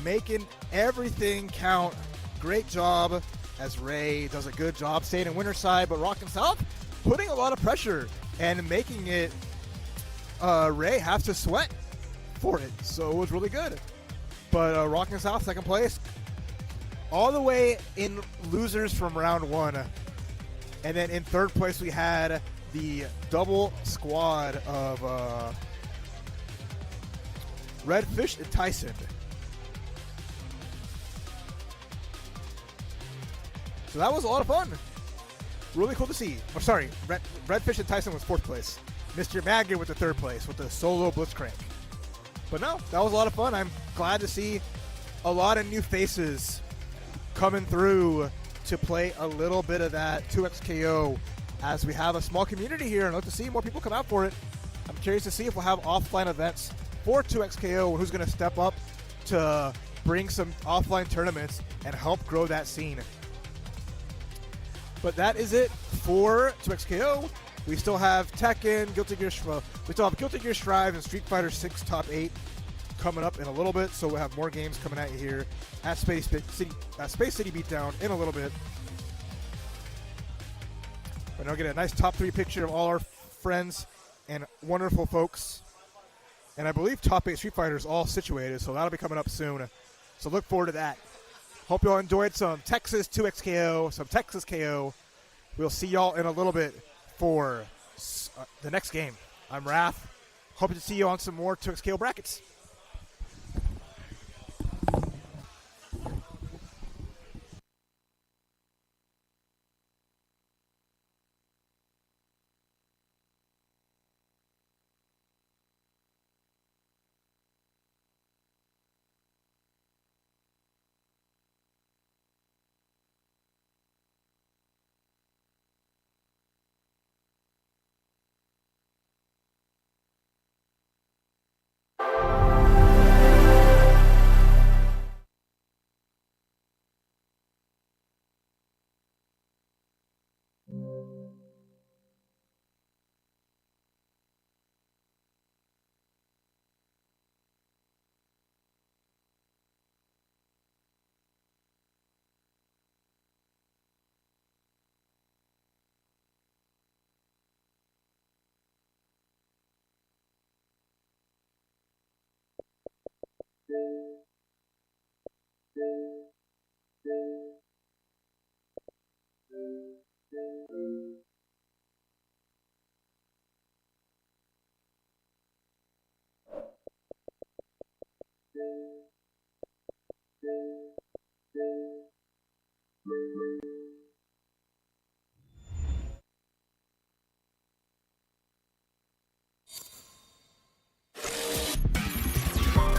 making everything count. Great job as Ray does a good job staying in winner's side, but Rockin' South putting a lot of pressure and making it Ray have to sweat for it. So it was really good. But Rockin' South, second place. All the way in losers from round one. And then in third place, we had the double squad of Redfish and Tyson. So that was a lot of fun. Really cool to see. Oh, sorry, Redfish and Tyson was fourth place. Mr. Maggot with the third place with the solo Blitzcrank. But no, that was a lot of fun. I'm glad to see a lot of new faces coming through to play a little bit of that 2XKO as we have a small community here and I'd like to see more people come out for it. I'm curious to see if we'll have offline events for 2XKO and who's going to step up to bring some offline tournaments and help grow that scene. But that is it for 2XKO. We still have Tekken, we still have Guilty Gear Strive and Street Fighter 6 Top 8 coming up in a little bit, so we'll have more games coming at you here at Space City Beatdown in a little bit. But now get a nice top 3 picture of all our friends and wonderful folks. And I believe Top 8 Street Fighter is all situated, so that'll be coming up soon. So look forward to that. Hope you all enjoyed some Texas 2XKO, some Texas KO. We'll see y'all in a little bit for the next game. I'm Raph. Hope to see you on some more 2XKO brackets.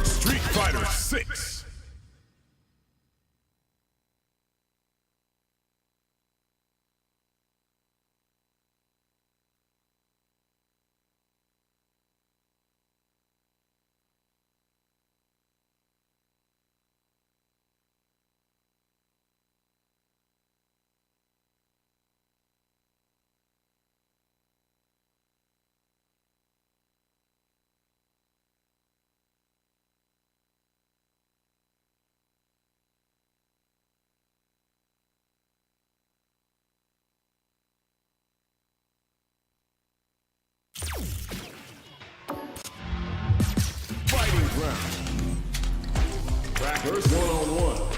Street Fighter 6. Fighting round. Crackers 1-on-1.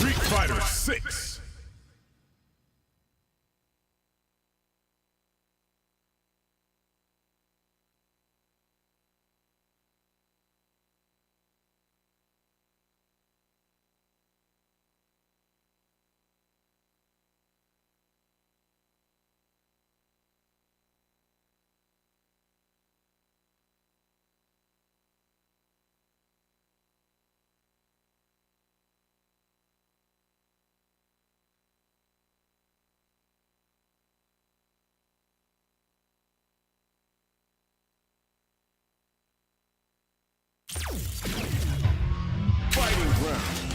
Street Fighter 6. Fighting round.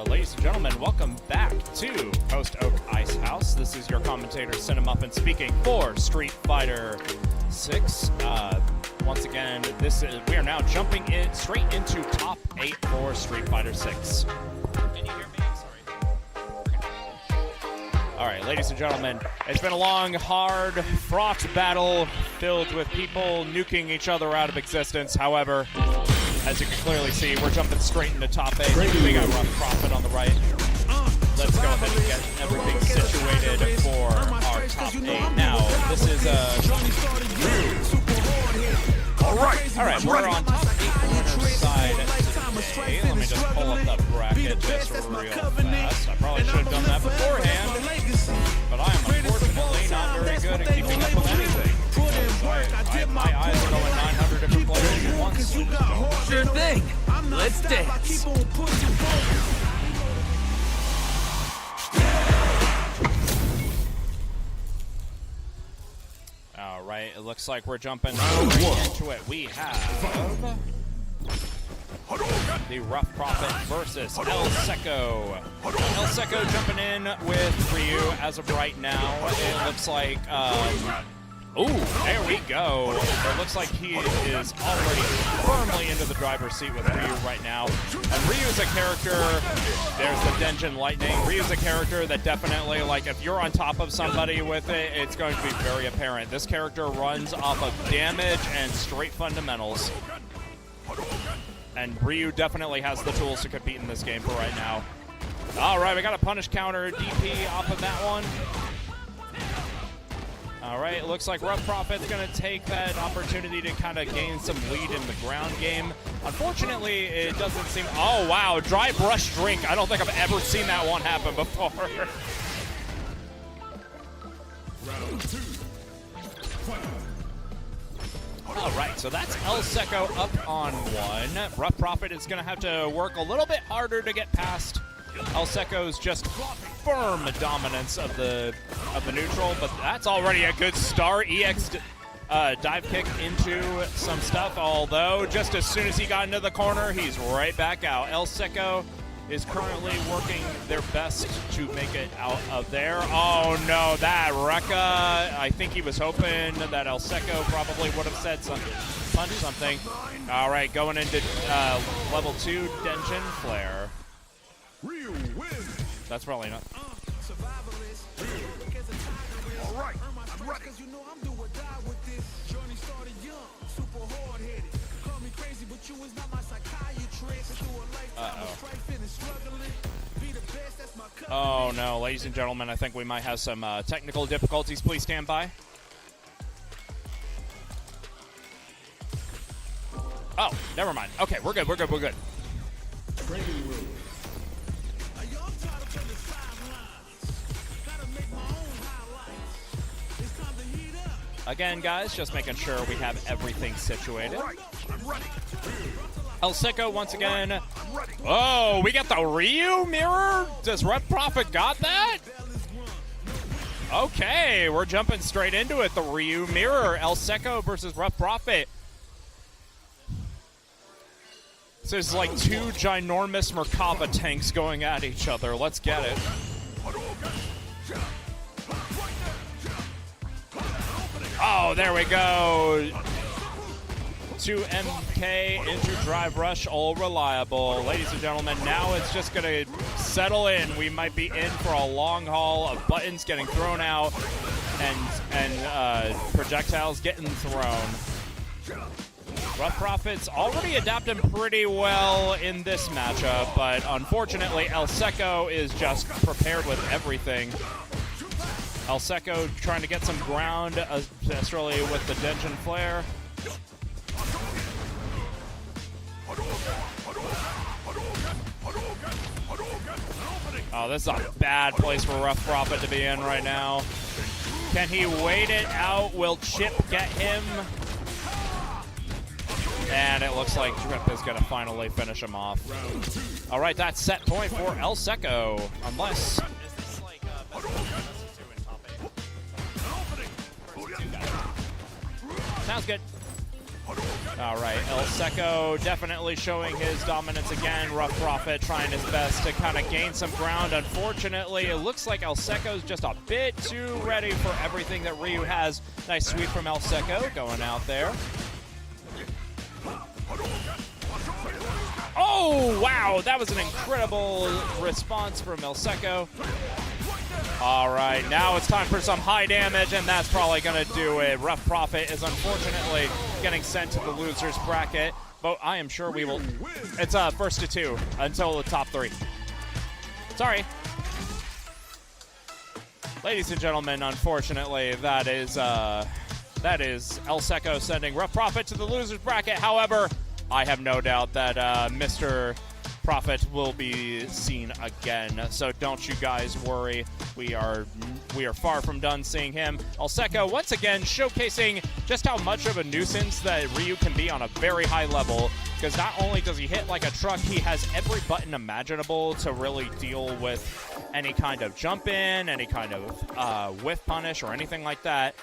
Ladies and gentlemen, welcome back to Post Oak Ice House. This is your commentator, Cinemuffin, speaking for Street Fighter 6. Once again, we are now jumping in straight into top 8 for Street Fighter 6. Can you hear me? Sorry. All right, ladies and gentlemen, it's been a long, hard, fraught battle filled with people nuking each other out of existence. However, as you can clearly see, we're jumping straight into top 8. We got Rough Prophet on the right. Let's go ahead and get everything situated for our top 8. Now, this is All right, we're on top 8 winner side today. Let me just pull up the bracket just real fast. I probably should have done that beforehand, but I am unfortunately not very good at keeping up with anything. My eyes are going 900 different places at once. Sure thing. Let's dance. looks like we're jumping right into it. We have the Rough Prophet versus El Seco. El Seco jumping in with Ryu as of right now. It looks like, ooh, there we go. It looks like he is already firmly into the driver's seat with Ryu right now. And Ryu's a character, there's the Denjin Lightning. Ryu's a character that definitely, like, if you're on top of somebody with it, it's going to be very apparent. This character runs off of damage and straight fundamentals. And Ryu definitely has the tools to compete in this game for right now. All right, we got a punish counter DP off of that one. All right, it looks like Rough Prophet's going to take that opportunity to kind of gain some lead in the ground game. Unfortunately, it doesn't seem... Oh, wow, dry brush drink. I don't think I've ever seen that one happen before. Round 2. Fight. All right, so that's El Seco up on one. Rough Prophet is going to have to work a little bit harder to get past El Seco's just firm dominance of the neutral, but that's already a good start. EX dive kick into some stuff, although just as soon as he got into the corner, he's right back out. El Seco is currently working their best to make it out of there. Oh no, that Rekka, I think he was hoping that El Seco probably would have said something, punched something. All right, going into level 2 Denjin Flare. Ryu wins. That's probably not. All right, I'm ready. Oh no, ladies and gentlemen, I think we might have some technical difficulties. Please stand by. Oh, never mind. Okay, we're good, we're good, we're good. Again, guys, just making sure we have everything situated. All right, I'm ready. El Seco once again. Oh, we got the Ryu mirror? Does Rough Prophet got that? Okay, we're jumping straight into it. The Ryu mirror. El Seco versus Rough Prophet. So it's like two ginormous Merkava tanks going at each other. Let's get it. Oh, there we go. 2 MK into drive rush, all reliable. Ladies and gentlemen, now it's just going to settle in. We might be in for a long haul of buttons getting thrown out and projectiles getting thrown. Rough Prophet's already adapting pretty well in this matchup, but unfortunately El Seco is just prepared with everything. El Seco trying to get some ground, especially with the Denjin Flare. Oh, this is a bad place for Rough Prophet to be in right now. Can he wait it out? Will Chip get him? And it looks like Drip is going to finally finish him off. All right, that's set point for El Seco. Unless... Is this like in top 8? Sounds good. All right, El Seco definitely showing his dominance again. Rough Prophet trying his best to kind of gain some ground. Unfortunately, it looks like El Seco's just a bit too ready for everything that Ryu has. Nice sweep from El Seco going out there. Oh, wow, that was an incredible response from El Seco. All right, now it's time for some high damage, and that's probably going to do it. Rough Prophet is unfortunately getting sent to the loser's bracket, but I am sure we will. It's first to 2 until the top 3. Sorry. Ladies and gentlemen, unfortunately, that is El Seco sending Rough Prophet to the loser's bracket. However, I have no doubt that Mr. Prophet will be seen again, so don't you guys worry. We are far from done seeing him. El Seco once again showcasing just how much of a nuisance that Ryu can be on a very high level, because not only does he hit like a truck, he has every button imaginable to really deal with any kind of jump in, any kind of whiff punish or anything like that.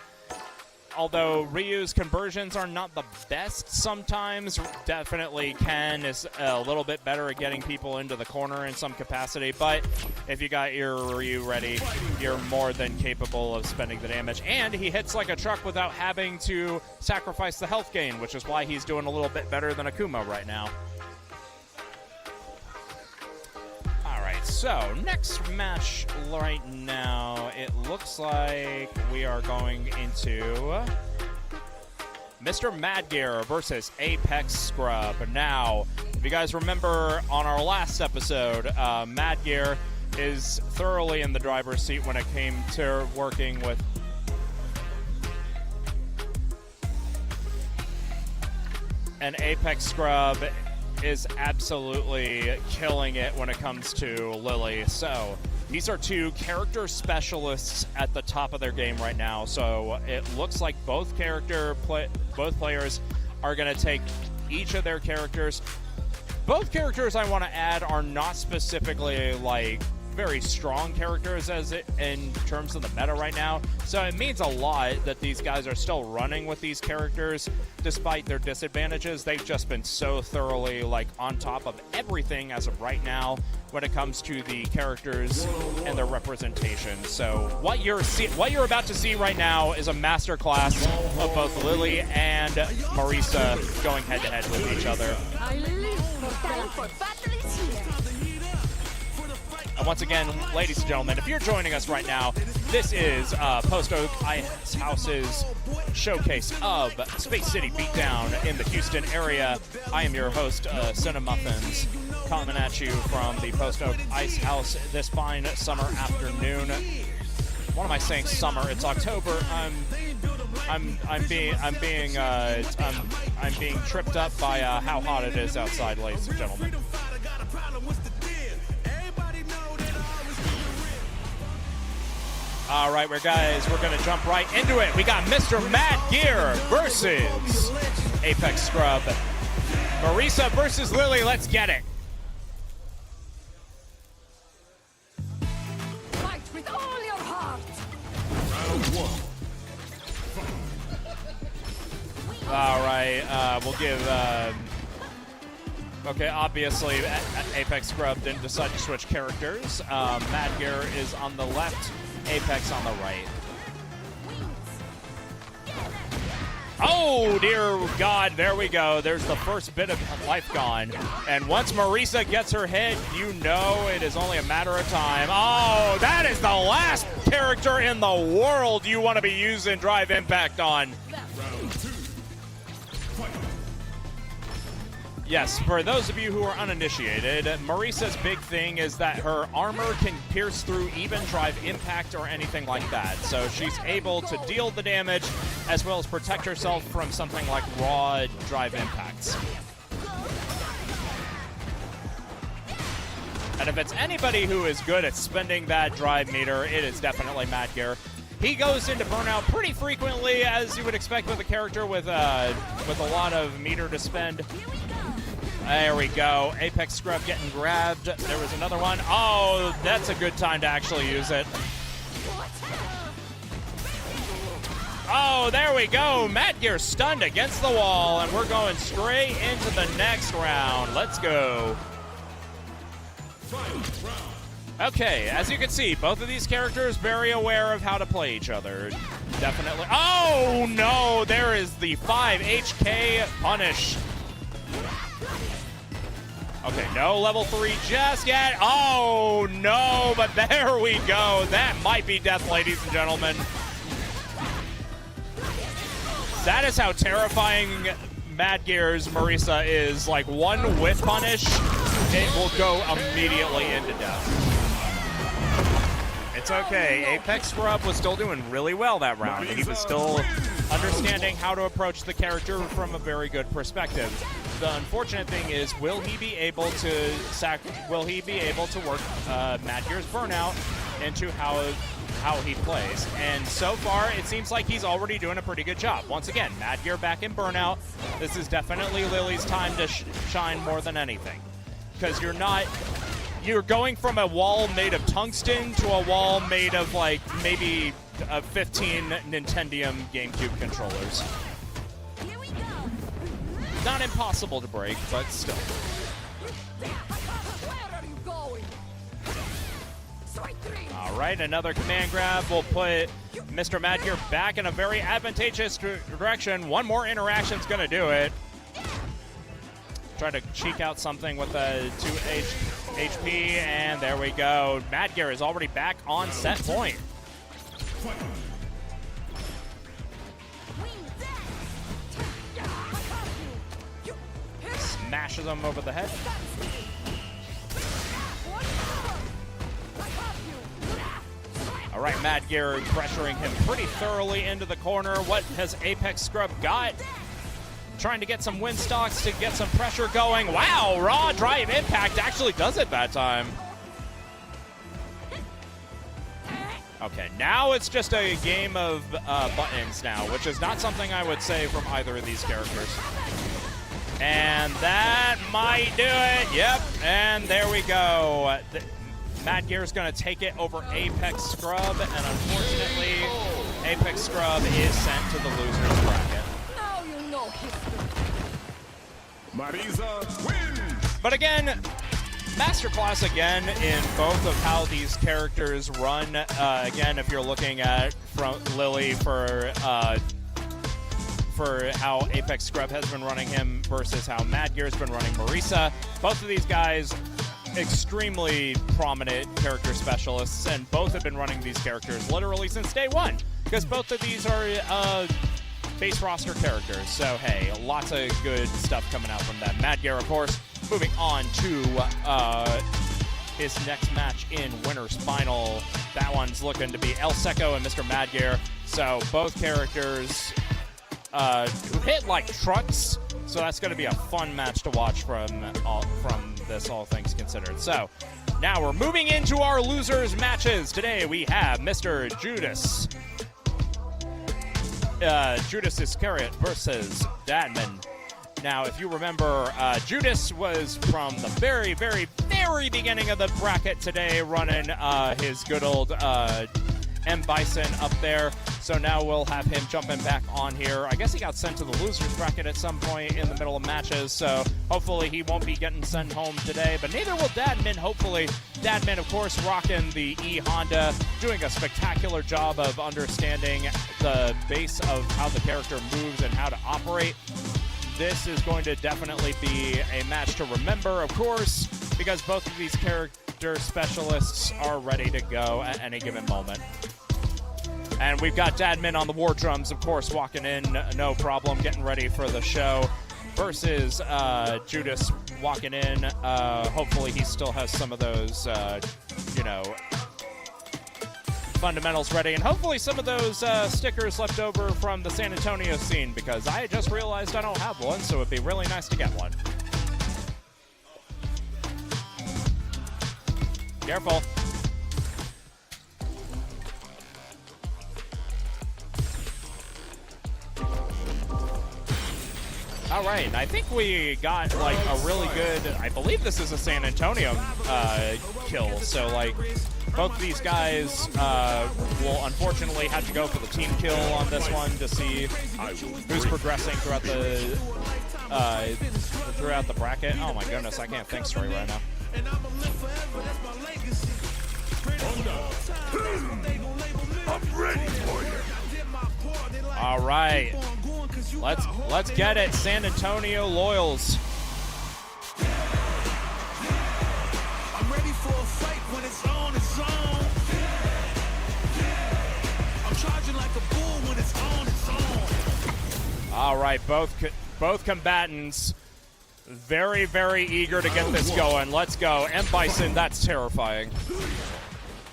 although Ryu's conversions are not the best sometimes, definitely Ken is a little bit better at getting people into the corner in some capacity. But if you got your Ryu ready, you're more than capable of spending the damage. And he hits like a truck without having to sacrifice the health gain, which is why he's doing a little bit better than Akuma right now. So, next match right now, it looks like we are going into Mr. Madgear versus Apex Scrub. Now, if you guys remember on our last episode, Madgear is thoroughly in the driver's seat when it came to working with an Apex Scrub is absolutely killing it when it comes to Lily. So these are two character specialists at the top of their game right now. So it looks like both players are going to take each of their characters. Both characters I want to add are not specifically like very strong characters in terms of the meta right now. So it means a lot that these guys are still running with these characters despite their disadvantages. They've just been so thoroughly like on top of everything as of right now when it comes to the characters and their representation. So what you're about to see right now is a masterclass of both Lily and Marisa going head to head with each other. I live for time for battle is here. And once again, ladies and gentlemen, if you're joining us right now, this is Post Oak Ice House's showcase of Space City Beatdown in the Houston area. I am your host, Cinemuffins, coming at you from the Post Oak Ice House this fine summer afternoon. What am I saying? Summer? It's October. I'm being tripped up by how hot it is outside, ladies and gentlemen. All right, we're going to jump right into it. We got Mr. Madgear versus Apex Scrub. Marisa versus Lily. Let's get it. Fight with all your heart. All right, we'll give... okay, obviously, Apex Scrub didn't decide to switch characters. Madgear is on the left. Apex on the right. Oh, dear God, there we go. There's the first bit of life gone. And once Marisa gets her hit, you know it is only a matter of time. Oh, that is the last character in the world you want to be using Drive Impact on. Yes, for those of you who are uninitiated, Marisa's big thing is that her armor can pierce through even Drive Impact or anything like that. So she's able to deal the damage as well as protect herself from something like raw Drive Impacts. And if it's anybody who is good at spending that drive meter, it is definitely Madgear. He goes into burnout pretty frequently, as you would expect with a character with a lot of meter to spend. There we go. Apex Scrub getting grabbed. There was another one. Oh, that's a good time to actually use it. Oh, there we go. Madgear stunned against the wall, and we're going straight into the next round. Let's go. Okay, as you can see, both of these characters very aware of how to play each other. Definitely. Oh, no. There is the 5 HK punish. Okay, no level 3 just yet. Oh, no, but there we go. That might be death, ladies and gentlemen. That is how terrifying Madgear's Marisa is. Like, one whiff punish, it will go immediately into death. It's okay. Apex Scrub was still doing really well that round. He was still understanding how to approach the character from a very good perspective. The unfortunate thing is, will he be able to work Madgear's burnout into how he plays? And so far, it seems like he's already doing a pretty good job. Once again, Madgear back in burnout. This is definitely Lily's time to shine more than anything, because you're going from a wall made of tungsten to a wall made of like maybe 15 Nintendium GameCube controllers. Here we go. Not impossible to break, but still. Where are you going? Strike three. All right, another command grab will put Mr. Mad Gear back in a very advantageous direction. One more interaction's gonna do it. Try to cheek out something with a 2 HP, and there we go. Mad Gear is already back on set point. Smashes him over the head. All right, Mad Gear pressuring him pretty thoroughly into the corner. What has Apex Scrub got? Trying to get some wind stocks to get some pressure going. Wow, raw drive impact actually does it that time. Okay, now it's just a game of buttons now, which is not something I would say from either of these characters. And that might do it. Yep, and there we go. Mad Gear's going to take it over Apex Scrub, and unfortunately, Apex Scrub is sent to the loser's bracket. Now you know history. Marisa wins. But again, masterclass again in both of how these characters run. Again, if you're looking at Lily for how Apex Scrub has been running him versus how Mad Gear's been running Marisa, both of these guys extremely prominent character specialists, and both have been running these characters literally since day one, because both of these are base roster characters. So hey, lots of good stuff coming out from them. Mad Gear, of course, moving on to his next match in Winner's Final. That one's looking to be El Seco and Mr. Mad Gear. So both characters who hit like trucks. So that's going to be a fun match to watch from this, all things considered. So now we're moving into our losers matches. Today we have Mr. Judas. Judas Iscariot versus Dadman. Now, if you remember, Judas was from the very, very, very beginning of the bracket today, running his good old M. Bison up there. So now we'll have him jumping back on here. I guess he got sent to the losers bracket at some point in the middle of matches, so hopefully he won't be getting sent home today, but neither will Dadman, hopefully. Dadman, of course, rocking the E Honda, doing a spectacular job of understanding the base of how the character moves and how to operate. This is going to definitely be a match to remember, of course, because both of these character specialists are ready to go at any given moment. And we've got Dadman on the war drums, of course, walking in, no problem, getting ready for the show, versus Judas walking in. Hopefully he still has some of those, fundamentals ready, and hopefully some of those stickers left over from the San Antonio scene, because I just realized I don't have one, so it'd be really nice to get one. Careful. All right, I think we got like a really good, I believe this is a San Antonio kill, so like both these guys will unfortunately have to go for the team kill on this one to see who's progressing throughout the bracket. Oh my goodness, I can't think straight right now. I'm ready for you. All right, let's get it, San Antonio Loyals. I'm ready for a fight when it's on, it's on. I'm charging like a bull when it's on, it's on. All right, both combatants very, very eager to get this going. Let's go. M. Bison, that's terrifying.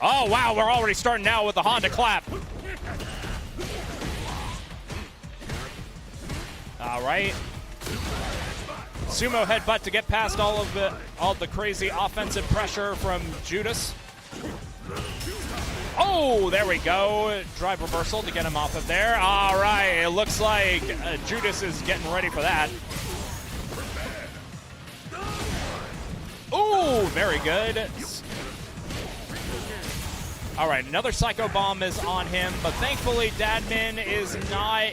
Oh, wow, we're already starting now with the Honda clap. All right. Sumo headbutt to get past all the crazy offensive pressure from Judas. Oh, there we go. Drive reversal to get him off of there. All right, it looks like Judas is getting ready for that. Ooh, very good. All right, another Psycho Bomb is on him, but thankfully Dadman is not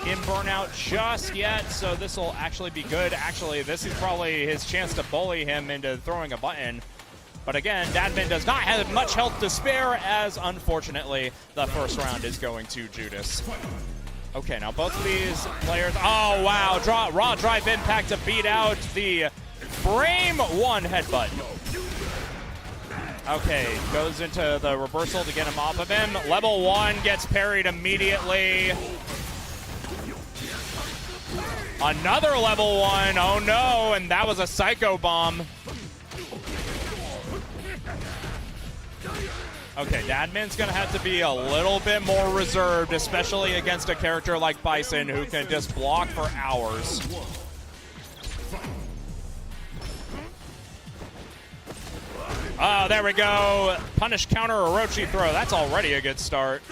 in burnout just yet, so this will actually be good. Actually, this is probably his chance to bully him into throwing a button. But again, Dadman does not have much health to spare, as unfortunately the first round is going to Judas. Okay, now both of these players, oh wow, raw drive impact to beat out the frame one headbutt. Okay, goes into the reversal to get him off of him. Level 1 gets parried immediately. Another level 1, oh no, and that was a Psycho Bomb. Okay, Dadman's gonna have to be a little bit more reserved, especially against a character like Bison who can just block for hours. Oh, there we go. Punish counter Orochi throw. That's already a good start.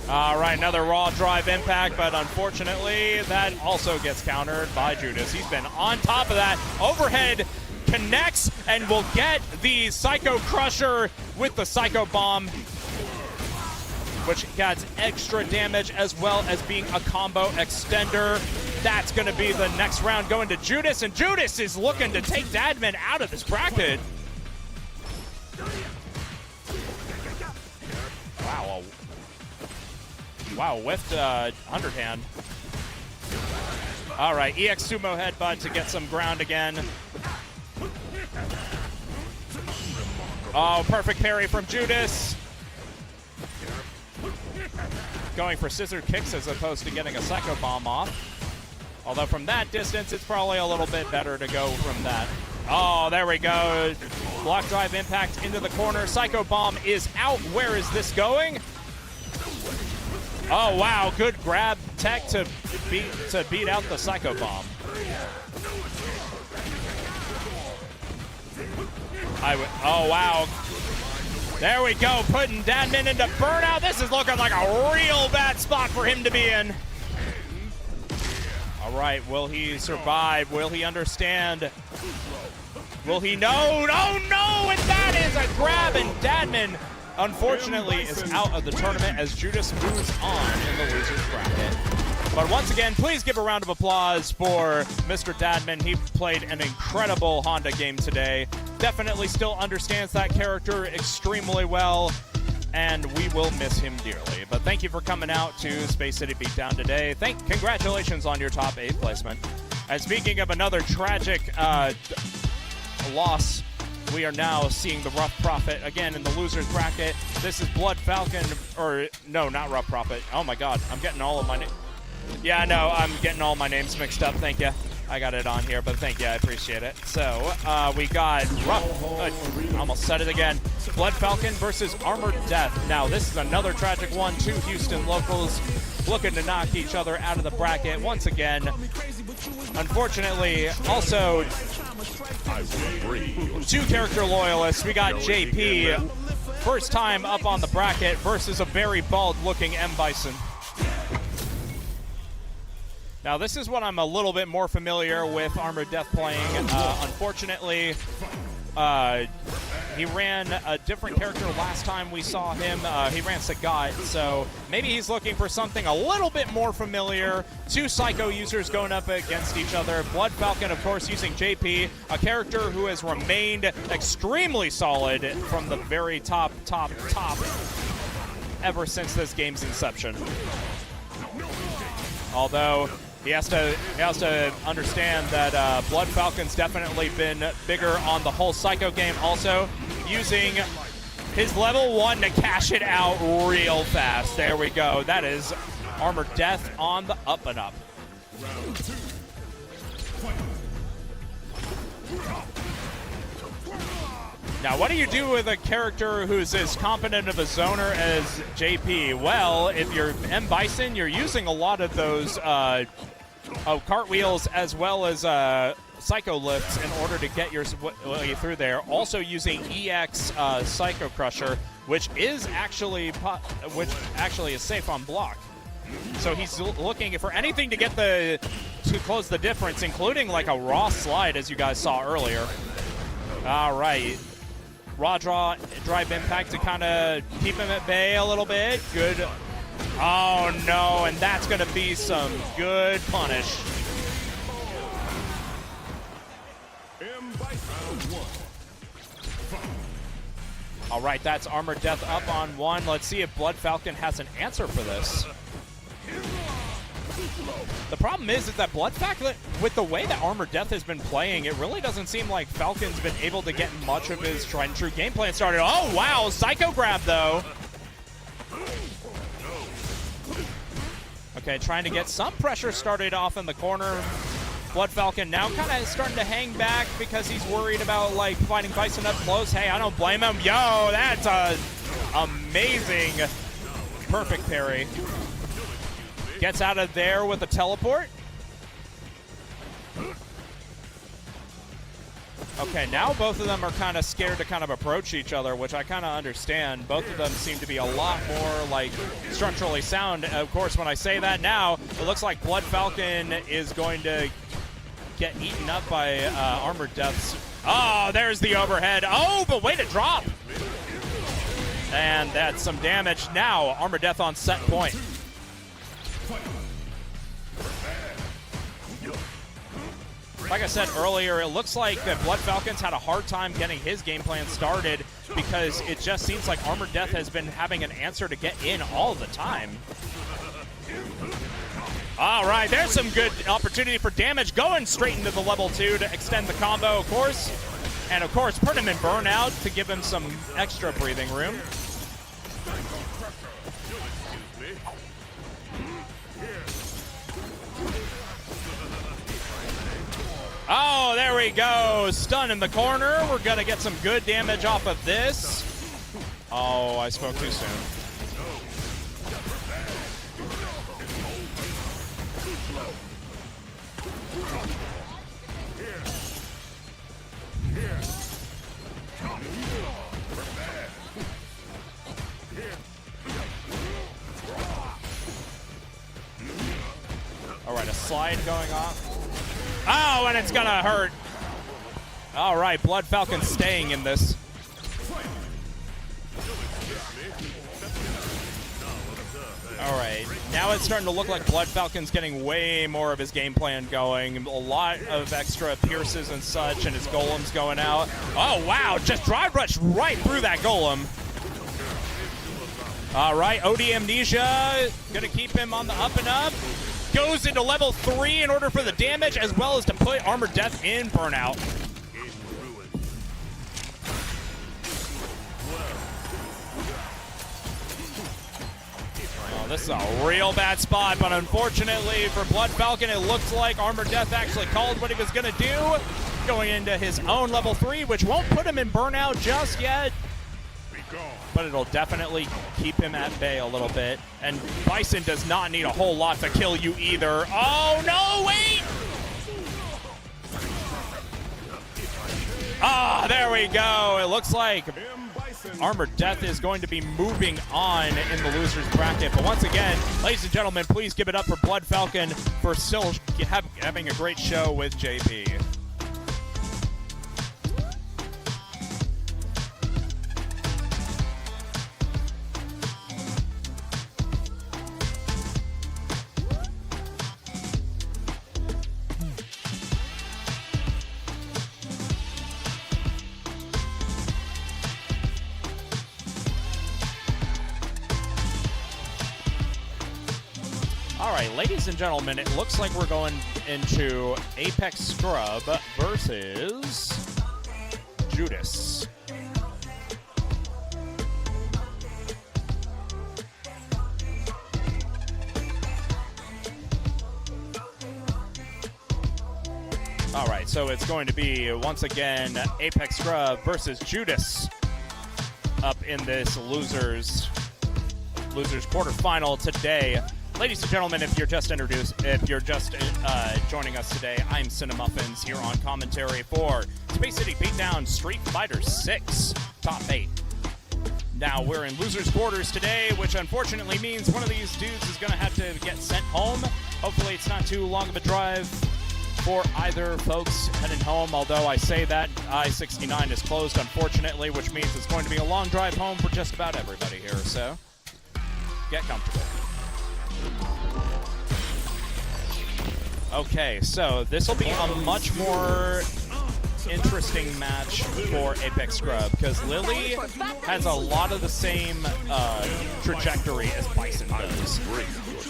All right, another raw drive impact, but unfortunately that also gets countered by Judas. He's been on top of that. Overhead connects and will get the Psycho Crusher with the Psycho Bomb, which gets extra damage as well as being a combo extender. That's going to be the next round going to Judas, and Judas is looking to take Dadman out of this bracket. Wow. Wow, whiffed underhand. All right, EX Sumo Headbutt to get some ground again. Oh, perfect parry from Judas. Going for scissor kicks as opposed to getting a Psycho Bomb off. Although from that distance, it's probably a little bit better to go from that. Oh, there we go. Block drive impact into the corner. Psycho Bomb is out. Where is this going? Oh, wow. Good grab tech to beat out the Psycho Bomb. Oh, wow. There we go. Putting Dadman into burnout. This is looking like a real bad spot for him to be in. All right, will he survive? Will he understand? Will he know? Oh no, and that is a grab, and Dadman, unfortunately, is out of the tournament as Judas moves on in the loser's bracket. But once again, please give a round of applause for Mr. Dadman. He played an incredible Honda game today. Definitely still understands that character extremely well, and we will miss him dearly. But thank you for coming out to Space City Beatdown today. Congratulations on your top 8 placement. And speaking of another tragic loss, we are now seeing the Rough Prophet again in the loser's bracket. This is Blood Falcon, or no, not Rough Prophet. Oh my God, I'm getting all of my names. Yeah, no, I'm getting all my names mixed up. Thank you. I got it on here, but thank you. I appreciate it. So we got almost said it again. Blood Falcon versus Armored Death. Now, this is another tragic one. 2 Houston locals looking to knock each other out of the bracket once again. Unfortunately, also 2 character loyalists. We got JP, first time up on the bracket, versus a very bald-looking M. Bison. Now, this is what I'm a little bit more familiar with Armored Death playing. Unfortunately, he ran a different character last time we saw him. He ran Sagat, so maybe he's looking for something a little bit more familiar. 2 Psycho users going up against each other. Blood Falcon, of course, using JP, a character who has remained extremely solid from the very top ever since this game's inception. Although he has to understand that Blood Falcon's definitely been bigger on the whole Psycho game, also using his level 1 to cash it out real fast. There we go. That is Armored Death on the up and up. Now, what do you do with a character who's as competent of a zoner as JP? Well, if you're M. Bison, you're using a lot of those cartwheels as well as Psycho lifts in order to get your way through there. Also using EX Psycho Crusher, which actually is safe on block. So he's looking for anything to get the to close the difference, including like a raw slide, as you guys saw earlier. All right. Raw drive impact to kind of keep him at bay a little bit. Good. Oh, no, and that's going to be some good punish. All right, that's Armored Death up on one. Let's see if Blood Falcon has an answer for this. The problem is that Blood Falcon, with the way that Armored Death has been playing, it really doesn't seem like Falcon's been able to get much of his tried and true game plan started. Oh, wow, Psycho Grab, though. Okay, trying to get some pressure started off in the corner. Blood Falcon now kind of starting to hang back because he's worried about, like, fighting Bison up close. Hey, I don't blame him. Yo, that's a amazing perfect parry. Gets out of there with a teleport. Okay, now both of them are kind of scared to kind of approach each other, which I kind of understand. Both of them seem to be a lot more, like, structurally sound. Of course, when I say that now, it looks like Blood Falcon is going to get eaten up by Armored Death's. Oh, there's the overhead. Oh, but way to drop. And that's some damage. Now, Armored Death on set point. Like I said earlier, it looks like that Blood Falcon's had a hard time getting his game plan started because it just seems like Armored Death has been having an answer to get in all the time. All right, there's some good opportunity for damage going straight into the level 2 to extend the combo, of course. And, of course, put him in burnout to give him some extra breathing room. Oh, there we go. Stun in the corner. We're going to get some good damage off of this. Oh, I spoke too soon. All right, a slide going off. Oh, and it's gonna hurt. All right, Blood Falcon staying in this. All right, now it's starting to look like Blood Falcon's getting way more of his game plan going. A lot of extra pierces and such, and his golem's going out. Oh, wow, just drive rush right through that golem. All right, OD Amnesia, gonna keep him on the up and up. Goes into level 3 in order for the damage, as well as to put Armored Death in burnout. Oh, this is a real bad spot, but unfortunately for Blood Falcon, it looks like Armored Death actually called what he was going to do, going into his own level 3, which won't put him in burnout just yet. But it'll definitely keep him at bay a little bit. And Bison does not need a whole lot to kill you either. Oh, no, wait! Ah, there we go. It looks like Armored Death is going to be moving on in the loser's bracket. But once again, ladies and gentlemen, please give it up for Blood Falcon for still having a great show with JP. All right, ladies and gentlemen, it looks like we're going into Apex Scrub versus Judas. All right, so it's going to be, once again, Apex Scrub versus Judas up in this losers quarterfinal today. Ladies and gentlemen, if you're just joining us today, I'm Cinemuffins here on commentary for Space City Beatdown Street Fighter 6 Top 8. Now, we're in losers quarters today, which unfortunately means one of these dudes is going to have to get sent home. Hopefully it's not too long of a drive for either folks heading home, although I say that I-69 is closed, unfortunately, which means it's going to be a long drive home for just about everybody here, so get comfortable. Okay, so this will be a much more interesting match for Apex Scrub, because Lily has a lot of the same trajectory as Bison does.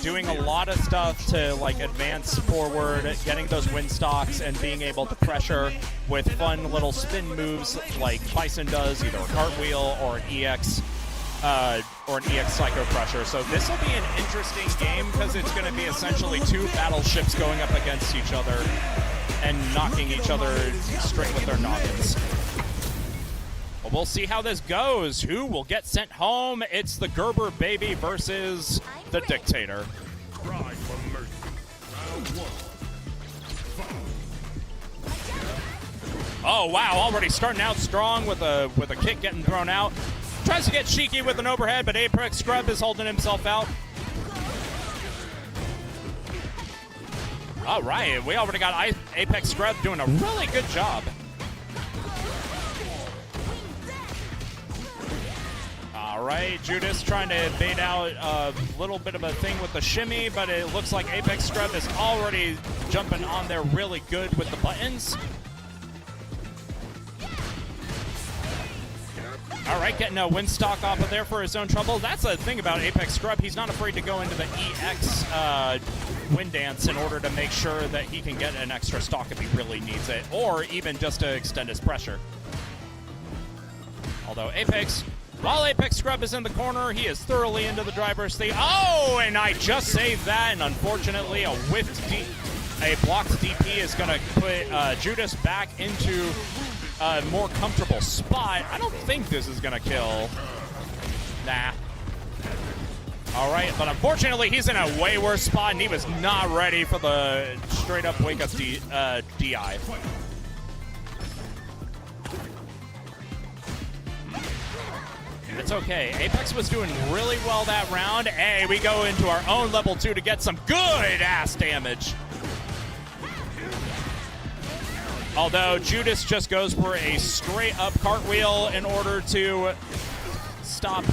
Doing a lot of stuff to like advance forward, getting those win stocks, and being able to pressure with fun little spin moves like Bison does, either a cartwheel or an EX Psycho Pressure. So this will be an interesting game because it's going to be essentially two battleships going up against each other and knocking each other straight with their noggins. Well, we'll see how this goes. Who will get sent home? It's the Gerber baby versus the Dictator. Cry for mercy. Round one. Oh wow! Already starting out strong with a kick getting thrown out. Tries to get cheeky with an overhead, but Apex Scrub is holding himself out. All right, we already got Apex Scrub doing a really good job. All right, Judas trying to bait out a little bit of a thing with the shimmy, but it looks like Apex Scrub is already jumping on there really good with the buttons. All right, getting a win stock off of there for his own trouble. That's the thing about Apex Scrub. He's not afraid to go into the EX win dance in order to make sure that he can get an extra stock if he really needs it, or even just to extend his pressure. Although while Apex Scrub is in the corner, he is thoroughly into the driver's seat. Oh, and I just saved that, and unfortunately a blocked DP is going to put Judas back into a more comfortable spot. I don't think this is going to kill. Nah. All right, but unfortunately, he's in a way worse spot, and he was not ready for the straight-up wake-up DI. It's okay. Apex was doing really well that round. Hey, we go into our own level 2 to get some good-ass damage. Although Judas just goes for a straight-up cartwheel in order to stop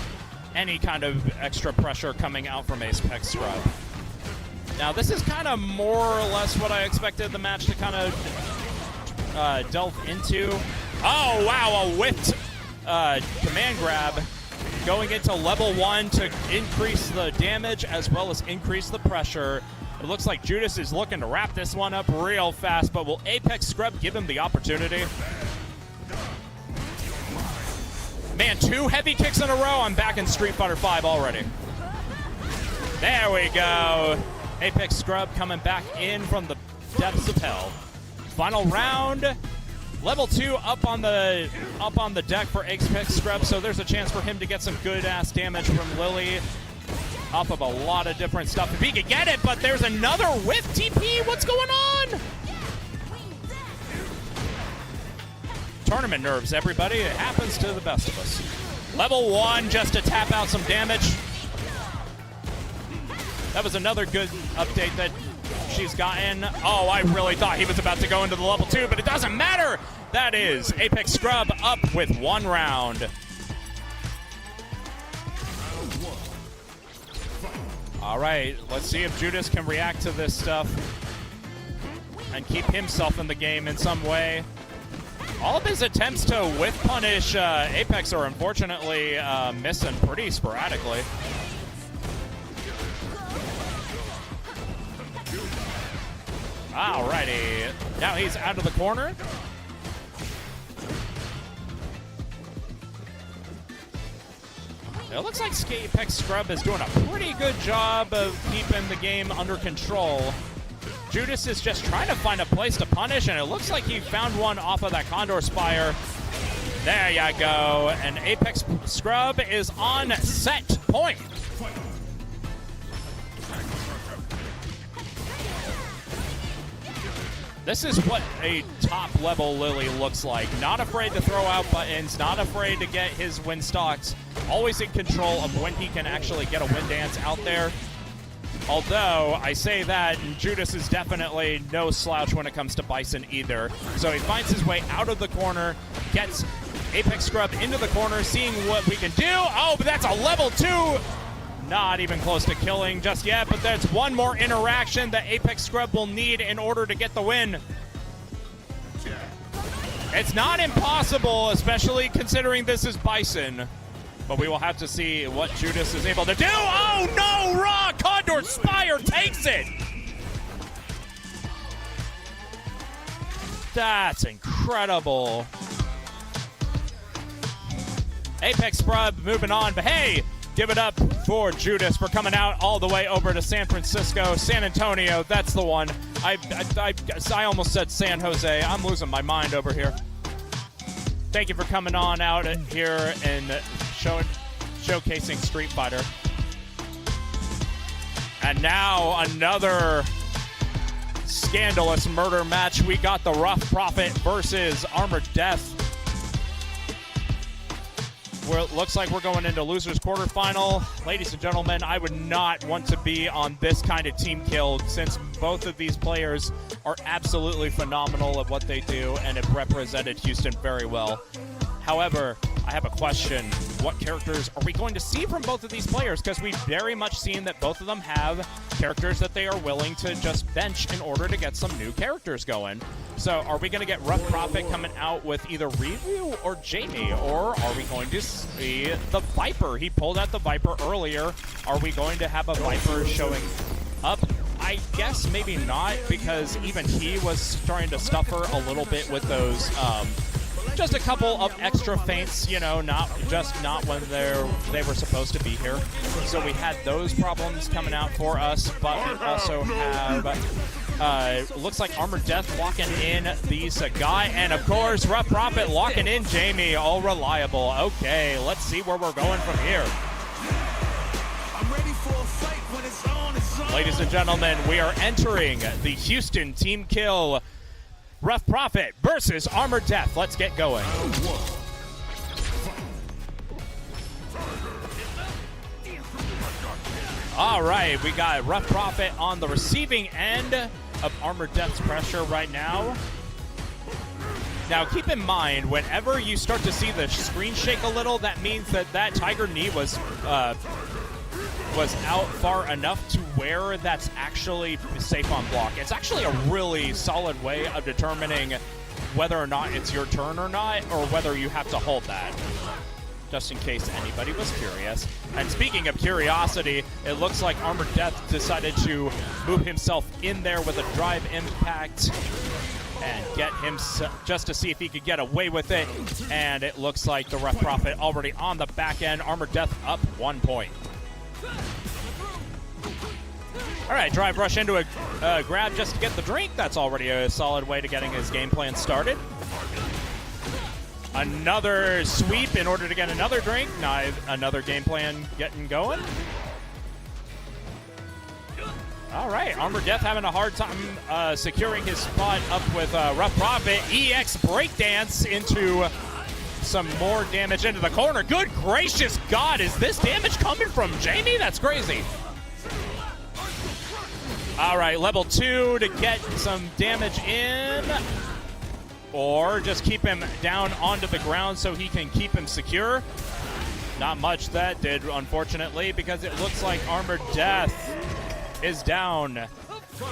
any kind of extra pressure coming out from Apex Scrub. Now, this is kind of more or less what I expected the match to kind of delve into. Oh, wow, a whipped command grab going into level 1 to increase the damage as well as increase the pressure. It looks like Judas is looking to wrap this one up real fast, but will Apex Scrub give him the opportunity? Man, 2 heavy kicks in a row. I'm back in Street Fighter V already. There we go. Apex Scrub coming back in from the depths of hell. Final round. Level 2 up on the deck for Apex Scrub, so there's a chance for him to get some good-ass damage from Lily off of a lot of different stuff. If he could get it, but there's another whiff TP. What's going on? Tournament nerves, everybody. It happens to the best of us. Level 1 just to tap out some damage. That was another good update that she's gotten. Oh, I really thought he was about to go into the level 2, but it doesn't matter. That is Apex Scrub up with 1 round. All right, let's see if Judas can react to this stuff and keep himself in the game in some way. All of his attempts to whiff punish Apex are unfortunately missing pretty sporadically. Alrighty, now he's out of the corner. It looks like Apex Scrub is doing a pretty good job of keeping the game under control. Judas is just trying to find a place to punish, and it looks like he found one off of that Condor Spire. There you go, and Apex Scrub is on set point. This is what a top-level Lily looks like. Not afraid to throw out buttons, not afraid to get his win stocks. Always in control of when he can actually get a win dance out there. Although, I say that, and Judas is definitely no slouch when it comes to Bison either. So he finds his way out of the corner, gets Apex Scrub into the corner, seeing what we can do. Oh, but that's a level 2! Not even close to killing just yet, but there's one more interaction that Apex Scrub will need in order to get the win. It's not impossible, especially considering this is Bison. But we will have to see what Judas is able to do. Oh, no! Raw Condor Spire takes it! That's incredible. Apex Scrub moving on, but hey, give it up for Judas for coming out all the way over to San Francisco, San Antonio. That's the one. I almost said San Jose. I'm losing my mind over here. Thank you for coming on out here and showcasing Street Fighter. And now another scandalous murder match. We got the Rough Prophet versus Armored Death. Where it looks like we're going into losers quarterfinal. Ladies and gentlemen, I would not want to be on this kind of team kill since both of these players are absolutely phenomenal at what they do and have represented Houston very well. However, I have a question. What characters are we going to see from both of these players? Because we've very much seen that both of them have characters that they are willing to just bench in order to get some new characters going. So are we going to get Rough Prophet coming out with either Review or Jamie? Or are we going to see the Viper? He pulled out the Viper earlier. Are we going to have a Viper showing up? I guess maybe not, because even he was starting to suffer a little bit with those just a couple of extra feints, you know, not when they were supposed to be here. So we had those problems coming out for us, but we also have looks like Armored Death locking in the Sagai, and of course Rough Prophet locking in Jamie. All reliable. Okay, let's see where we're going from here. I'm ready for a fight when it's on, it's on. Ladies and gentlemen, we are entering the Houston Team Kill. Rough Prophet versus Armored Death. Let's get going. All right, we got Rough Prophet on the receiving end of Armored Death's pressure right now. Now, keep in mind, whenever you start to see the screen shake a little, that means that Tiger Knee was out far enough to where that's actually safe on block. It's actually a really solid way of determining whether or not it's your turn or not, or whether you have to hold that, just in case anybody was curious. And speaking of curiosity, it looks like Armored Death decided to move himself in there with a drive impact and get him just to see if he could get away with it. And it looks like the Rough Prophet already on the back end. Armored Death up 1 point. All right, drive rush into a grab just to get the drink. That's already a solid way to getting his game plan started. Another sweep in order to get another drink. Now another game plan getting going. All right, Armored Death having a hard time securing his spot up with Rough Prophet. EX breakdance into some more damage into the corner. Good gracious God, is this damage coming from Jamie? That's crazy. All right, level 2 to get some damage in. Or just keep him down onto the ground so he can keep him secure. Not much that did, unfortunately, because it looks like Armored Death is down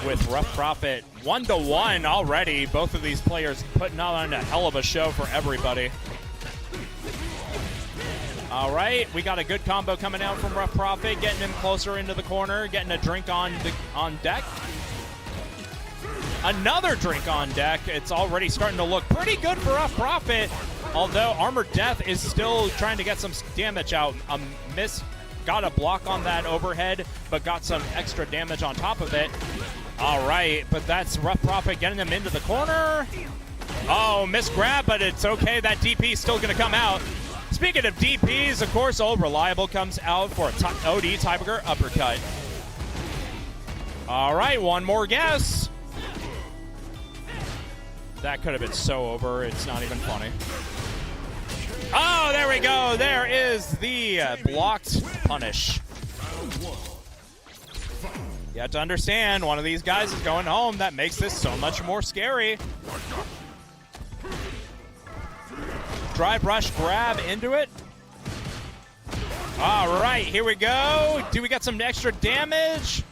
with Rough Prophet. 1-1 already. Both of these players putting on a hell of a show for everybody. All right, we got a good combo coming out from Rough Prophet, getting him closer into the corner, getting a drink on deck. Another drink on deck. It's already starting to look pretty good for Rough Prophet, although Armored Death is still trying to get some damage out. Got a block on that overhead, but got some extra damage on top of it. All right, but that's Rough Prophet getting him into the corner. Oh, missed grab, but it's okay. That DP is still going to come out. Speaking of DPs, of course, Old Reliable comes out for an OD tiebreaker uppercut. All right, one more guess. That could have been so over, it's not even funny. Oh, there we go. There is the blocked punish. You have to understand, one of these guys is going home. That makes this so much more scary. Drive, rush, grab into it. All right, here we go. Do we get some extra damage?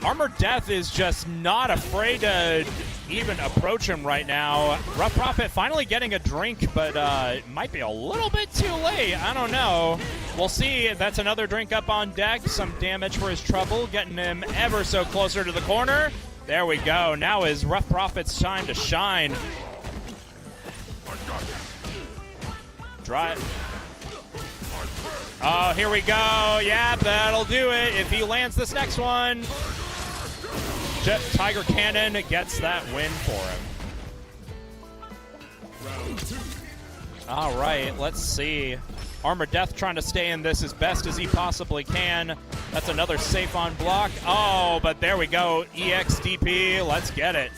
Armored Death is just not afraid to even approach him right now. Rough Prophet finally getting a drink, but it might be a little bit too late. I don't know. We'll see. That's another drink up on deck. Some damage for his trouble, getting him ever so closer to the corner. There we go. Now is Rough Prophet's time to shine. Drive. Oh, here we go. Yeah, that'll do it. If he lands this next one, Tiger Cannon gets that win for him. All right, let's see. Armored Death trying to stay in this as best as he possibly can. That's another safe on block. Oh, but there we go. EXDP, let's get it.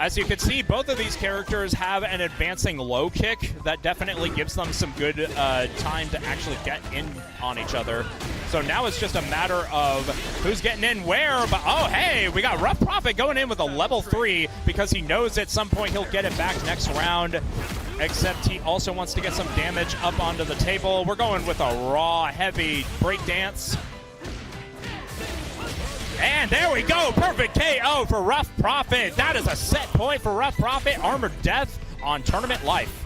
As you can see, both of these characters have an advancing low kick that definitely gives them some good time to actually get in on each other. So now it's just a matter of who's getting in where. But oh, hey, we got Rough Prophet going in with a level 3 because he knows at some point he'll get it back next round. Except he also wants to get some damage up onto the table. We're going with a raw, heavy breakdance. And there we go, perfect KO for Rough Prophet. That is a set point for Rough Prophet. Armored Death on Tournament Life.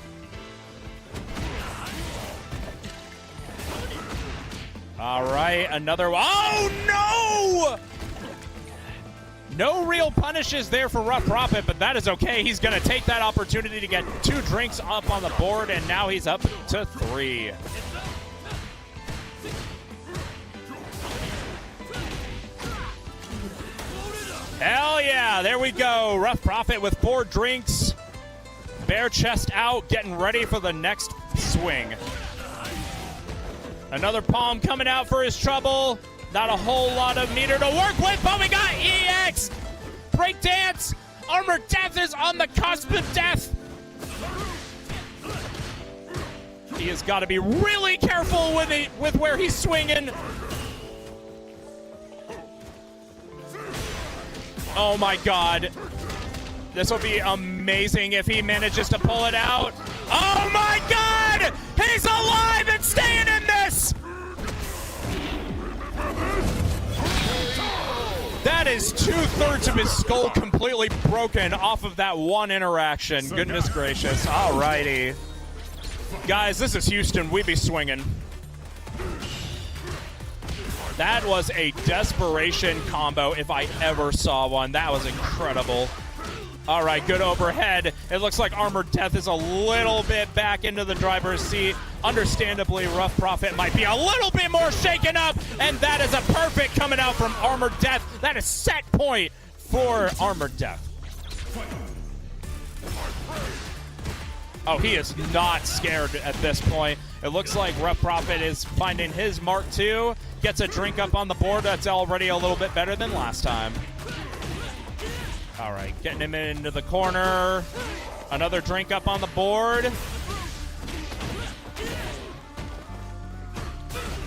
All right, another, oh no! No real punishes there for Rough Prophet, but that is okay. He's gonna take that opportunity to get 2 drinks up on the board, and now he's up to 3. Hell yeah, there we go. Rough Prophet with 4 drinks. Bare chest out, getting ready for the next swing. Another palm coming out for his trouble. Not a whole lot of meter to work with, but we got EX. Breakdance. Armored Death is on the cusp of death. He has got to be really careful with where he's swinging. Oh my God. This will be amazing if he manages to pull it out. Oh my God! He's alive and staying in this! That is 2/3 of his skull completely broken off of that one interaction. Goodness gracious. Alrighty. Guys, this is Houston. We be swinging. That was a desperation combo if I ever saw one. That was incredible. All right, good overhead. It looks like Armored Death is a little bit back into the driver's seat. Understandably, Rough Prophet might be a little bit more shaken up, and that is a perfect coming out from Armored Death. That is set point for Armored Death. Oh, he is not scared at this point. It looks like Rough Prophet is finding his mark too. Gets a drink up on the board. That's already a little bit better than last time. All right, getting him into the corner. Another drink up on the board.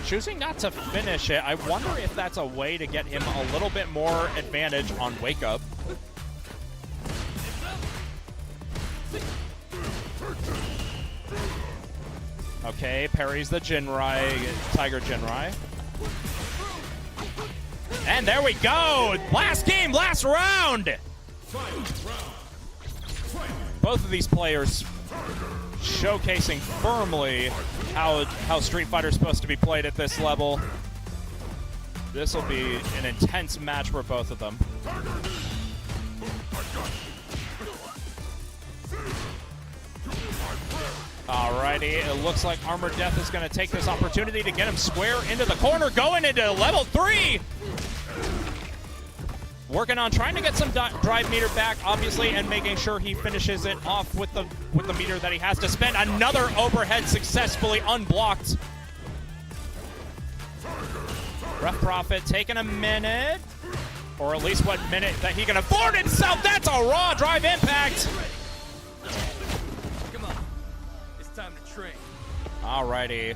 Choosing not to finish it. I wonder if that's a way to get him a little bit more advantage on Wake Up. Okay, parries the Jinrai, Tiger Jinrai. And there we go! Last game, last round! Both of these players showcasing firmly how Street Fighter is supposed to be played at this level. This will be an intense match for both of them. Alrighty, it looks like Armored Death is going to take this opportunity to get him square into the corner, going into level 3! Working on trying to get some drive meter back, obviously, and making sure he finishes it off with the meter that he has to spend. Another overhead successfully unblocked. Rough Prophet taking a minute, or at least what minute that he can afford himself. That's a raw drive impact. Come on. It's time to train. All right. Alrighty.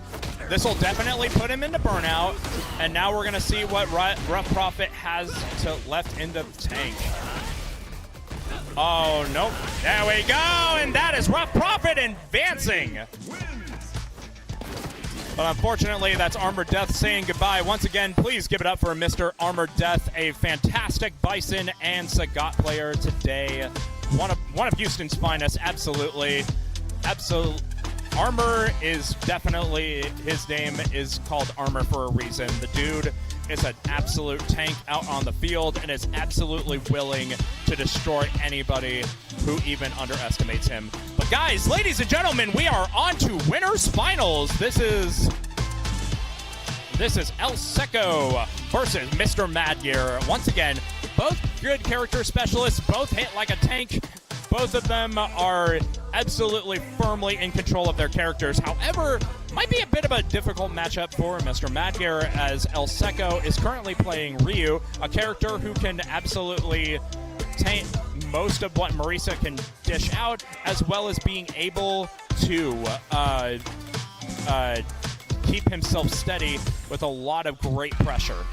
This will definitely put him into burnout. And now we're going to see what Rough Prophet has to left in the tank. Oh, nope. There we go. And that is Rough Prophet advancing. But unfortunately, that's Armored Death saying goodbye. Once again, please give it up for Mr. Armored Death, a fantastic Bison and Sagat player today. One of Houston's finest, absolutely. Armor is definitely, his name is called Armor for a reason. The dude is an absolute tank out on the field and is absolutely willing to destroy anybody who even underestimates him. But guys, ladies and gentlemen, we are on to winners finals. This is El Seco versus Mr. Madgear. Once again, both good character specialists, both hit like a tank. Both of them are absolutely firmly in control of their characters. However, might be a bit of a difficult matchup for Mr. Madgear, as El Seco is currently playing Ryu, a character who can absolutely taint most of what Marisa can dish out, as well as being able to keep himself steady with a lot of great pressure.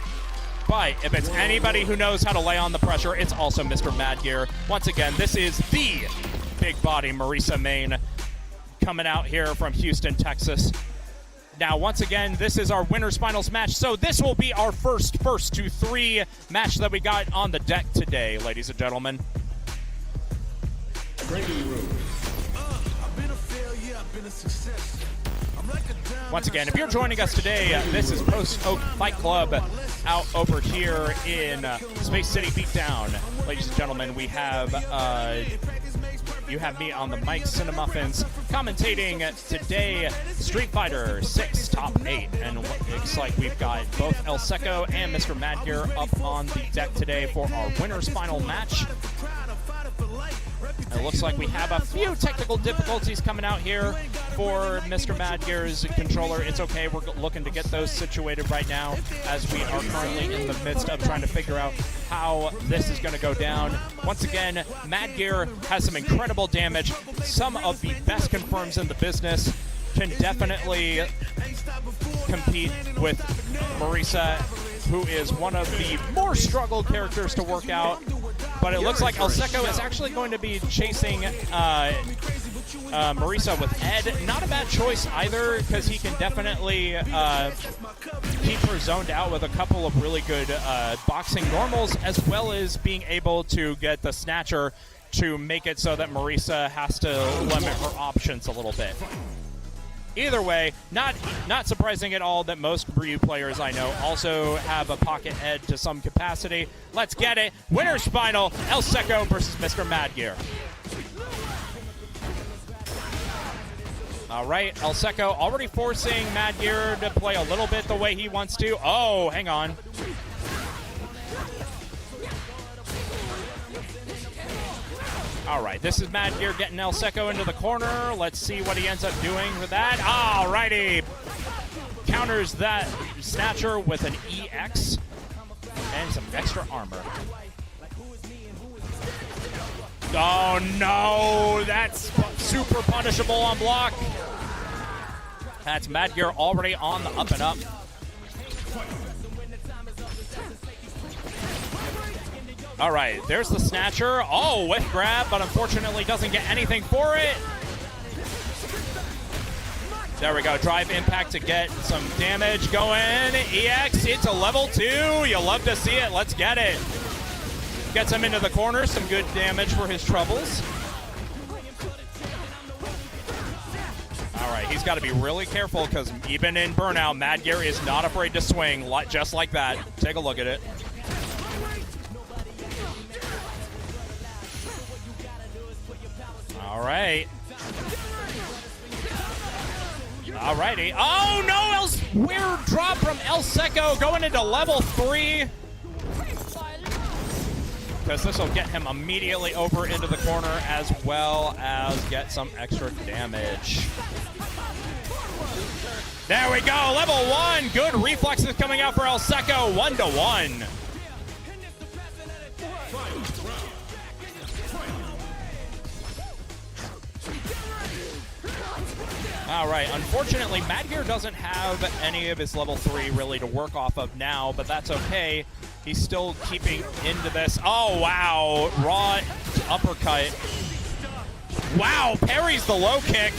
But if it's anybody who knows how to lay on the pressure, it's also Mr. Madgear. Once again, this is the big body Marisa main coming out here from Houston, Texas. Now, once again, this is our winners finals match. So this will be our first to three match that we got on the deck today, ladies and gentlemen. I've been a failure, I've been a success. Once again, if you're joining us today, this is Post Oak Fight Club out over here in Space City Beatdown. Ladies and gentlemen, we have you have me on the mic, Cinemuffins, commentating today Street Fighter 6 Top 8. And it looks like we've got both El Seco and Mr. Madgear up on the deck today for our winners final match. It looks like we have a few technical difficulties coming out here for Mr. Madgear's controller. It's okay, we're looking to get those situated right now, as we are currently in the midst of trying to figure out how this is going to go down. Once again, Madgear has some incredible damage, some of the best confirms in the business, can definitely compete with Marisa, who is one of the more struggled characters to work out. But it looks like El Seco is actually going to be chasing Marisa with Ed. Not a bad choice either, because he can definitely keep her zoned out with a couple of really good boxing normals, as well as being able to get the Snatcher to make it so that Marisa has to limit her options a little bit. Either way, not surprising at all that most Ryu players I know also have a pocket head to some capacity. Let's get it. Winners final, El Seco versus Mr. Madgear. All right, El Seco already forcing Madgear to play a little bit the way he wants to. Oh, hang on. All right, this is Madgear getting El Seco into the corner. Let's see what he ends up doing with that. All righty. Counters that Snatcher with an EX and some extra armor. Oh, no. That's super punishable on block. That's Madgear already on the up and up. All right, there's the Snatcher. Oh, whiff grab, but unfortunately doesn't get anything for it. There we go, drive impact to get some damage going. EX into level 2. You love to see it. Let's get it. Gets him into the corner. Some good damage for his troubles. All right, he's got to be really careful, because even in Burnout, Madgear is not afraid to swing just like that. Take a look at it. All right. All righty. Oh, no! Weird drop from El Seco going into level 3. Because this will get him immediately over into the corner, as well as get some extra damage. There we go. Level 1. Good reflexes coming out for El Seco. 1-1. All right, unfortunately, Madgear doesn't have any of his level 3 really to work off of now, but that's okay. He's still keeping into this. Oh, wow, raw uppercut. Wow, parries the low kick.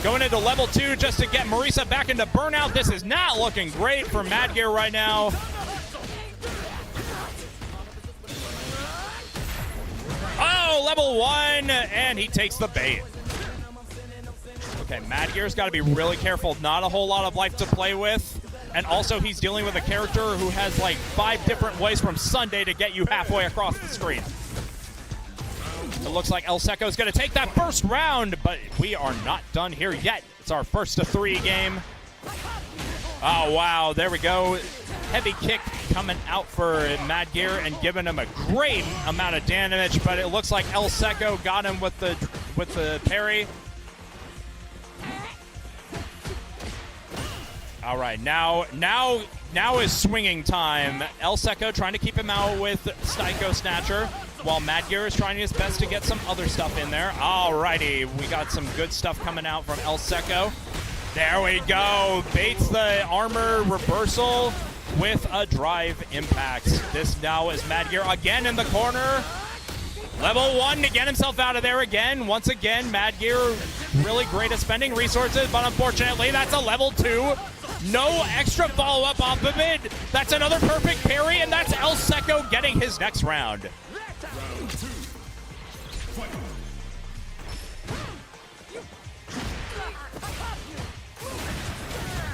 Going into level 2 just to get Marisa back into burnout. This is not looking great for Madgear right now. Oh, level 1, and he takes the bait. Okay, Madgear's got to be really careful. Not a whole lot of life to play with. And also, he's dealing with a character who has like 5 different ways from Sunday to get you halfway across the screen. It looks like El Seco's going to take that first round, but we are not done here yet. It's our first to 3 game. Oh, wow. There we go. Heavy kick coming out for Madgear and giving him a great amount of damage, but it looks like El Seco got him with the parry. All right, now is swinging time. El Seco trying to keep him out with Psycho Snatcher, while Madgear is trying his best to get some other stuff in there. All righty, we got some good stuff coming out from El Seco. There we go. Baits the armor reversal with a drive impact. This now is Madgear again in the corner. Level 1 to get himself out of there again. Once again, Madgear really great at spending resources, but unfortunately that's a level 2. No extra follow-up off of it. That's another perfect parry, and that's El Seco getting his next round.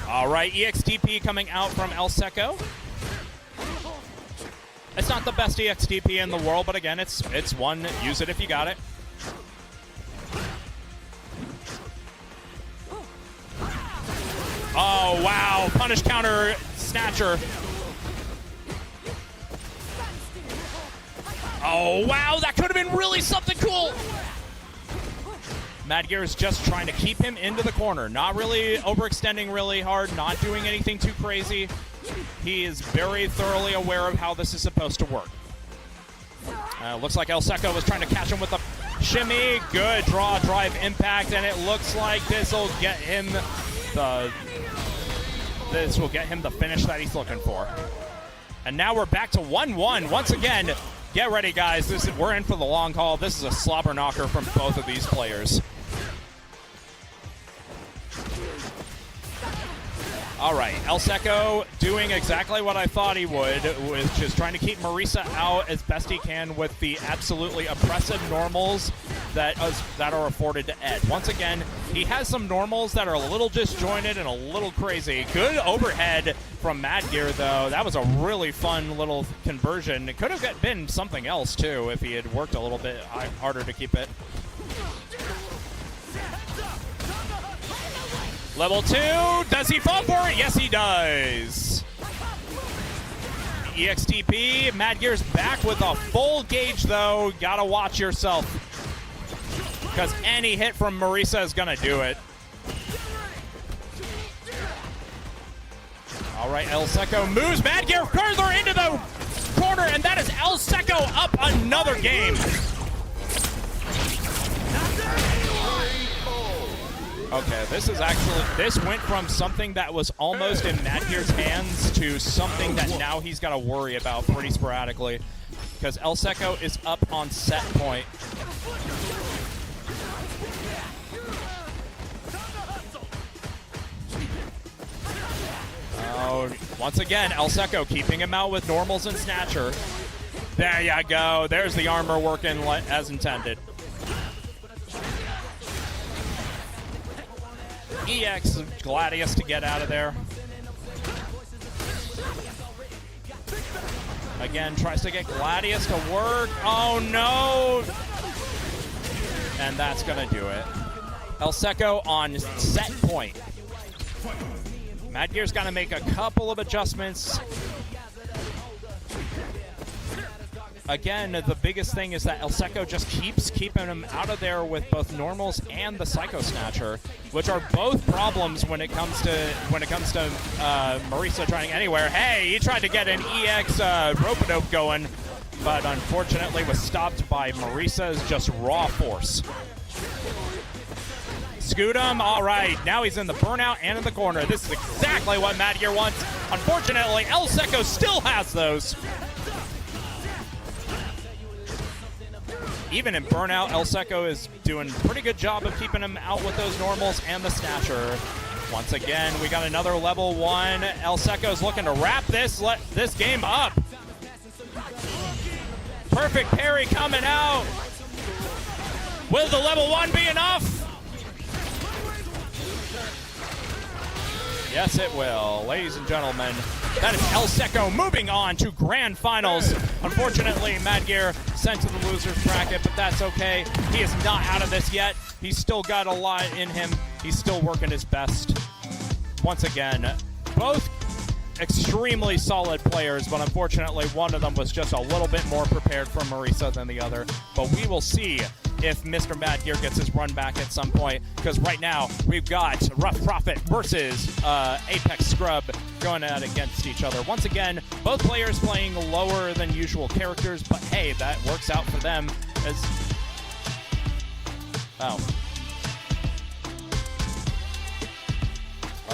All right, EXTP coming out from El Seco. It's not the best EXTP in the world, but again, it's one. Use it if you got it. Oh, wow. Punish counter snatcher. Oh, wow. That could have been really something cool. Madgear is just trying to keep him into the corner. Not really overextending really hard. Not doing anything too crazy. He is very thoroughly aware of how this is supposed to work. Looks like El Seco was trying to catch him with a shimmy. Good draw, drive, impact, and it looks like this will get him the finish that he's looking for. And now we're back to 1-1 once again. Get ready, guys. We're in for the long haul. This is a slobber knocker from both of these players. All right, El Seco doing exactly what I thought he would, which is trying to keep Marisa out as best he can with the absolutely oppressive normals that are afforded to Ed. Once again, he has some normals that are a little disjointed and a little crazy. Good overhead from Madgear, though. That was a really fun little conversion. It could have been something else, too, if he had worked a little bit harder to keep it. Level 2, does he fall for it? Yes, he does. EXTP, Madgear's back with a full gauge, though. Gotta watch yourself, because any hit from Marisa is gonna do it. All right, El Seco moves Madgear further into the corner, and that is El Seco up another game. Okay, this went from something that was almost in Madgear's hands to something that now he's got to worry about pretty sporadically, because El Seco is up on set point. Oh, once again, El Seco keeping him out with normals and snatcher. There you go. There's the armor working as intended. EX Gladius to get out of there. Again, tries to get Gladius to work. Oh, no. And that's going to do it. El Seco on set point. Madgear's got to make a couple of adjustments. Again, the biggest thing is that El Seco just keeps keeping him out of there with both normals and the Psycho Snatcher, which are both problems when it comes to Marisa trying anywhere. Hey, he tried to get an EX rope-a-dope going, but unfortunately was stopped by Marisa's just raw force. Scoot him. All right, now he's in the burnout and in the corner. This is exactly what Mad Gear wants. Unfortunately, El Seco still has those. Even in burnout, El Seco is doing a pretty good job of keeping him out with those normals and the snatcher. Once again, we got another level 1. El Seco's looking to wrap this game up. Perfect parry coming out. Will the level 1 be enough? Yes, it will. Ladies and gentlemen, that is El Seco moving on to grand finals. Unfortunately, Mad Gear sent to the loser's bracket, but that's okay. He is not out of this yet. He's still got a lot in him. He's still working his best. Once again, both extremely solid players, but unfortunately one of them was just a little bit more prepared for Marisa than the other. But we will see if Mr. Mad Gear gets his run back at some point, because right now we've got Rough Prophet versus Apex Scrub going at against each other. Once again, both players playing lower than usual characters, but hey, that works out for them as...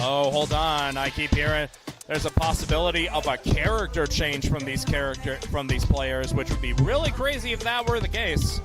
Oh, hold on. I keep hearing there's a possibility of a character change from these players, which would be really crazy if that were the case.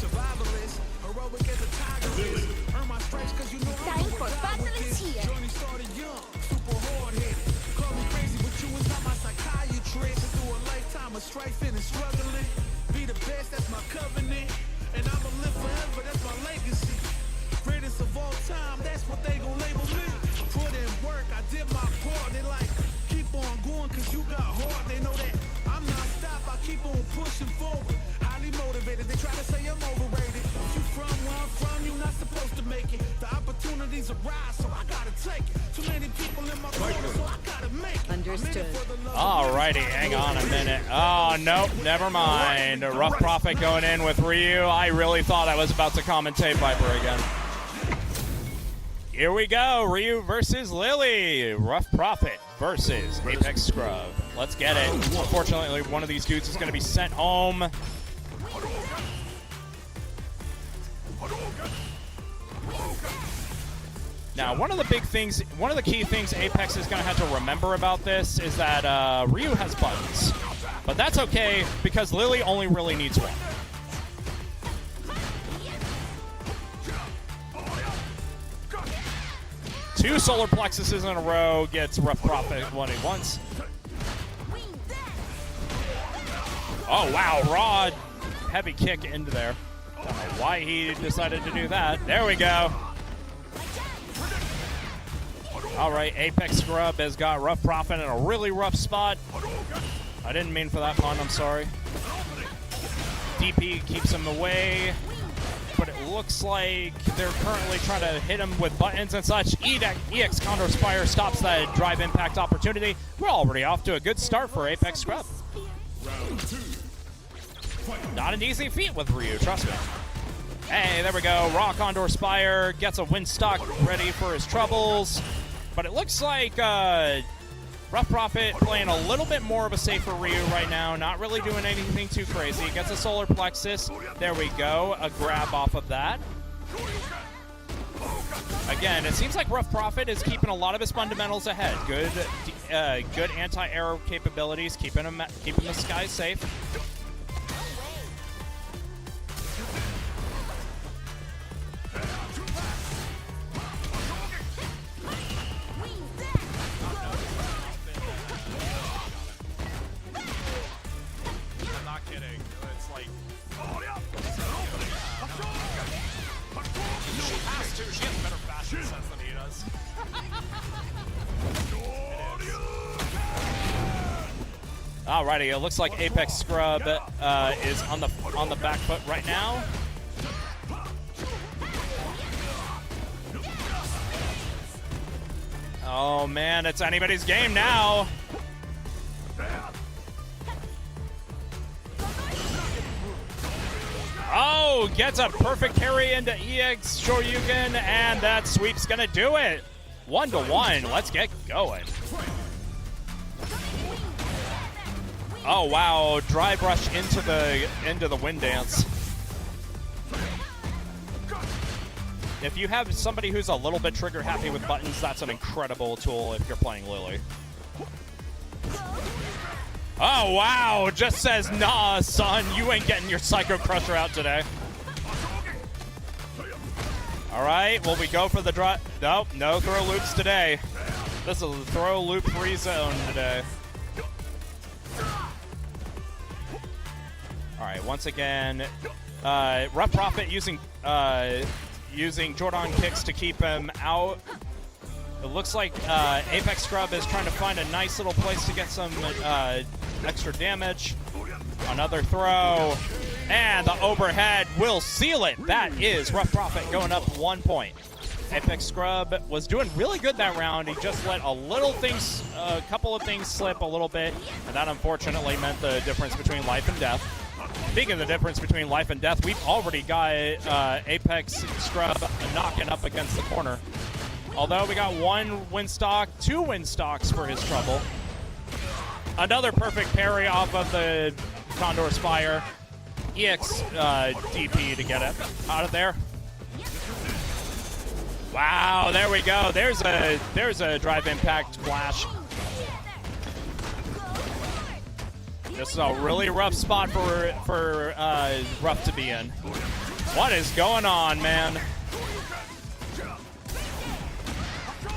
Survivalist, heroic as a tiger. Earn my stripes 'cause you know Time for battle is here. Journey started young, super hard-headed. Call me crazy, but you is not my psychiatrist. Through a lifetime of strifing and struggling. Be the best, that's my covenant. And I'ma live forever, that's my legacy. Greatest of all time, that's what they gon' label me. Put in work, I did my part. They like, keep on going 'cause you got heart. They know that I'm not stop, I keep on pushing forward. Highly motivated, they try to say I'm overrated. If you from where I'm from, you're not supposed to make it. The opportunities arise, so I gotta take it. Too many people in my corner, so I gotta make it. Understood. Alrighty, hang on a minute. Oh, nope, never mind. Rough Prophet going in with Ryu. I really thought I was about to commentate Viper again. Here we go, Ryu versus Lily. Rough Prophet versus Apex Scrub. Let's get it. Unfortunately, one of these dudes is going to be sent home. Now, one of the key things Apex is going to have to remember about this is that Ryu has buttons. But that's okay, because Lily only really needs one. Two solar plexuses in a row gets Rough Prophet what he wants. Oh, wow, raw heavy kick into there. Don't know why he decided to do that. There we go. All right, Apex Scrub has got Rough Prophet in a really rough spot. I didn't mean for that pun, I'm sorry. DP keeps him away, but it looks like they're currently trying to hit him with buttons and such. EX Condor Spire stops that drive impact opportunity. We're already off to a good start for Apex Scrub. Not an easy feat with Ryu, trust me. Hey, there we go. Raw Condor Spire gets a Windstock ready for his troubles. But it looks like Rough Prophet playing a little bit more of a safer Ryu right now. Not really doing anything too crazy. Gets a solar plexus. There we go. A grab off of that. Again, it seems like Rough Prophet is keeping a lot of his fundamentals ahead. Good anti-air capabilities, keeping the sky safe. I'm not kidding. It's like... She has to. She has better fashion sense than he does. Alrighty, it looks like Apex Scrub is on the back foot right now. Oh man, it's anybody's game now. Oh, gets a perfect carry into EX Shoryuken, and that sweep's gonna do it. 1-1. Let's get going. Oh wow, drive rush into the wind dance. If you have somebody who's a little bit trigger happy with buttons, that's an incredible tool if you're playing Lily. Oh wow, just says, nah, son, you ain't getting your Psycho Crusher out today. All right, will we go for the drop? Nope, no throw loops today. This is a throw loop free zone today. All right, once again, Rough Prophet using Jordan kicks to keep him out. It looks like Apex Scrub is trying to find a nice little place to get some extra damage. Another throw, and the overhead will seal it. That is Rough Prophet going up 1 point. Apex Scrub was doing really good that round. He just let a couple of things slip a little bit, and that unfortunately meant the difference between life and death. Speaking of the difference between life and death, we've already got Apex Scrub knocking up against the corner. Although we got 1 win stock, 2 win stocks for his trouble. Another perfect parry off of the Condor Spire. EX DP to get it out of there. Wow, there we go. There's a drive impact flash. This is a really rough spot for Rough to be in. What is going on, man?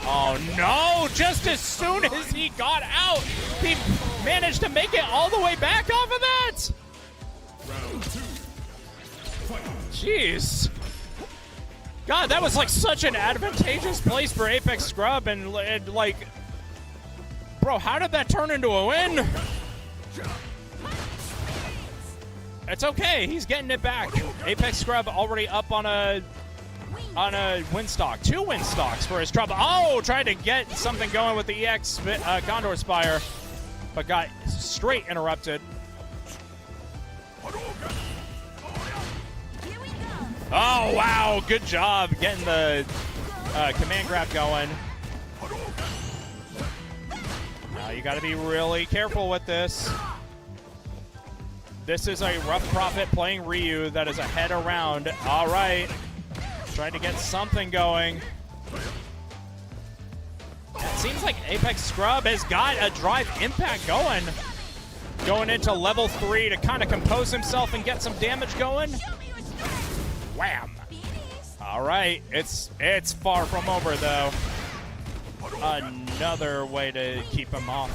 Oh no! Just as soon as he got out, he managed to make it all the way back off of that! Jeez. God, that was like such an advantageous place for Apex Scrub, and like, bro, how did that turn into a win? It's okay, he's getting it back. Apex Scrub already up on a win stock. 2 win stocks for his trouble. Oh, tried to get something going with the EX Condor Spire, but got straight interrupted. Oh, wow, good job getting the command grab going. Now you got to be really careful with this. This is a Rough Prophet playing Ryu that is ahead around. All right. Trying to get something going. It seems like Apex Scrub has got a drive impact going. Going into level 3 to kind of compose himself and get some damage going. Wham. All right. It's far from over, though. Another way to keep him off.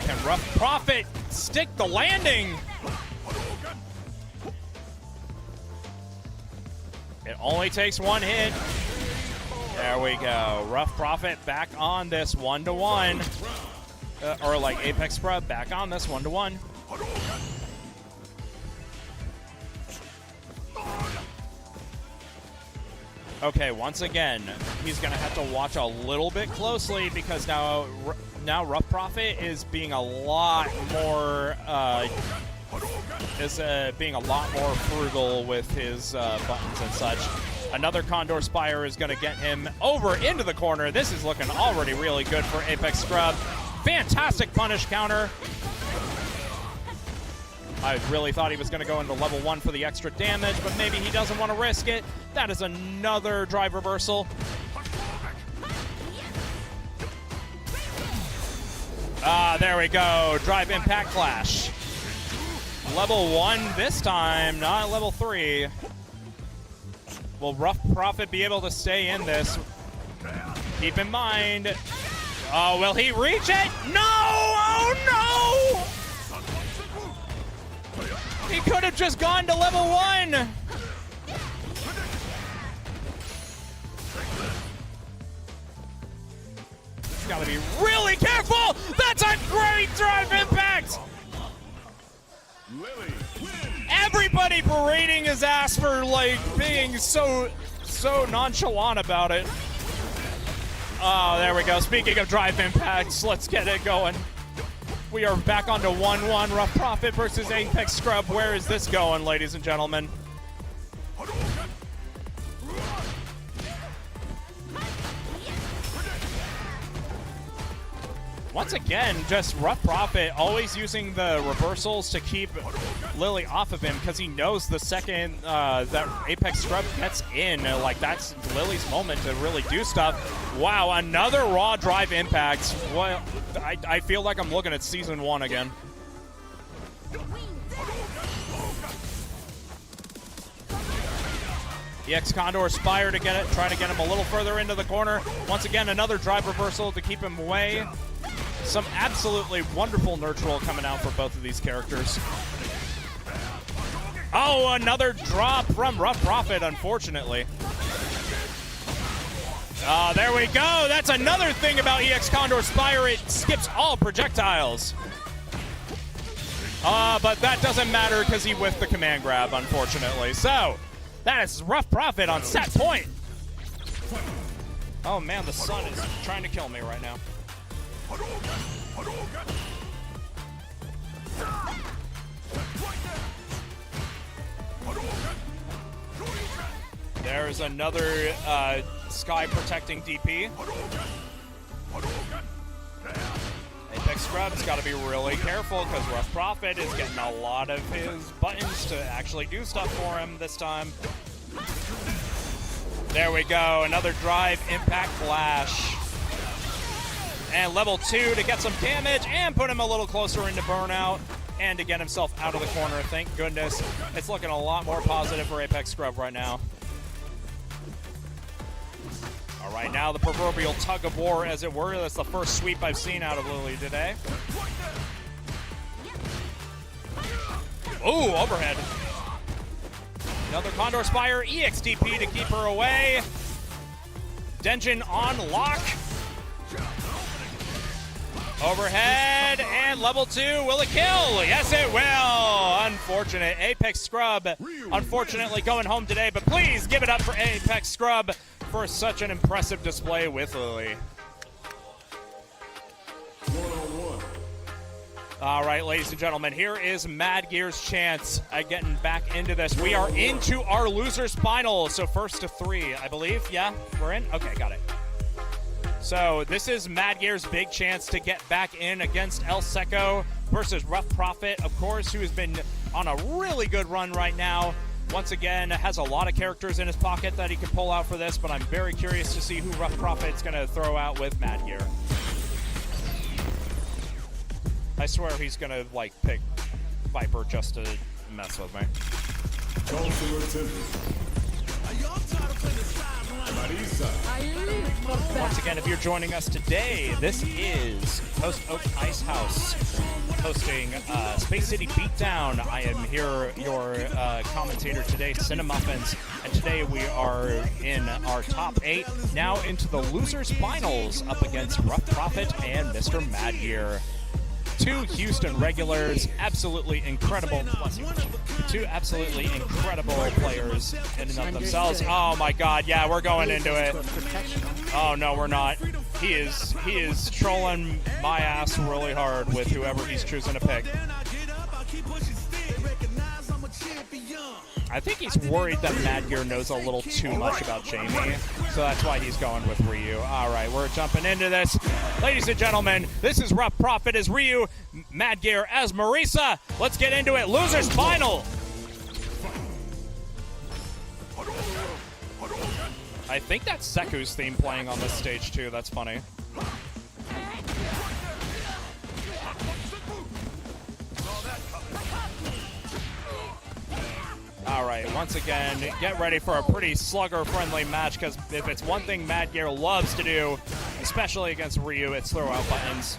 Can Rough Prophet stick the landing? It only takes 1 hit. There we go. Rough Prophet back on this 1-1. Or like Apex Scrub back on this 1-1. Okay, once again, he's going to have to watch a little bit closely because now Rough Prophet is being a lot more frugal with his buttons and such. Another Condor Spire is going to get him over into the corner. This is looking already really good for Apex Scrub. Fantastic punish counter. I really thought he was going to go into level 1 for the extra damage, but maybe he doesn't want to risk it. That is another drive reversal. Ah, there we go. Drive impact clash. Level 1 this time, not level 3. Will Rough Prophet be able to stay in this? Keep in mind. Oh, will he reach it? No! Oh, no! He could have just gone to level 1. He's got to be really careful. That's a great drive impact. Everybody berating his ass for like being so nonchalant about it. Oh, there we go. Speaking of drive impacts, let's get it going. We are back on to 1-1. Rough Prophet versus Apex Scrub. Where is this going, ladies and gentlemen? Once again, just Rough Prophet always using the reversals to keep Lily off of him because he knows the second that Apex Scrub gets in, like that's Lily's moment to really do stuff. Wow, another raw drive impact. Well, I feel like I'm looking at Season 1 again. EX Condor Spire to get it, try to get him a little further into the corner. Once again, another drive reversal to keep him away. Some absolutely wonderful neutral coming out for both of these characters. Oh, another drop from Rough Prophet, unfortunately. There we go. That's another thing about EX Condor Spire. It skips all projectiles. But that doesn't matter because he whiffed the command grab, unfortunately. So, that is Rough Prophet on set point. Oh man, the sun is trying to kill me right now. There's another sky protecting DP. Apex Scrub's got to be really careful because Rough Prophet is getting a lot of his buttons to actually do stuff for him this time. There we go, another drive impact flash. And level 2 to get some damage and put him a little closer into burnout and to get himself out of the corner. Thank goodness. It's looking a lot more positive for Apex Scrub right now. All right, now the proverbial tug of war, as it were. That's the first sweep I've seen out of Lily today. Ooh, overhead. Another Condor Spire, EXDP to keep her away. Denjin on lock. Overhead, and level 2, will it kill? Yes, it will. Unfortunate. Apex Scrub, unfortunately, going home today, but please give it up for Apex Scrub for such an impressive display with Lily. All right, ladies and gentlemen, here is Mad Gear's chance at getting back into this. We are into our losers final, so first to 3, I believe. Yeah, we're in? Okay, got it. So this is Mad Gear's big chance to get back in against El Seco versus Rough Prophet, of course, who has been on a really good run right now. Once again, has a lot of characters in his pocket that he can pull out for this, but I'm very curious to see who Rough Prophet's going to throw out with Mad Gear. I swear he's going to, like, pick Viper just to mess with me. Once again, if you're joining us today, this is Post Oak Ice House hosting Space City Beatdown. I am here, your commentator today, Cinemuffins, and today we are in our top 8, now into the losers finals up against Rough Prophet and Mr. Mad Gear. 2 Houston regulars, absolutely incredible. Two absolutely incredible players in and of themselves. Oh my God, yeah, we're going into it. Oh no, we're not. He is trolling my ass really hard with whoever he's choosing to pick. I think he's worried that Mad Gear knows a little too much about Jamie, so that's why he's going with Ryu. All right, we're jumping into this. Ladies and gentlemen, this is Rough Prophet as Ryu, Mad Gear as Marisa. Let's get into it. Losers final. I think that's Seku's theme playing on this stage too. That's funny. All right, once again, get ready for a pretty slugger-friendly match, because if it's one thing Mad Gear loves to do, especially against Ryu, it's throw out buttons.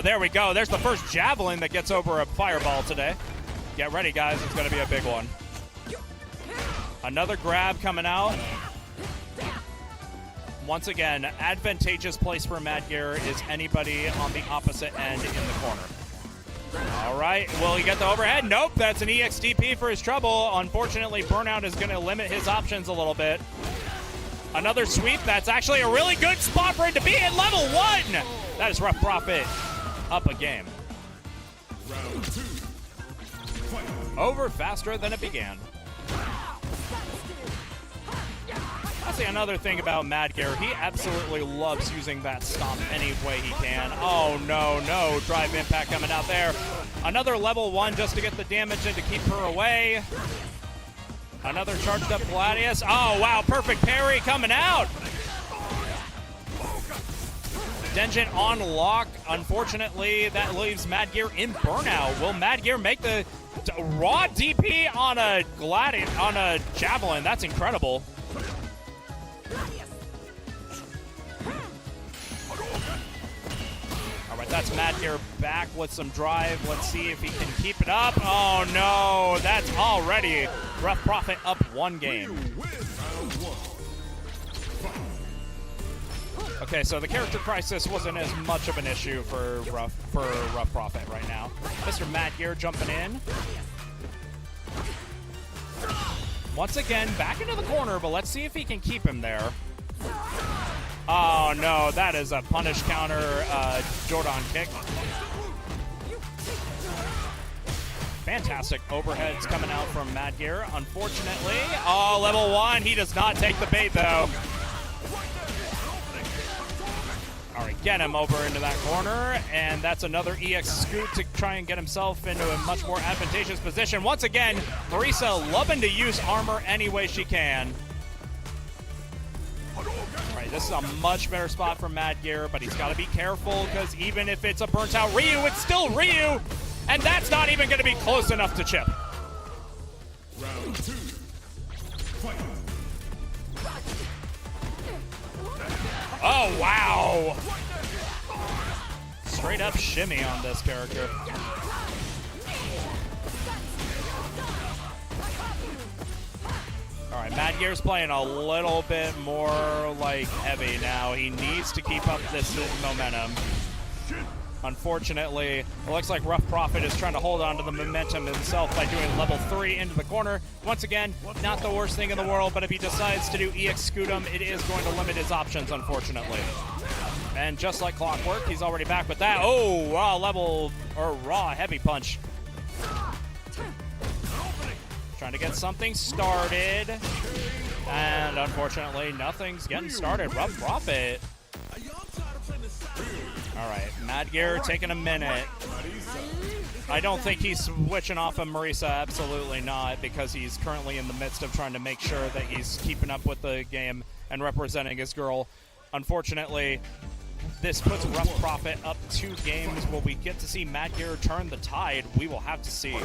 There we go. There's the first javelin that gets over a fireball today. Get ready, guys. It's going to be a big one. Another grab coming out. Once again, advantageous place for Mad Gear is anybody on the opposite end in the corner. All right, will he get the overhead? Nope, that's an EXDP for his trouble. Unfortunately, Burnout is going to limit his options a little bit. Another sweep. That's actually a really good spot for it to be at level 1. That is Rough Prophet up a game. Round 2. Over faster than it began. That's another thing about Mad Gear. He absolutely loves using that stomp any way he can. Oh, no, no. Drive impact coming out there. Another level 1 just to get the damage and to keep her away. Another charged up Gladius. Oh, wow. Perfect parry coming out. Denjin on lock. Unfortunately, that leaves Mad Gear in burnout. Will Mad Gear make the raw DP on a Javelin? That's incredible. All right, that's Mad Gear back with some drive. Let's see if he can keep it up. Oh, no. That's already Rough Prophet up 1 game. Okay, so the character crisis wasn't as much of an issue for Rough Prophet right now. Mr. Mad Gear jumping in. Once again, back into the corner, but let's see if he can keep him there. Oh, no, that is a punish counter Jordan kick. Fantastic overheads coming out from Mad Gear. Unfortunately, oh, level 1. He does not take the bait, though. All right, get him over into that corner, and that's another EX scoot to try and get himself into a much more advantageous position. Once again, Marisa loving to use armor any way she can. All right, this is a much better spot for Mad Gear, but he's got to be careful because even if it's a burnt-out Ryu, it's still Ryu, and that's not even going to be close enough to chip. Round 2. Fight. Oh, wow. Straight up shimmy on this character. All right, Mad Gear's playing a little bit more like heavy now. He needs to keep up this momentum. Unfortunately, it looks like Rough Prophet is trying to hold on to the momentum himself by doing level 3 into the corner. Once again, not the worst thing in the world, but if he decides to do EX scoot him, it is going to limit his options, unfortunately. And just like clockwork, he's already back with that. Oh, raw heavy punch. Trying to get something started. And unfortunately, nothing's getting started. Rough Prophet. All right, Mad Gear taking a minute. I don't think he's switching off of Marisa, absolutely not, because he's currently in the midst of trying to make sure that he's keeping up with the game and representing his girl. Unfortunately, this puts Rough Prophet up 2 games. Will we get to see Mad Gear turn the tide? We will have to see.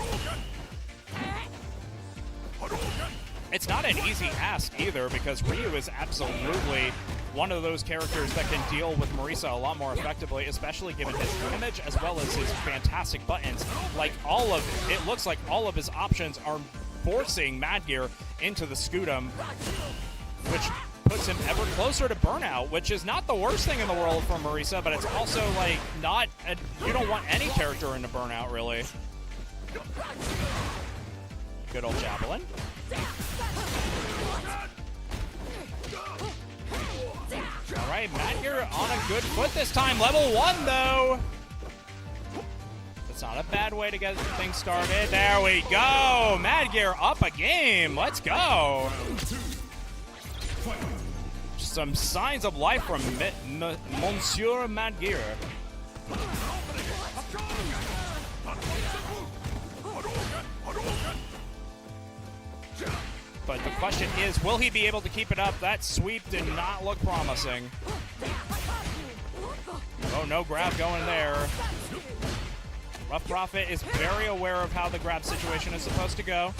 It's not an easy ask either, because Ryu is absolutely one of those characters that can deal with Marisa a lot more effectively, especially given his damage as well as his fantastic buttons. Like it looks like all of his options are forcing Mad Gear into the Scootum, which puts him ever closer to burnout, which is not the worst thing in the world for Marisa, but it's also like you don't want any character into burnout, really. Good old Javelin. All right, Mad Gear on a good foot this time. Level 1, though. That's not a bad way to get things started. There we go. Mad Gear up a game. Let's go. Some signs of life from Monsieur Mad Gear. But the question is, will he be able to keep it up? That sweep did not look promising. Oh, no grab going there. Rough Prophet is very aware of how the grab situation is supposed to go.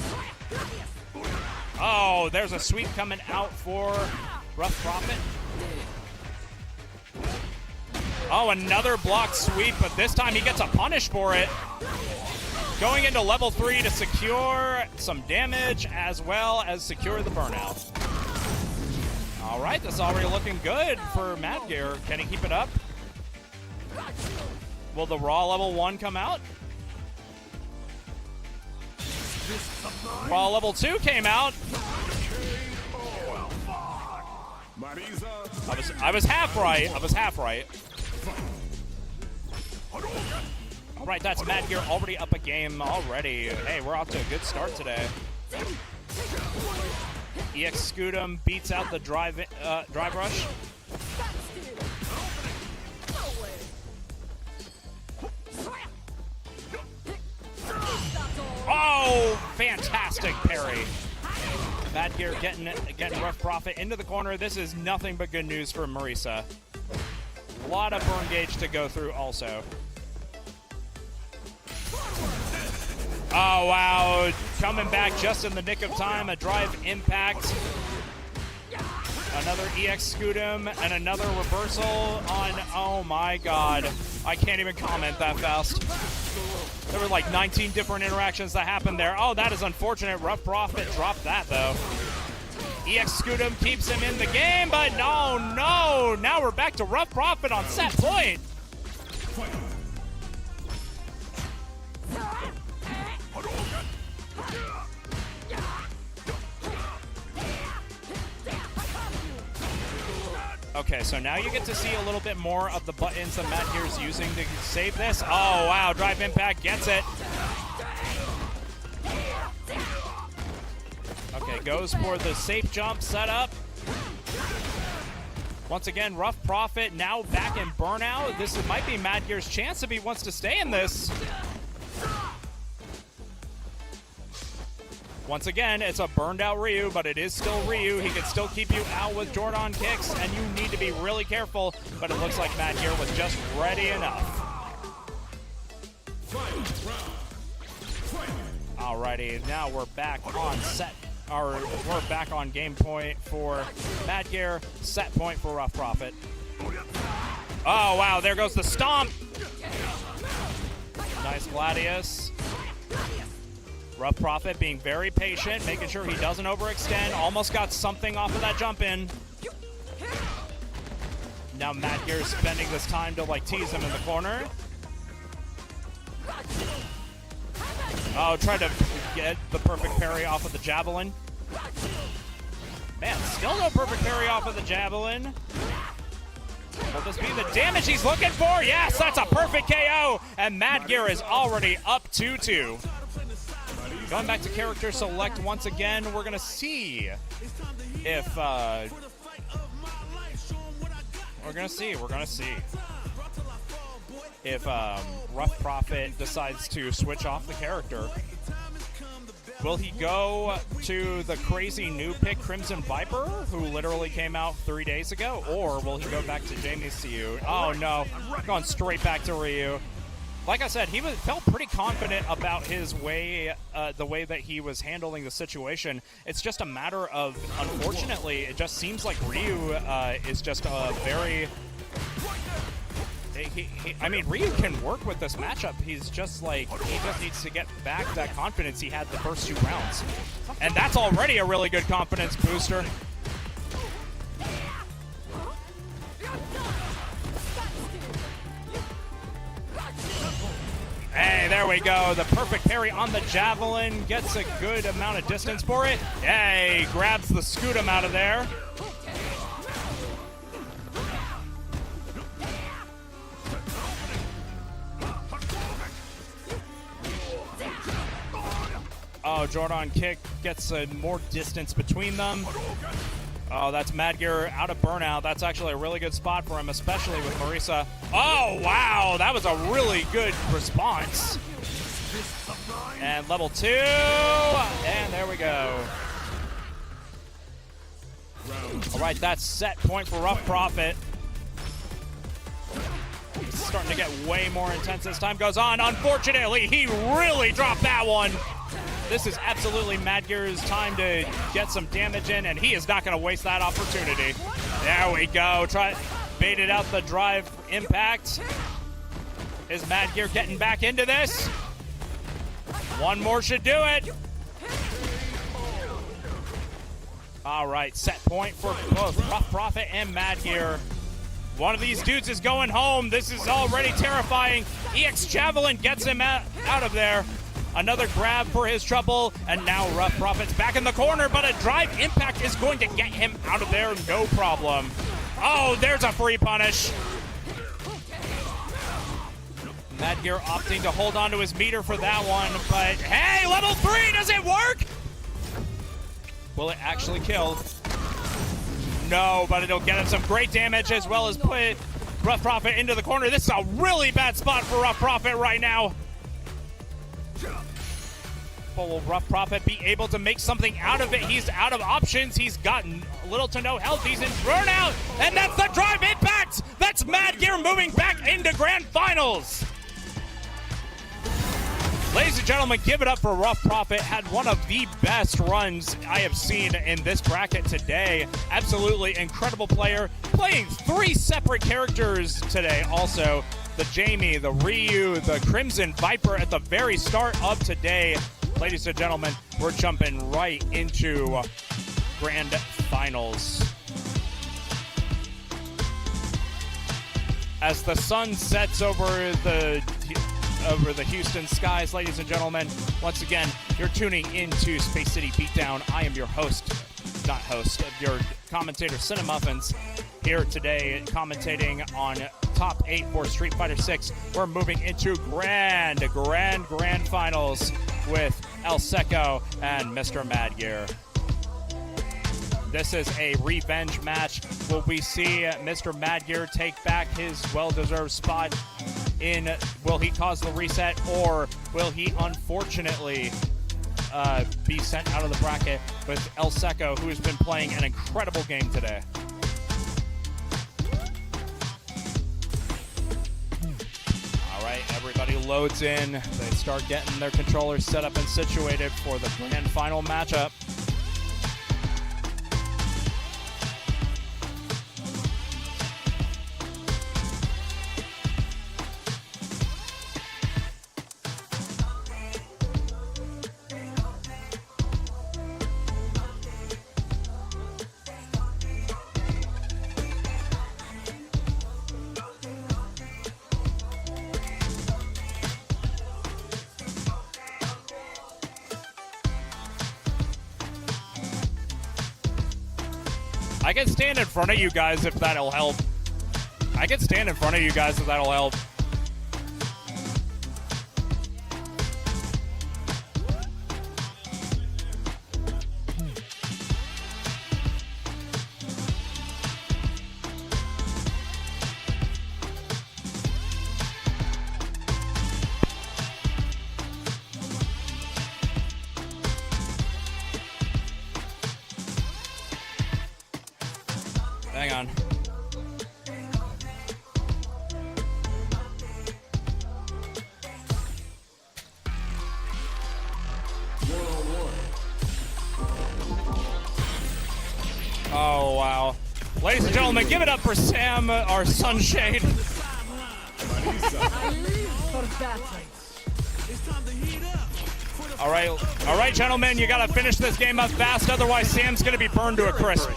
Oh, there's a sweep coming out for Rough Prophet. Oh, another blocked sweep, but this time he gets a punish for it. Going into level 3 to secure some damage as well as secure the burnout. All right, this is already looking good for Mad Gear. Can he keep it up? Will the raw level 1 come out? Raw level 2 came out. I was half right. Right, that's Mad Gear already up a game already. Hey, we're off to a good start today. EX Scudum beats out the drive rush. Oh, fantastic parry. Mad Gear getting Rough Prophet into the corner. This is nothing but good news for Marisa. A lot of burn gauge to go through also. Oh, wow. Coming back just in the nick of time. A drive impact. Another EX Scudum and another reversal on... Oh, my God. I can't even comment that fast. There were like 19 different interactions that happened there. Oh, that is unfortunate. Rough Prophet dropped that, though. EX Scudum keeps him in the game, but no. Now we're back to Rough Prophet on set point. Okay, so now you get to see a little bit more of the buttons that Mad Gear's using to save this. Oh, wow, Drive Impact gets it. Okay, goes for the safe jump setup. Once again, Rough Prophet now back in Burnout. This might be Mad Gear's chance if he wants to stay in this. Once again, it's a burned out Ryu, but it is still Ryu. He can still keep you out with Jordan kicks, and you need to be really careful, but it looks like Mad Gear was just ready enough. Alrighty, now we're back on set, or we're back on game point for Mad Gear, set point for Rough Prophet. Oh, wow, there goes the stomp. Nice Gladius. Rough Prophet being very patient, making sure he doesn't overextend. Almost got something off of that jump in. Now Mad Gear's spending this time to like tease him in the corner. Oh, tried to get the perfect parry off of the javelin. Man, still no perfect parry off of the javelin. Will this be the damage he's looking for? Yes, that's a perfect KO. And Mad Gear is already up 2-2. Going back to character select once again, we're going to see if, we're going to see if Rough Prophet decides to switch off the character. Will he go to the crazy new pick Crimson Viper, who literally came out 3 days ago, or will he go back to Jamie Siu? Oh no, going straight back to Ryu. Like I said, he felt pretty confident about his way, the way that he was handling the situation. It's just a matter of, unfortunately, it just seems like Ryu is just a very... I mean, Ryu can work with this matchup. He's just like, he just needs to get back that confidence he had the first 2 rounds. And that's already a really good confidence booster. Hey, there we go. The perfect parry on the javelin. Gets a good amount of distance for it. Hey, grabs the Scudum out of there. Oh, Jordan kick gets more distance between them. Oh, that's Mad Gear out of Burnout. That's actually a really good spot for him, especially with Marisa. Oh, wow. That was a really good response. And level 2. And there we go. All right, that's set point for Rough Prophet. It's starting to get way more intense as time goes on. Unfortunately, he really dropped that one. This is absolutely Mad Gear's time to get some damage in, and he is not going to waste that opportunity. There we go. Baited out the drive impact. Is Mad Gear getting back into this? One more should do it. All right, set point for both Rough Prophet and Mad Gear. One of these dudes is going home. This is already terrifying. EX Javelin gets him out of there. Another grab for his trouble, and now Rough Prophet's back in the corner, but a drive impact is going to get him out of there, no problem. Oh, there's a free punish. Madgear opting to hold on to his meter for that one, but hey, level 3, does it work? Will it actually kill? No, but it'll get him some great damage as well as put Rough Prophet into the corner. This is a really bad spot for Rough Prophet right now. But will Rough Prophet be able to make something out of it? He's out of options. He's gotten little to no health. He's in burnout, and that's the drive impact. That's Madgear moving back into Grand Finals. Ladies and gentlemen, give it up for Rough Prophet. Had one of the best runs I have seen in this bracket today. Absolutely incredible player. Playing 3 separate characters today also. The Jamie, the Ryu, the Crimson Viper at the very start of today. Ladies and gentlemen, we're jumping right into Grand Finals. As the sun sets over the Houston skies, ladies and gentlemen, once again, you're tuning into Space City Beatdown. I am your your commentator, Cinemuffins, here today commentating on top 8 for Street Fighter 6. We're moving into grand finals with El Seco and Mr. Madgear. This is a revenge match. Will we see Mr. Madgear take back his well-deserved spot in, will he cause the reset, or will he unfortunately be sent out of the bracket with El Seco, who has been playing an incredible game today? All right, everybody loads in. They start getting their controllers set up and situated for the grand final matchup. I can stand in front of you guys if that'll help. Hang on. Oh, wow. Ladies and gentlemen, give it up for Sam, our sunshade. All right, gentlemen, you got to finish this game up fast, otherwise Sam's going to be burned to a crisp.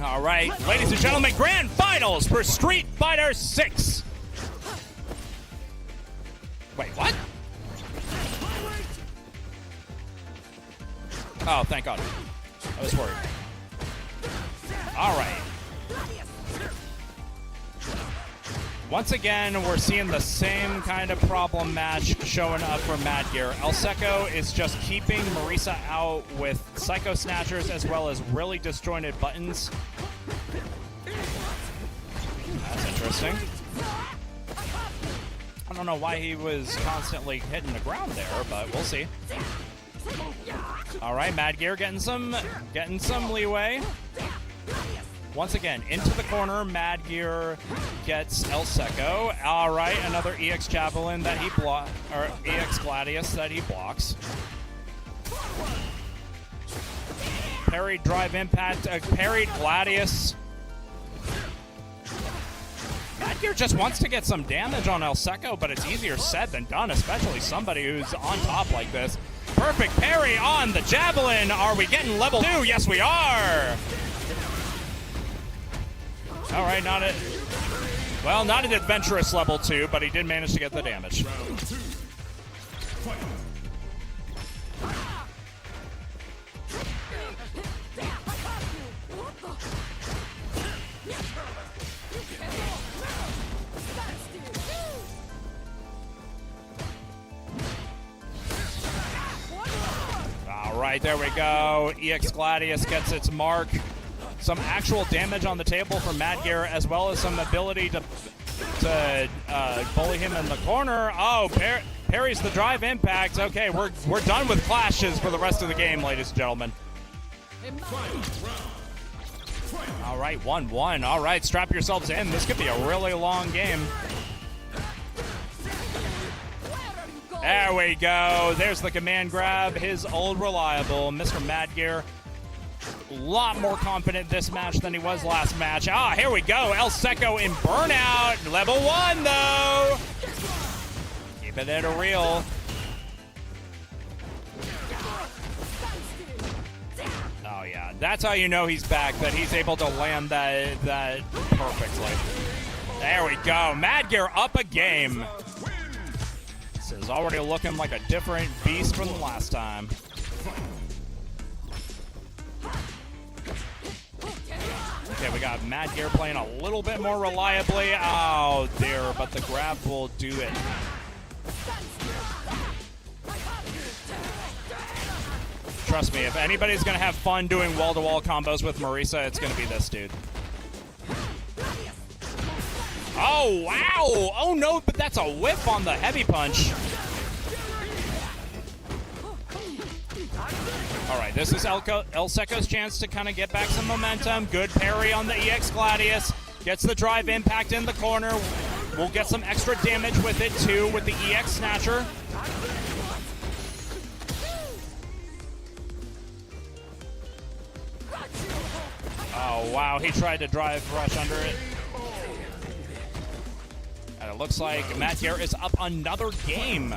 All right, ladies and gentlemen, grand finals for Street Fighter 6. Wait, what? Oh, thank God. I was worried. All right. Once again, we're seeing the same kind of problem match showing up for Madgear. El Seco is just keeping Marisa out with Psycho Snatchers as well as really disjointed buttons. That's interesting. I don't know why he was constantly hitting the ground there, but we'll see. All right, Madgear getting some leeway. Once again, into the corner, Madgear gets El Seco. All right, another EX Javelin that he EX Gladius that he blocks. Parried Drive Impact, parried Gladius. Madgear just wants to get some damage on El Seco, but it's easier said than done, especially somebody who's on top like this. Perfect parry on the Javelin. Are we getting level 2? Yes, we are. All right, not an adventurous level 2, but he did manage to get the damage. Round 2. Fight. All right, there we go. EX Gladius gets its mark. Some actual damage on the table from Mad Gear, as well as some ability to bully him in the corner. Oh, parries the drive impact. Okay, we're done with clashes for the rest of the game, ladies and gentlemen. All right, 1-1. All right, strap yourselves in. This could be a really long game. There we go. There's the command grab. His old reliable, Mr. Mad Gear. A lot more confident this match than he was last match. Ah, here we go. El Seco in Burnout. Level 1, though. Keeping it real. Oh, yeah. That's how you know he's back, that he's able to land that perfectly. There we go. Mad Gear up a game. This is already looking like a different beast from the last time. Okay, we got Mad Gear playing a little bit more reliably. Oh, dear, but the grab will do it. Trust me, if anybody's going to have fun doing wall-to-wall combos with Marisa, it's going to be this dude. Oh, wow! Oh, no, but that's a whiff on the heavy punch. All right, this is El Seco's chance to kind of get back some momentum. Good parry on the EX Gladius. Gets the drive impact in the corner. We'll get some extra damage with it, too, with the EX Snatcher. Oh, wow, he tried to drive rush under it. And it looks like Mad Gear is up another game.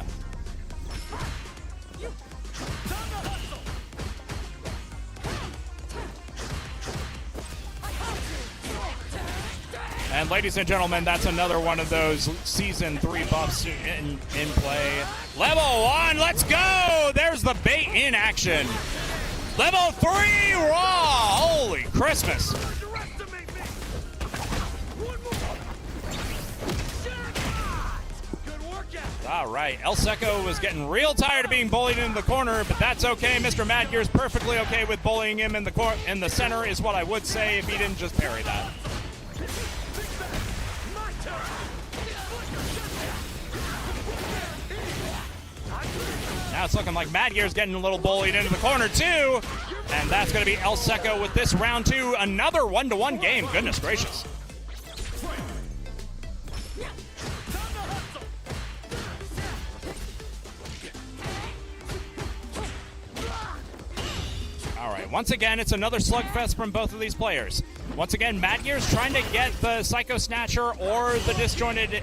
And ladies and gentlemen, that's another one of those Season 3 buffs in play. Level 1, let's go! There's the bait in action. Level 3 Raw! Holy Christmas! All right, El Seco was getting real tired of being bullied in the corner, but that's okay. Mr. Mad Gear's perfectly okay with bullying him in the center, is what I would say if he didn't just parry that. Now it's looking like Mad Gear's getting a little bullied into the corner, too. And that's going to be El Seco with this round 2. Another 1-to-1 game. Goodness gracious. All right, once again, it's another slugfest from both of these players. Once again, Mad Gear's trying to get the Psycho Snatcher or the disjointed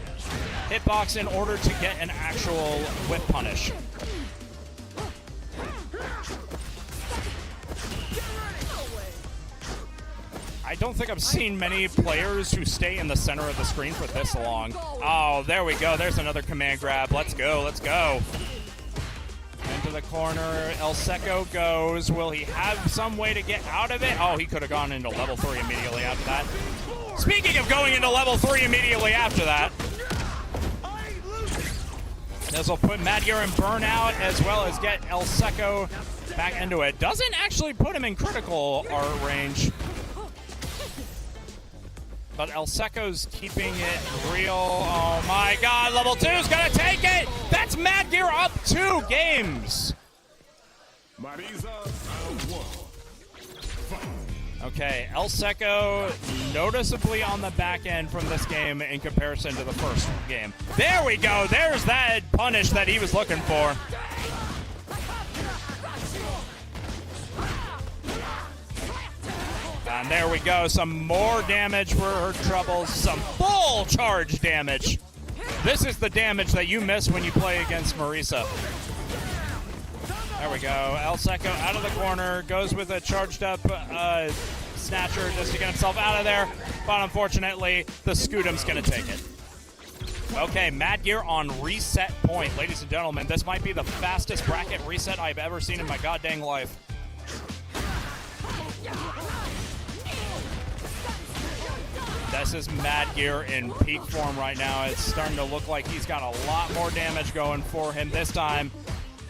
hitbox in order to get an actual whip punish. I don't think I've seen many players who stay in the center of the screen for this long. Oh, there we go. There's another command grab. Let's go. Let's go. Into the corner. El Seco goes. Will he have some way to get out of it? Oh, he could have gone into level 3 immediately after that. Speaking of going into level 3 immediately after that, this will put Mad Gear in Burnout as well as get El Seco back into it. Doesn't actually put him in critical art range. But El Seco's keeping it real. Oh my god, level 2's gonna take it! That's Mad Gear up 2 games! Marisa, round 1. Okay, El Seco noticeably on the back end from this game in comparison to the first game. There we go, there's that punish that he was looking for. And there we go, some more damage for her troubles, some full charge damage. This is the damage that you miss when you play against Marisa. There we go, El Seco out of the corner, goes with a charged up Snatcher just to get himself out of there, but unfortunately, the Scootum's gonna take it. Okay, Mad Gear on reset point. Ladies and gentlemen, this might be the fastest bracket reset I've ever seen in my goddamn life. This is Mad Gear in peak form right now. It's starting to look like he's got a lot more damage going for him this time.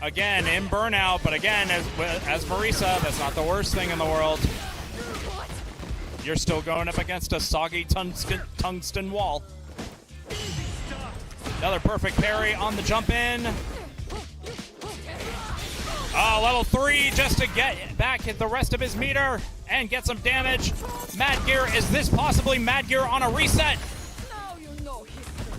Again, in burnout, but again, as Marisa, that's not the worst thing in the world. You're still going up against a soggy tungsten wall. Another perfect parry on the jump in. Oh, level 3 just to get back at the rest of his meter and get some damage. Mad Gear, is this possibly Mad Gear on a reset? Now you know history.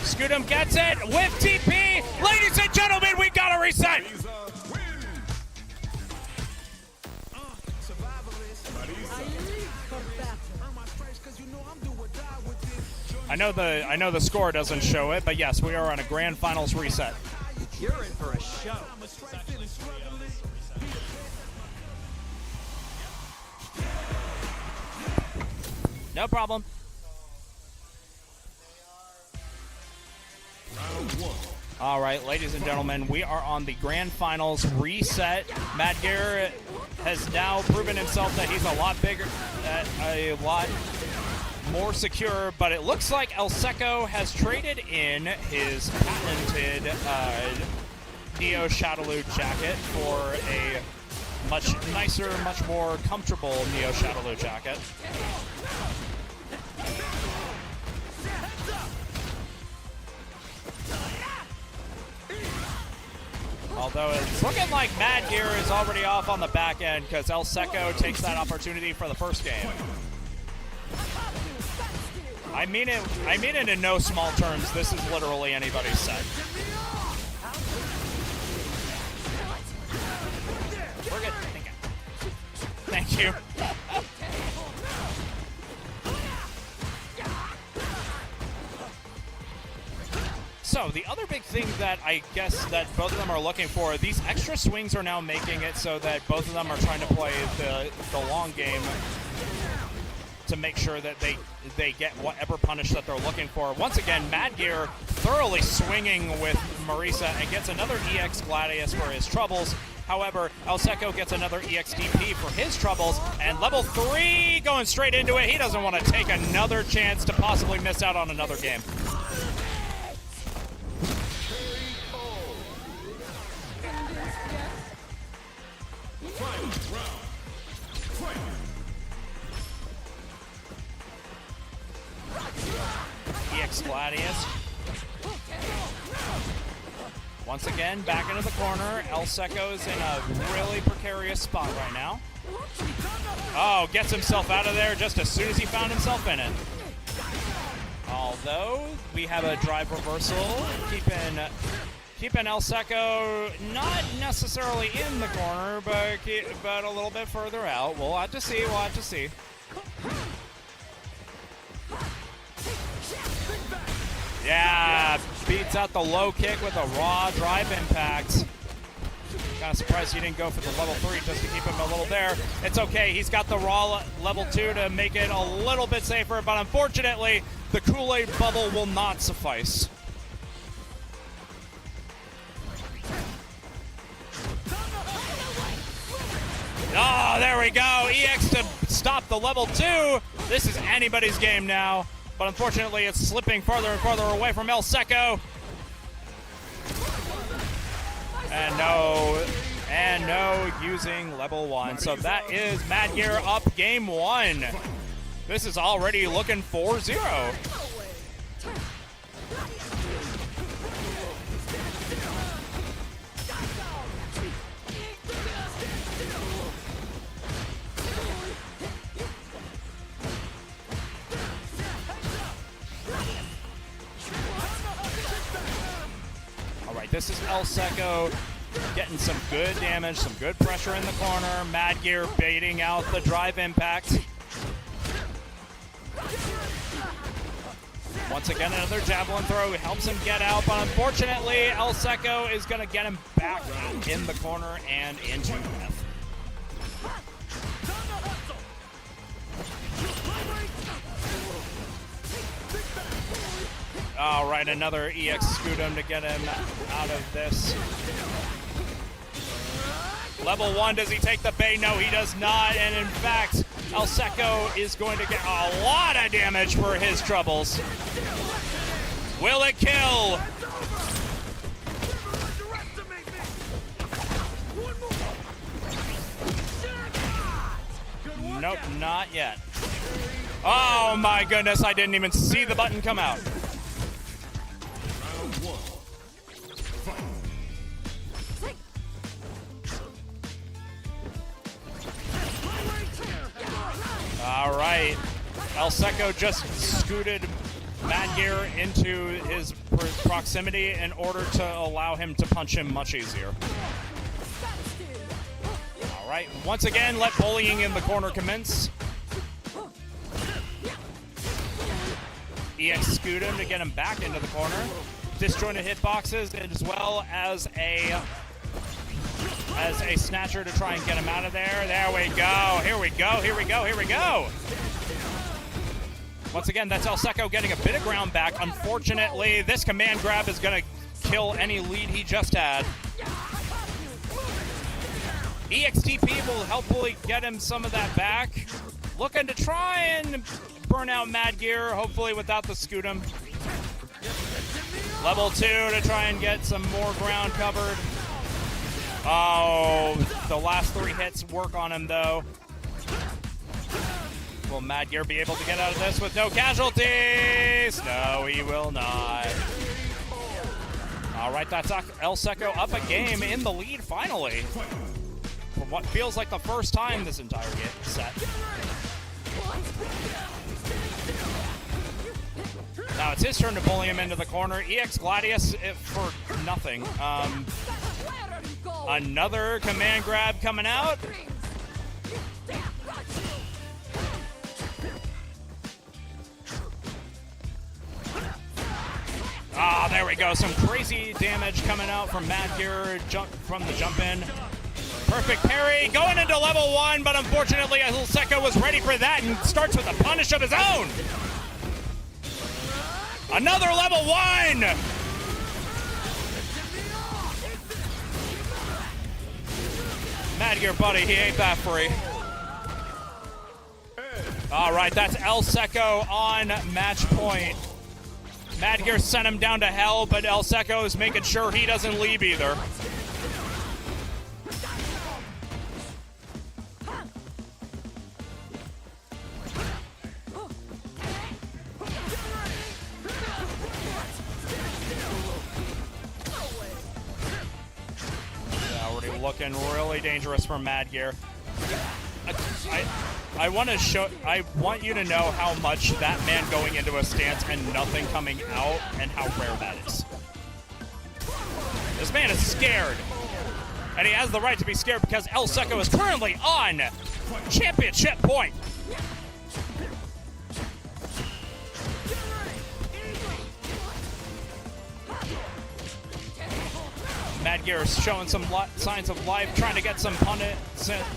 Scudam gets it with TP. Ladies and gentlemen, we got a reset. I know the score doesn't show it, but yes, we are on a grand finals reset. You're in for a show. No problem. All right, ladies and gentlemen, we are on the grand finals reset. Mad Gear has now proven himself that he's a lot bigger, a lot more secure, but it looks like El Seco has traded in his patented Neo Shadowloo jacket for a much nicer, much more comfortable Neo Shadowloo jacket. Although it's looking like Mad Gear is already off on the back end because El Seco takes that opportunity for the first game. I mean it in no small terms. This is literally anybody's set. We're good. Thank you. So the other big thing that I guess that both of them are looking for, these extra swings are now making it so that both of them are trying to play the long game to make sure that they get whatever punish that they're looking for. Once again, Mad Gear thoroughly swinging with Marisa and gets another EX Gladius for his troubles. However, El Seco gets another EXDP for his troubles, and level 3 going straight into it. He doesn't want to take another chance to possibly miss out on another game. EX Gladius. Once again, back into the corner. El Seco's in a really precarious spot right now. Oh, gets himself out of there just as soon as he found himself in it. Although, we have a drive reversal, keeping El Seco not necessarily in the corner, but a little bit further out. We'll have to see, we'll have to see. Yeah, beats out the low kick with a raw drive impact. Kind of surprised he didn't go for the level 3 just to keep him a little there. It's okay, he's got the raw level 2 to make it a little bit safer, but unfortunately, the Kool-Aid bubble will not suffice. Oh, there we go. EX to stop the level 2. This is anybody's game now. But unfortunately, it's slipping farther and farther away from El Seco. And no using level 1. So that is Mad Gear up game 1. This is already looking 4-0. This is El Seco getting some good damage, some good pressure in the corner. Mad Gear baiting out the drive impact. Once again, another javelin throw helps him get out, but unfortunately, El Seco is going to get him back in the corner and into death. All right, another EX Scudam to get him out of this. Level 1, does he take the bait? No, he does not. And in fact, El Seco is going to get a lot of damage for his troubles. Bullet kill. Nope, not yet. Oh my goodness, I didn't even see the button come out. All right, El Seco just scooted Mad Gear into his proximity in order to allow him to punch him much easier. All right, once again, let bullying in the corner commence. EX scoot him to get him back into the corner. Disjointed hitboxes as well as a snatcher to try and get him out of there. There we go. Here we go. Here we go. Here we go. Once again, that's El Seco getting a bit of ground back. Unfortunately, this command grab is going to kill any lead he just had. EXTP will hopefully get him some of that back. Looking to try and burn out Mad Gear, hopefully without the Scootum. Level 2 to try and get some more ground covered. Oh, the last 3 hits work on him, though. Will Mad Gear be able to get out of this with no casualties? No, he will not. All right, that's El Seco up a game in the lead, finally. For what feels like the first time this entire set. Now it's his turn to bully him into the corner. EX Gladius for nothing. Another command grab coming out. Ah, there we go. Some crazy damage coming out from Mad Gear from the jump in. Perfect parry going into level 1, but unfortunately El Seco was ready for that and starts with a punish of his own. Another level 1! Mad Gear, buddy, he ain't that free. All right, that's El Seco on match point. Mad Gear sent him down to hell, but El Seco is making sure he doesn't leave either. Looking really dangerous for Mad Gear. I want you to know how much that man going into a stance and nothing coming out and how rare that is. This man is scared. And he has the right to be scared because El Seco is currently on championship point. Mad Gear is showing some signs of life, trying to get some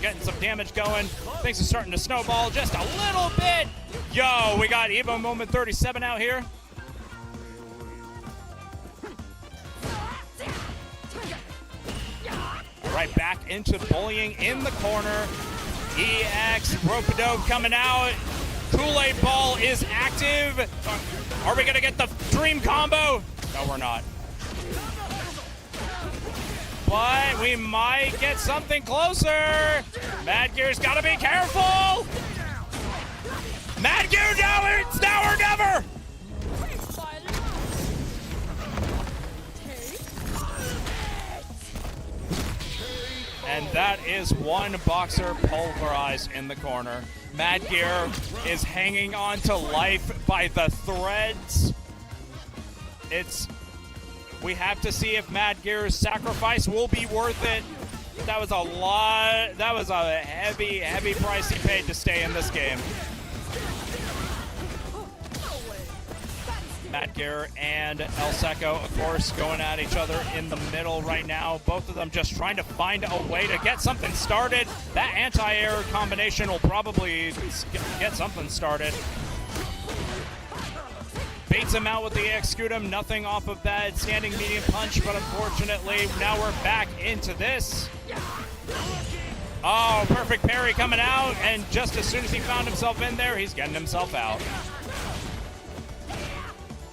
getting some damage going. Things are starting to snowball just a little bit. Yo, we got Evo Moment 37 out here. All right, back into bullying in the corner. EX, Rope-a-Dope coming out. Kool-Aid Ball is active. Are we going to get the dream combo? No, we're not. But we might get something closer. Mad Gear's got to be careful. Mad Gear, it's now or never. And that is one boxer pulverized in the corner. Mad Gear is hanging on to life by the threads. We have to see if Mad Gear's sacrifice will be worth it. That was a lot. That was a heavy, heavy price he paid to stay in this game. Mad Gear and El Seco, of course, going at each other in the middle right now. Both of them just trying to find a way to get something started. That anti-air combination will probably get something started. Baits him out with the EX Scootum, nothing off of that standing medium punch, but unfortunately, now we're back into this. Oh, perfect parry coming out, and just as soon as he found himself in there, he's getting himself out.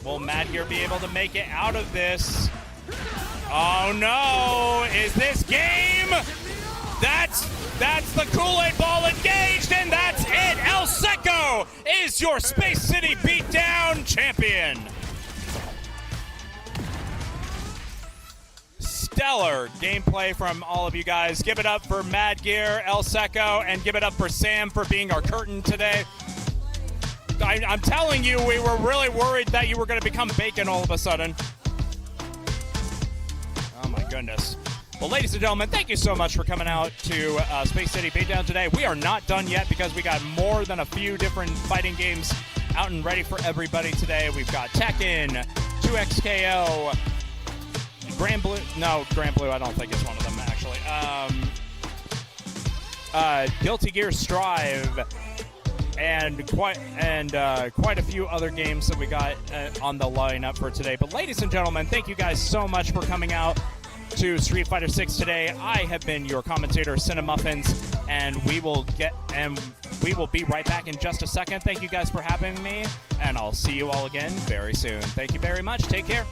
Will Mad Gear be able to make it out of this? Oh no! Is this game? That's the Kool-Aid ball engaged, and that's it! El Seco is your Space City Beatdown champion! Stellar gameplay from all of you guys. Give it up for Mad Gear, El Seco, and give it up for Sam for being our curtain today. I'm telling you, we were really worried that you were going to become bacon all of a sudden. Oh my goodness. Well, ladies and gentlemen, thank you so much for coming out to Space City Beatdown today. We are not done yet because we got more than a few different fighting games out and ready for everybody today. We've got Tekken, 2XKO, Grand Blue. No, Grand Blue, I don't think it's one of them, actually. Guilty Gear Strive, and quite a few other games that we got on the lineup for today. But ladies and gentlemen, thank you guys so much for coming out to Street Fighter 6 today. I have been your commentator, Cinemuffins, and we will be right back in just a second. Thank you guys for having me, and I'll see you all again very soon. Thank you very much. Take care.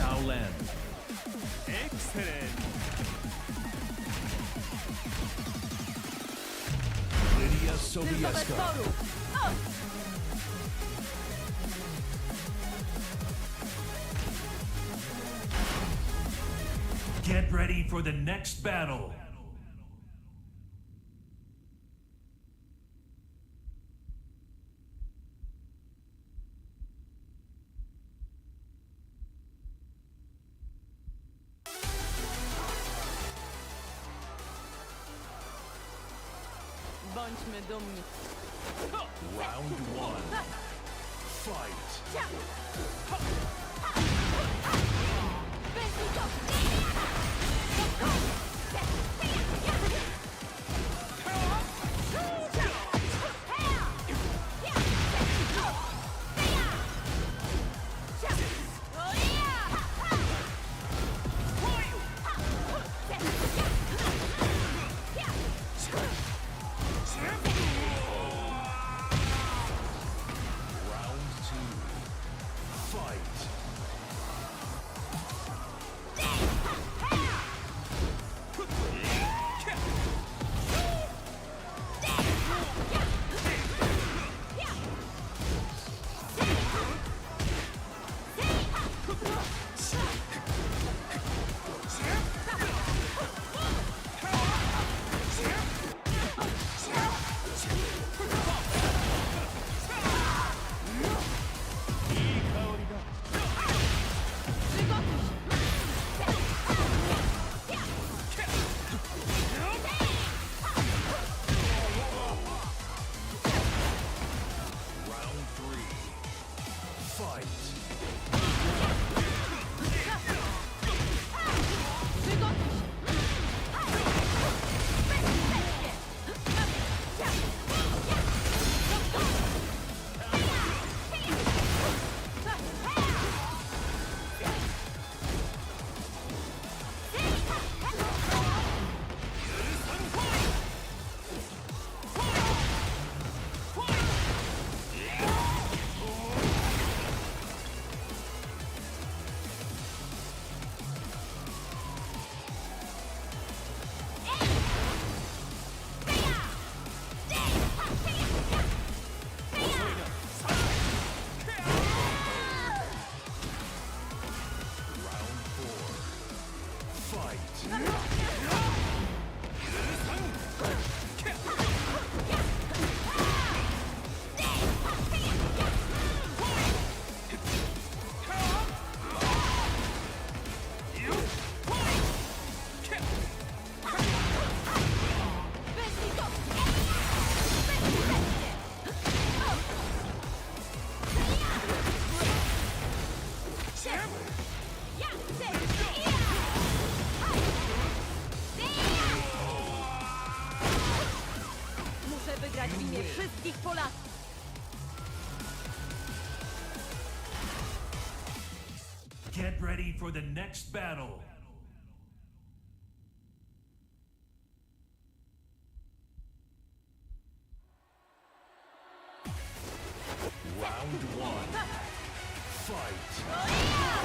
Shaolin. Excellent. Lydia Sobieska. Get ready for the next battle. Bądźmy dumni. Round one. Fight. Round two. Muszę wygrać w imię wszystkich Polaków. Get ready for the next battle. Round one. Fight.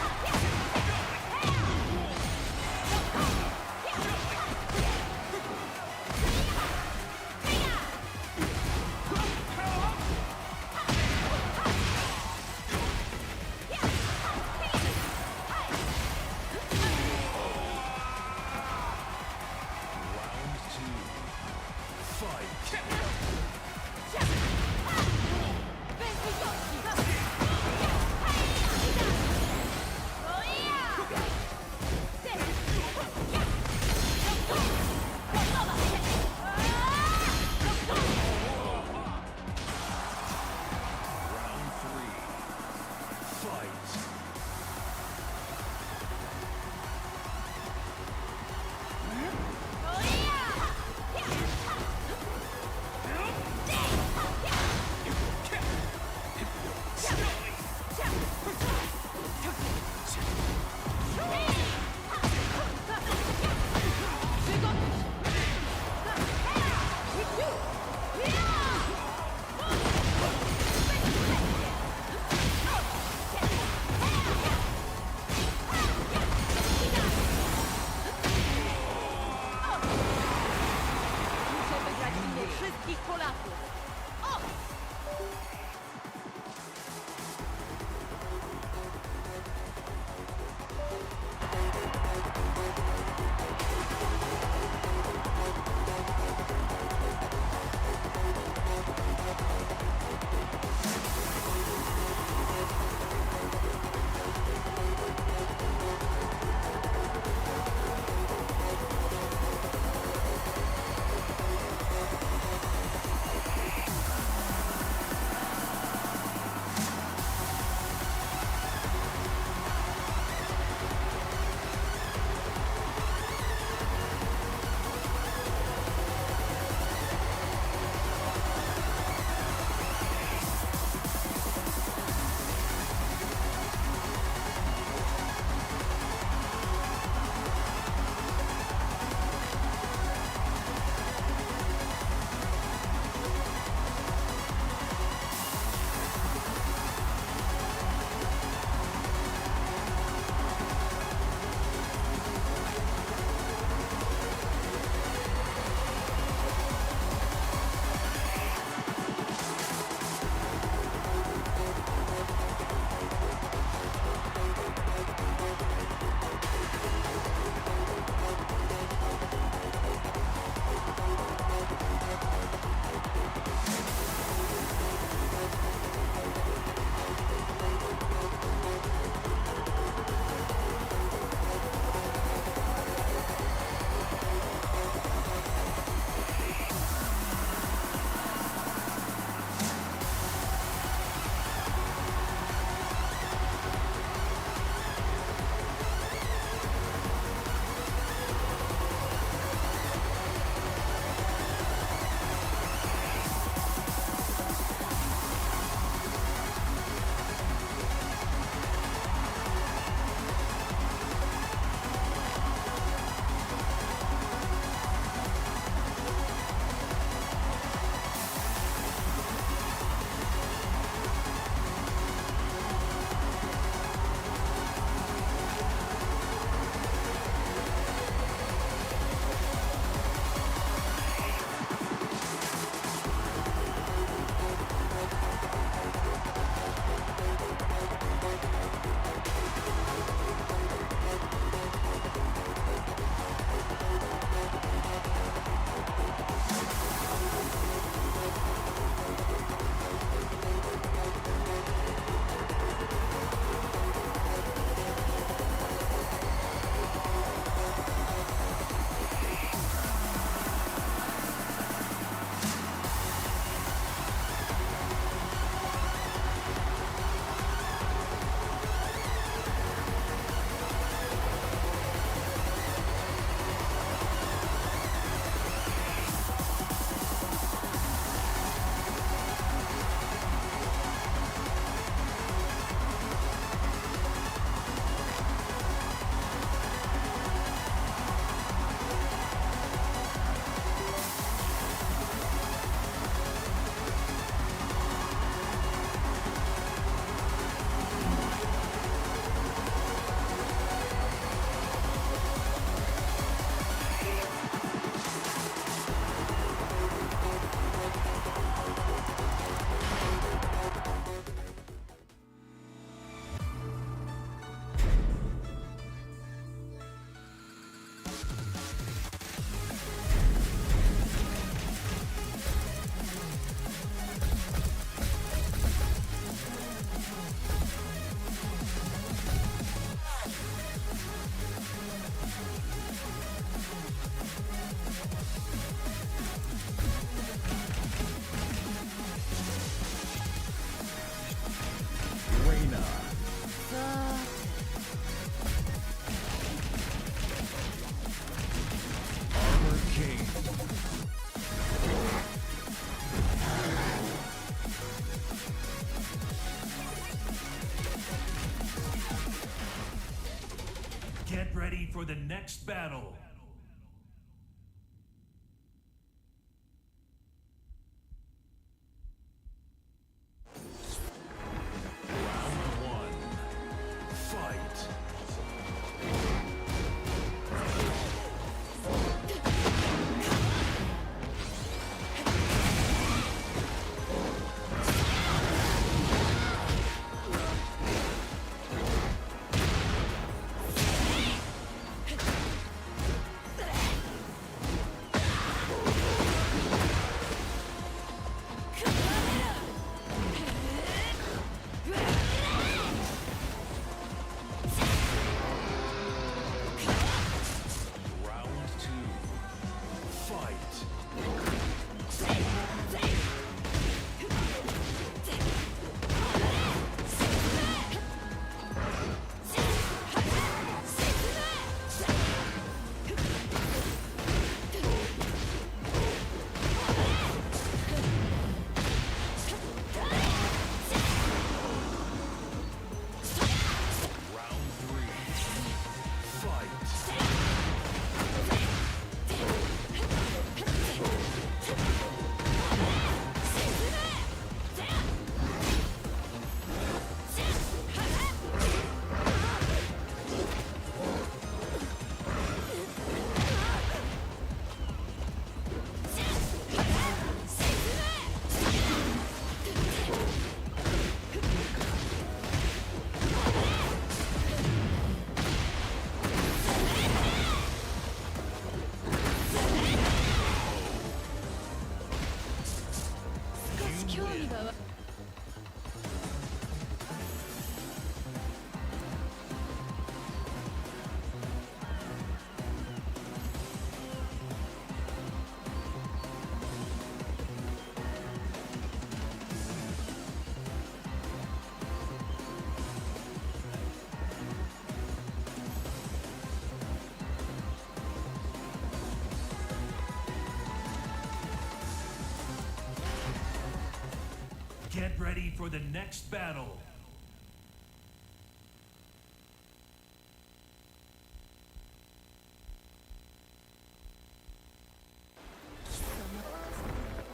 Round two. Fight. Bez litości! Get ready for the next battle. Round one. Fight. Round two. Fight. Round three. Fight. Get ready for the next battle.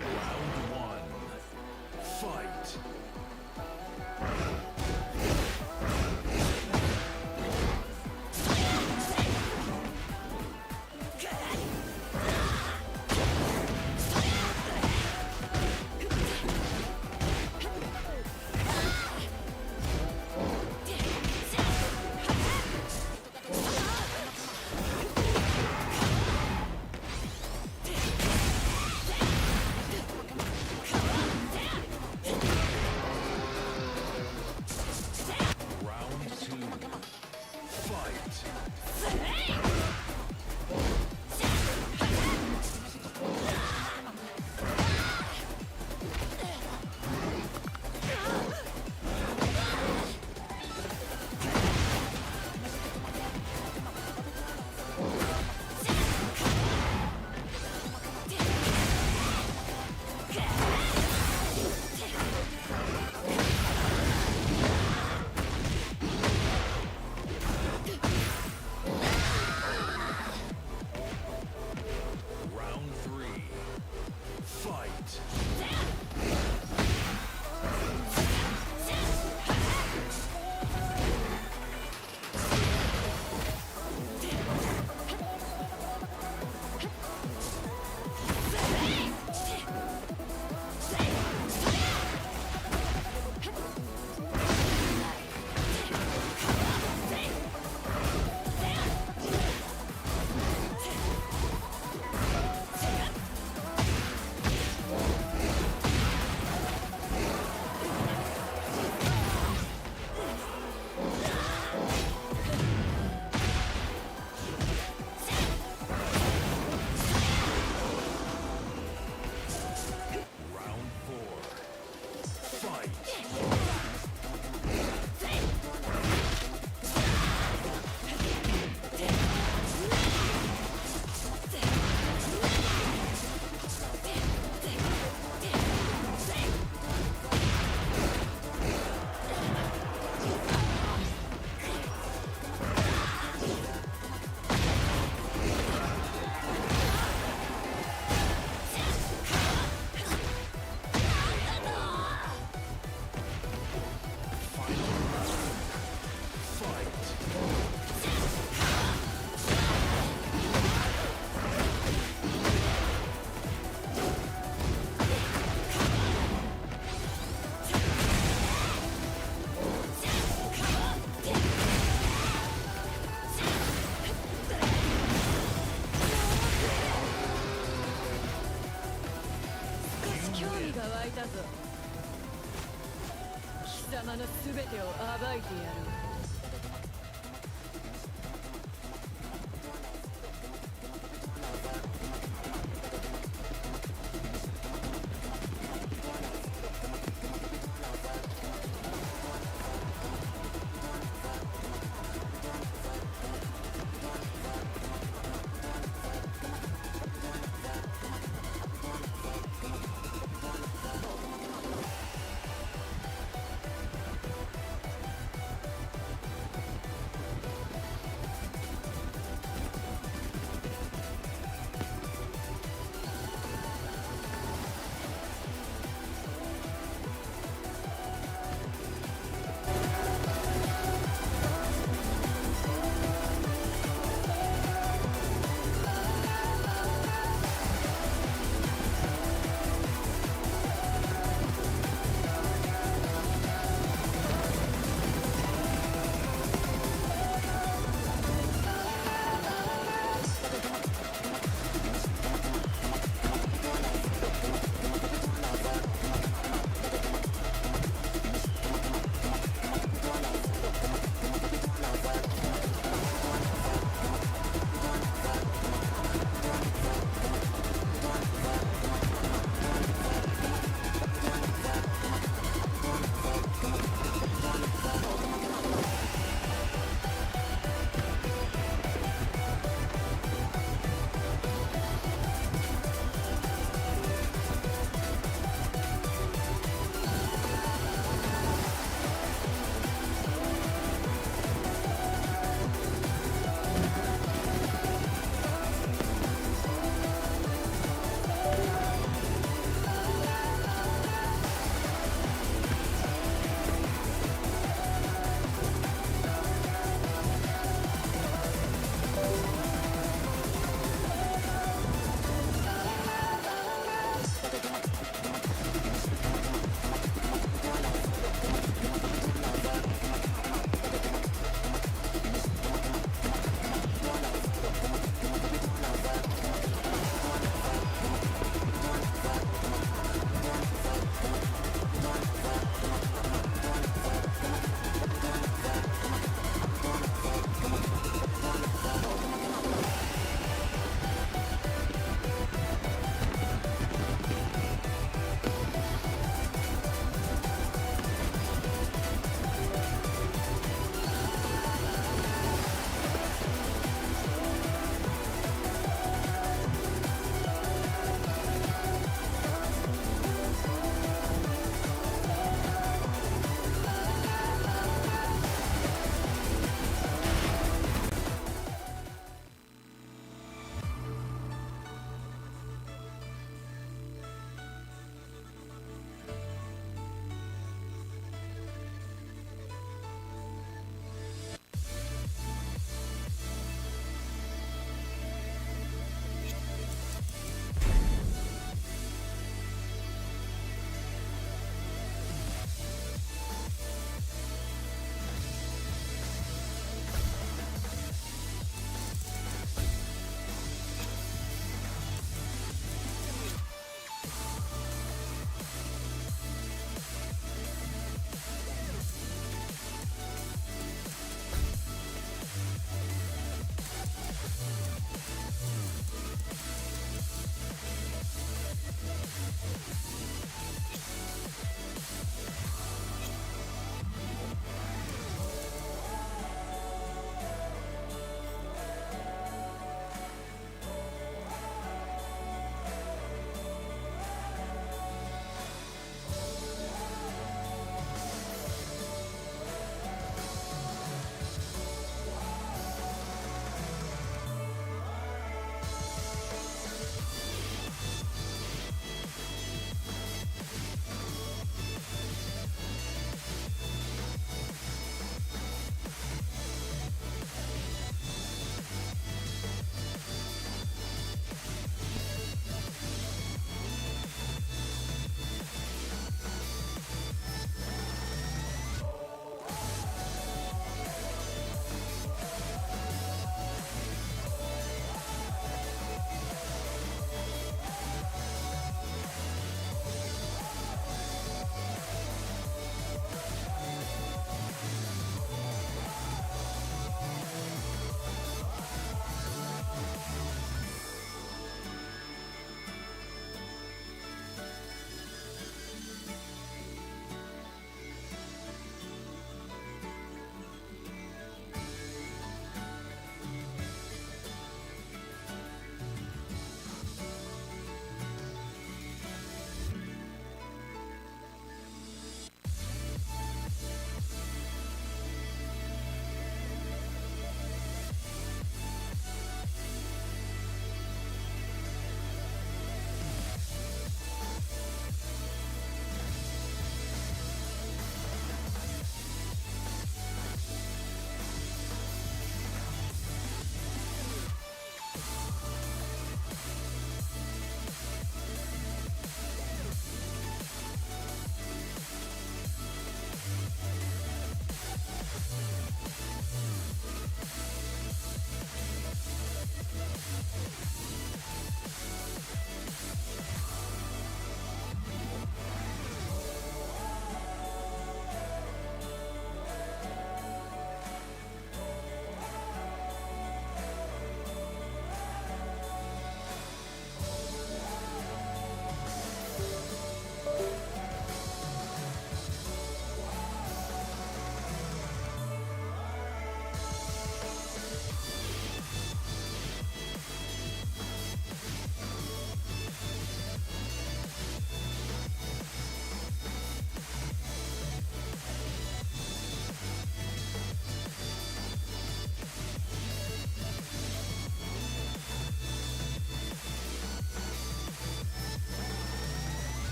Round one. Fight. 興味が湧いたぞ。貴様のすべてを暴いてやる。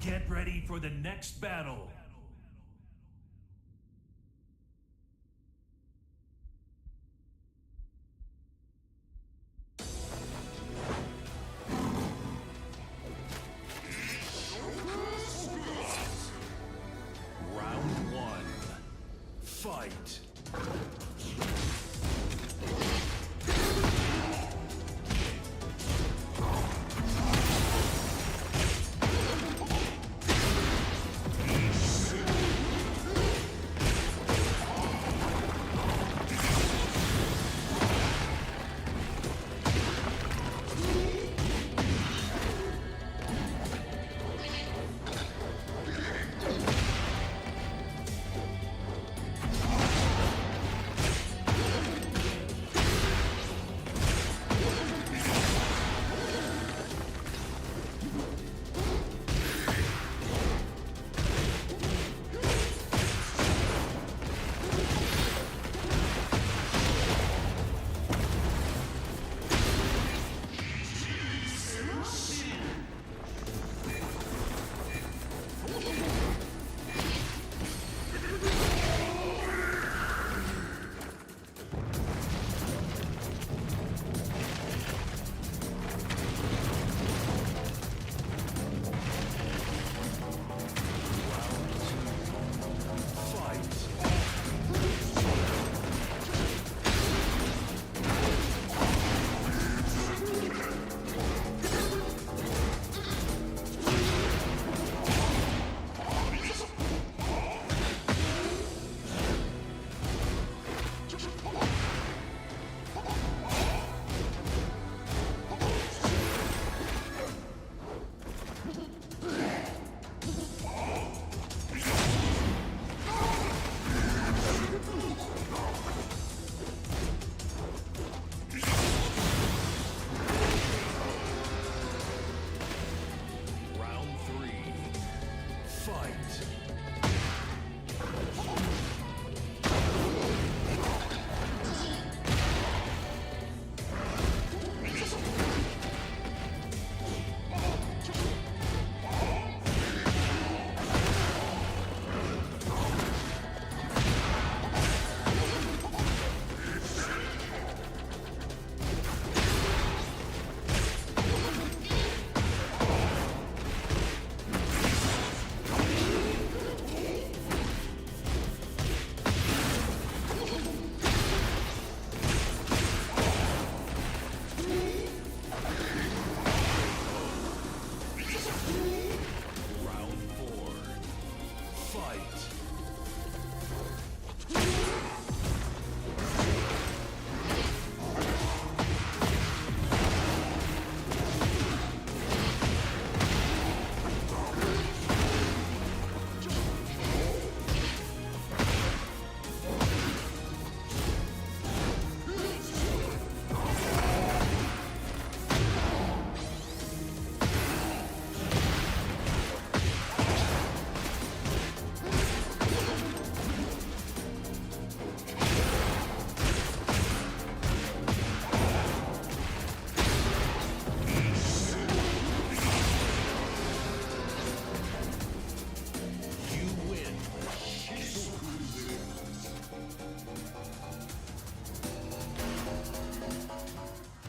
Get ready for the next battle. Round 1. Fight.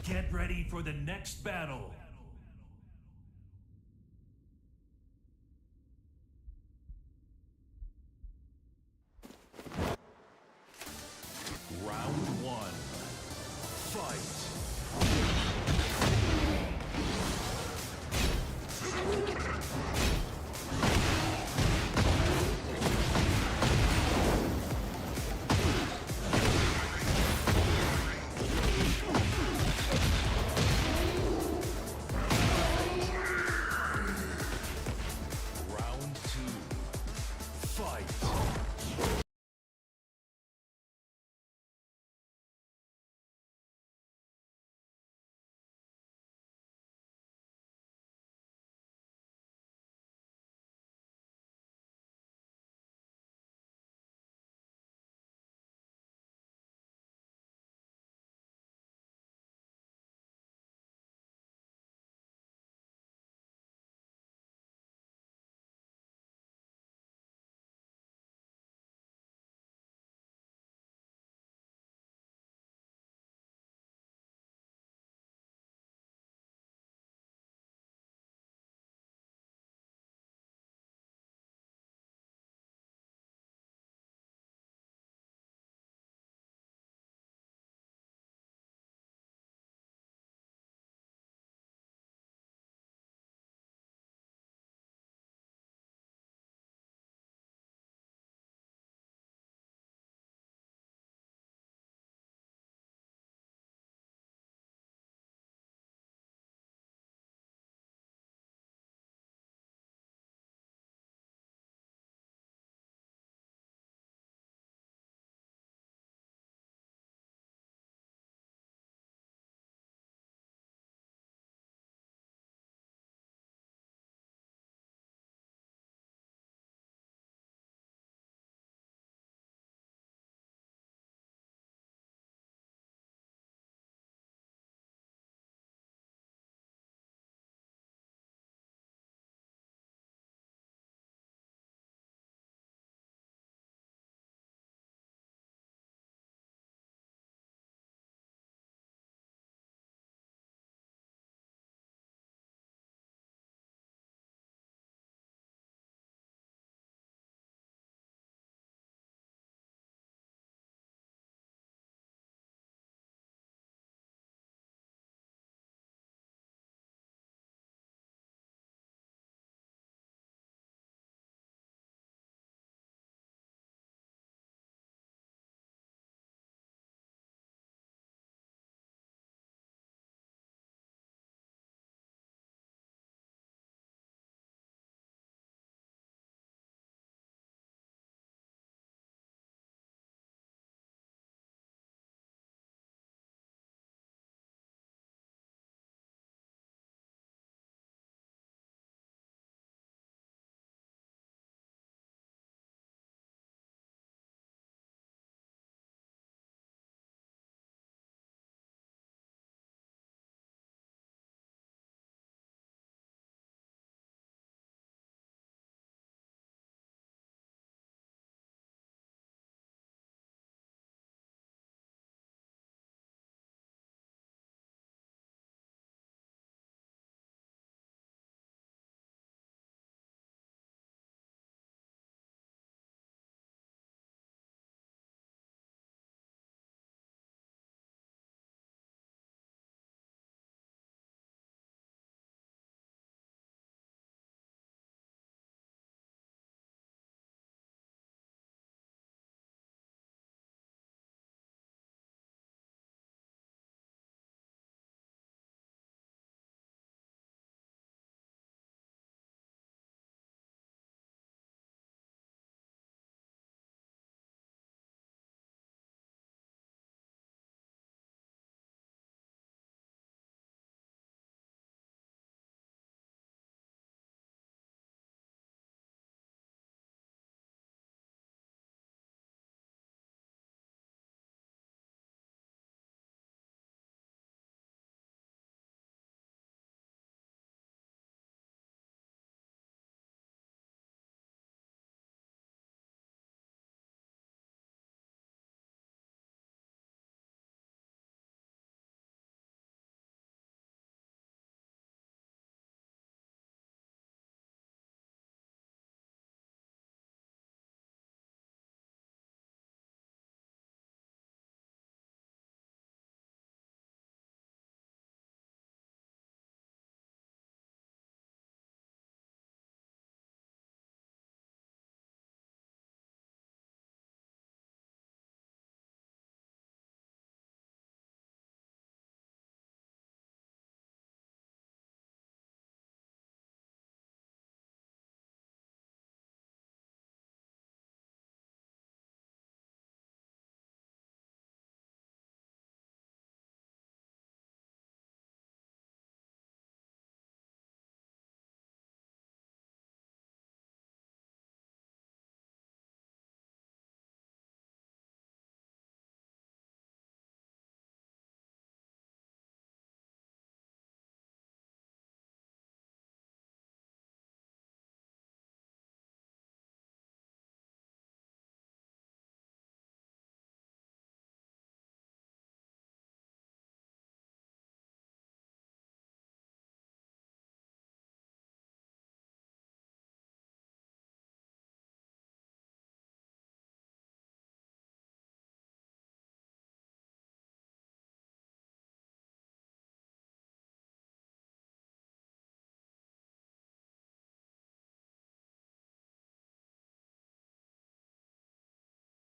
Get ready for the next battle.